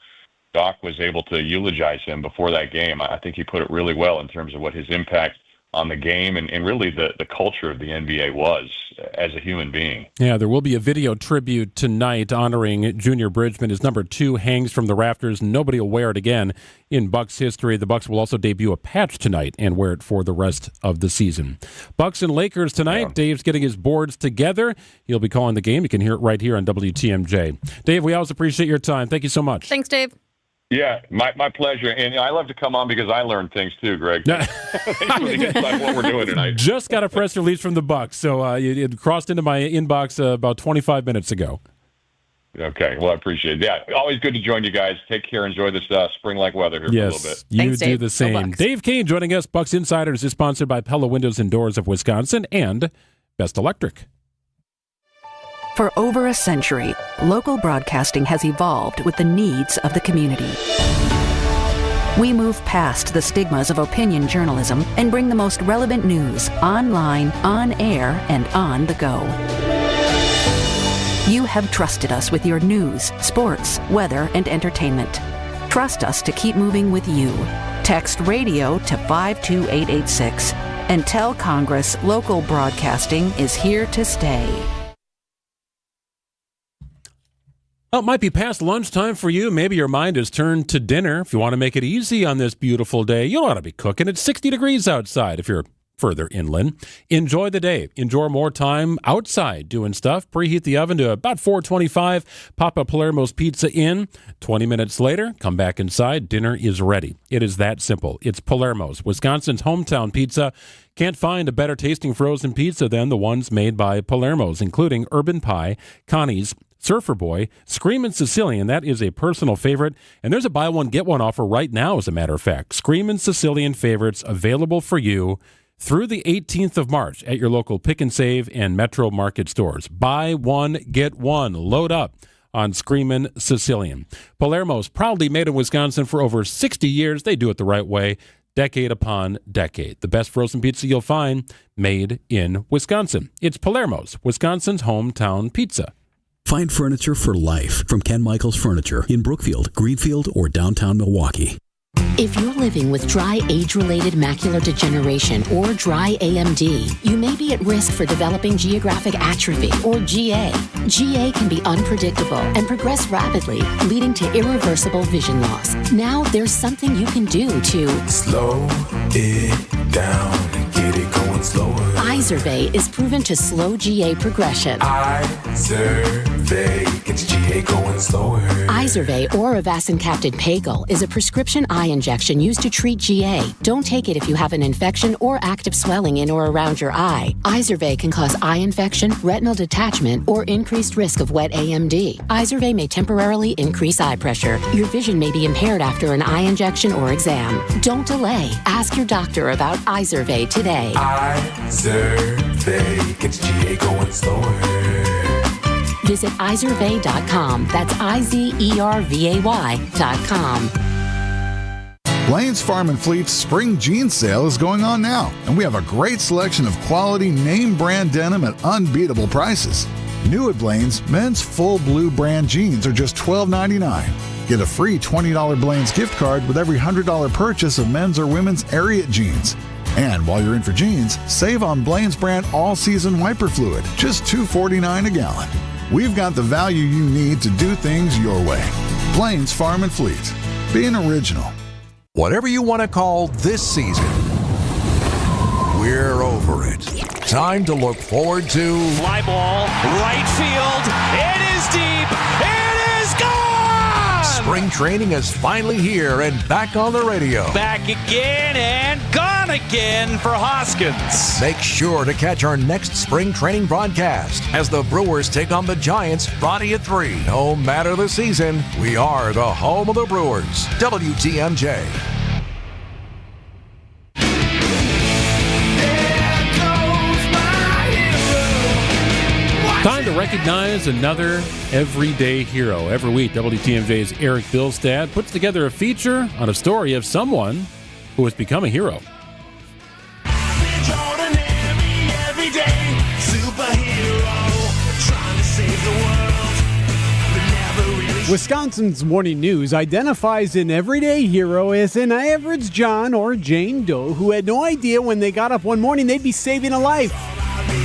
Doc was able to eulogize him before that game. I think he put it really well in terms of what his impact on the game and really the culture of the NBA was as a human being. Yeah, there will be a video tribute tonight honoring Junior Bridgman. His number 2 hangs from the rafters. Nobody will wear it again in Bucks history. The Bucks will also debut a patch tonight and wear it for the rest of the season. Bucks and Lakers tonight. Yeah. Dave's getting his boards together. He'll be calling the game. You can hear it right here on WTMJ. Dave, we always appreciate your time. Thank you so much. Thanks, Dave. Yeah, my pleasure. And I love to come on because I learn things too, Greg. Thanks for the insight on what we're doing tonight. Just got a press release from the Bucks, so it crossed into my inbox about 25 minutes ago. Okay, well, I appreciate it. Yeah, always good to join you guys. Take care. Enjoy this spring-like weather here for a little bit. Yes, Thanks, do Dave. the same. Dave Kane joining us. Bucks Insiders is sponsored by Pella Windows and Doors of Wisconsin and Best Electric. For over a century, local broadcasting has evolved with the needs of the community. We move past the stigmas of opinion journalism and bring the most relevant news online, on air, and on the go. You have trusted us with your news, sports, weather, and entertainment. Trust us to keep moving with you. Text radio to 52886 and tell Congress local broadcasting is here to stay. Well, it might be past lunchtime for you. Maybe your mind has turned to dinner. If you want to make it easy on this beautiful day, you don't want to be cooking. It's 60 degrees outside if you're further inland. Enjoy the day. Enjoy more time outside doing stuff. Preheat the oven to about 425. Pop a Palermo's pizza in. 20 minutes later, come back inside. Dinner is ready. It is that simple. It's Palermo's, Wisconsin's hometown pizza. Can't find a better tasting frozen pizza than the ones made by Palermo's, including Urban Pie, Connie's, Surfer Boy, Screamin' Sicilian, that is a personal favorite. And there's a buy one, get one offer right now, as a matter of fact. Screamin' Sicilian favorites available for you through the 18th of March at your local Pick and Save and Metro Market stores. Buy one, get one. Load up on Screamin' Sicilian. Palermo's, proudly made in Wisconsin for over 60 years. They do it the right way, decade upon decade. The best frozen pizza you'll find, made in Wisconsin. It's Palermo's, Wisconsin's hometown pizza. Find furniture for life from Ken Michaels Furniture in Brookfield, Greenfield, or downtown Milwaukee. If you're living with dry age-related macular degeneration or dry AMD, you may be at risk for developing geographic atrophy or GA. GA can be unpredictable and progress rapidly, leading to irreversible vision loss. Now there's something you can do to slow it down and get it going slower. Izervay is proven to slow GA progression. Izervay gets GA going slower. Izervay or avacincaptad pagel is a prescription eye injection used to treat GA. Don't take it if you have an infection or active swelling in or around your eye. Izervay can cause eye infection, retinal detachment, or increased risk of wet AMD. Izervay may temporarily increase eye pressure. Your vision may be impaired after an eye injection or exam. Don't delay. Ask your doctor about Izervay today. Izervay. Izervay gets GA going slower. Visit Izervay.com. That's IZERVAY.com. Blaine's Farm and Fleet's spring jeans sale is going on now, and we have a great selection of quality name brand denim at unbeatable prices. New at Blaine's, men's full blue brand jeans are just $12.99. Get a free $20 Blaine's gift card with every $100 purchase of men's or women's Ariat jeans. And while you're in for jeans, save on Blaine's brand all-season wiper fluid, just $2.49 a gallon. We've got the value you need to do things your way. Blaine's Farm and Fleet. Being original. Whatever you want to call this season, we're over it. Time to look forward to... Fly ball, right field, it is deep, it is gone! Spring training is finally here and back on the radio. Back again and gone again for Hoskins. Make sure to catch our next spring training broadcast as the Brewers take on the Giants Friday at 3. No matter the season, we are the home of the Brewers. WTMJ. Time to recognize another everyday hero. Every week, WTMJ's Eric Bilstad puts together a feature on a story of someone who has become a hero. Wisconsin's Morning News identifies an everyday hero as an average John or Jane Doe who had no idea when they got up one morning they'd be saving a life.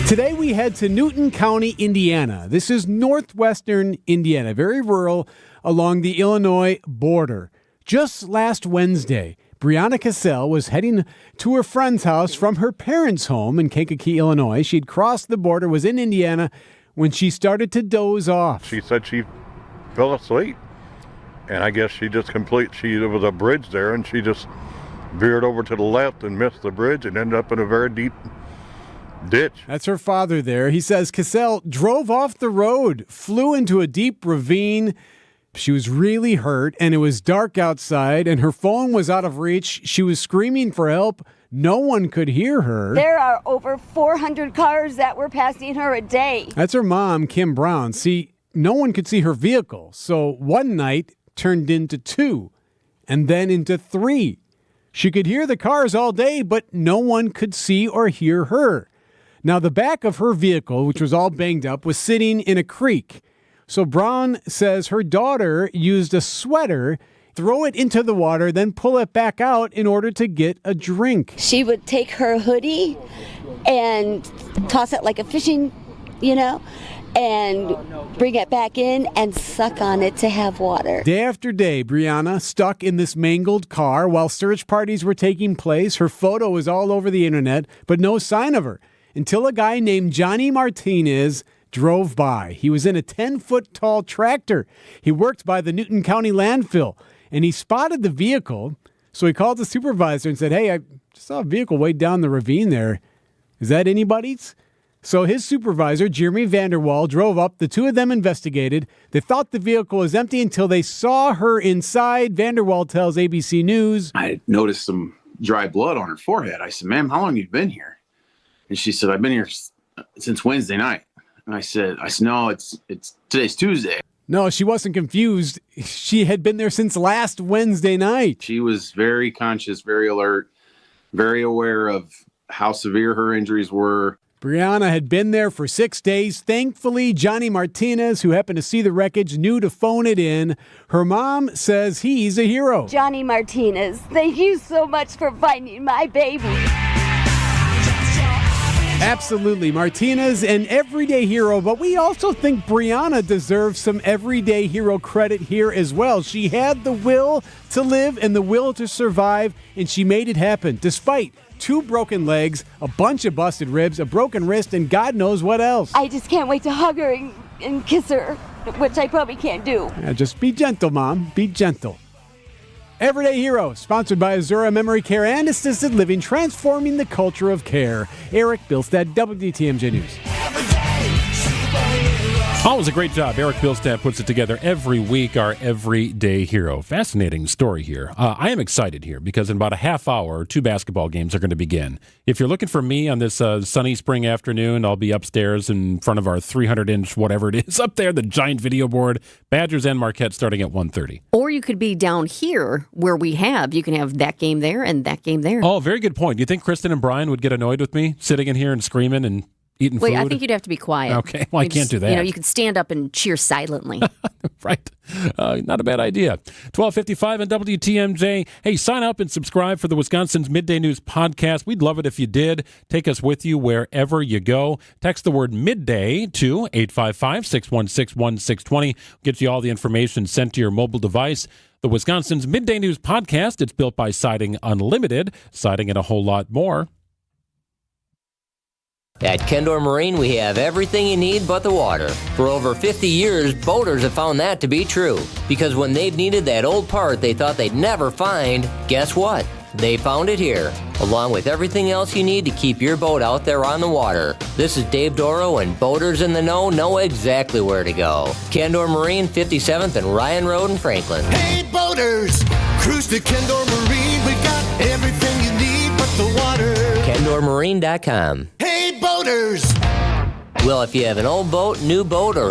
Today we head to Newton County, Indiana. This is northwestern Indiana, very rural along the Illinois border. Just last Wednesday, Brianna Cassell was heading to her friend's house from her parents' home in Kankakee, Illinois. She'd crossed the border, was in Indiana, when she started to doze off. She said she fell asleep, and I guess there was a bridge there, and she just veered over to the left and missed the bridge and ended up in a very deep ditch. That's her father there. He says Cassell drove off the road, flew into a deep ravine. She was really hurt, and it was dark outside, and her phone was out of reach. She was screaming for help. No one could hear her. There are over 400 cars that were passing her a day. That's her mom, Kim Brown. See, no one could see her vehicle, so one night turned into 2, and then into 3. She could hear the cars all day, but no one could see or hear her. Now, the back of her vehicle, which was all banged up, was sitting in a creek. So Brown says her daughter used a sweater, throw it into the water, then pull it back out in order to get a drink. She would take her hoodie and toss it like a fishing, and bring it back in and suck on it to have water. Day after day, Brianna stuck in this mangled car while search parties were taking place. Her photo was all over the internet, but no sign of her until a guy named Johnny Martinez drove by. He was in a 10-foot-tall tractor. He worked by the Newton County landfill, and he spotted the vehicle. So he called the supervisor and said, "Hey, I saw a vehicle way down the ravine there. Is that anybody's?" So his supervisor, Jeremy Vanderwall, drove up. The two of them investigated. They thought the vehicle was empty until they saw her inside. Vanderwall tells ABC News, "I noticed some dry blood on her forehead. I said, 'Ma'am, how long have you been here?' And she said, 'I've been here since Wednesday night.' And I said, no, it's today's Tuesday." No, she wasn't confused. She had been there since last Wednesday night. She was very conscious, very alert, very aware of how severe her injuries were. Brianna had been there for 6 days. Thankfully, Johnny Martinez, who happened to see the wreckage, knew to phone it in. Her mom says he's a hero. Johnny Martinez, thank you so much for finding my baby. Absolutely. Martinez, an everyday hero, but we also think Brianna deserves some everyday hero credit here as well. She had the will to live and the will to survive, and she made it happen, despite 2 broken legs, a bunch of busted ribs, a broken wrist, and God knows what else. I just can't wait to hug her and kiss her, which I probably can't do. Yeah, just be gentle, Mom. Be gentle. Everyday Hero, sponsored by Azura Memory Care and Assisted Living, transforming the culture of care. Eric Bilstad, WTMJ News. Always a great job. Eric Bilstead puts it together every week, our everyday hero. Fascinating story here. I am excited here because in about a half hour, 2 basketball games are going to begin. If you're looking for me on this sunny spring afternoon, I'll be upstairs in front of our 300-inch whatever it is up there, the giant video board, Badgers and Marquette starting at 1:30. Or you could be down here where you can have that game there and that game there. Oh, very good point. Do you think Kristen and Brian would get annoyed with me sitting in here and screaming and eating food? I think you'd have to be quiet. Okay, well, I can't do that. You could stand up and cheer silently. Right. Not a bad idea. 12:55 on WTMJ. Hey, sign up and subscribe for the Wisconsin's Midday News podcast. We'd love it if you did. Take us with you wherever you go. Text the word Midday to 855-616-1620. Gets you all the information sent to your mobile device. The Wisconsin's Midday News podcast. It's built by Siding Unlimited. Siding and a whole lot more. At Kendor Marine, we have everything you need but the water. For over 50 years, boaters have found that to be true. Because when they've needed that old part they thought they'd never find, guess what? They found it here, along with everything else you need to keep your boat out there on the water. This is Dave Doro, and boaters in the know exactly where to go. Kendor Marine, 57th and Ryan Road in Franklin. Hey boaters, cruise to Kendor Marine. We've got everything you need but the water. KendorMarine.com. Hey boaters! Well, if you have an old boat, new boat, or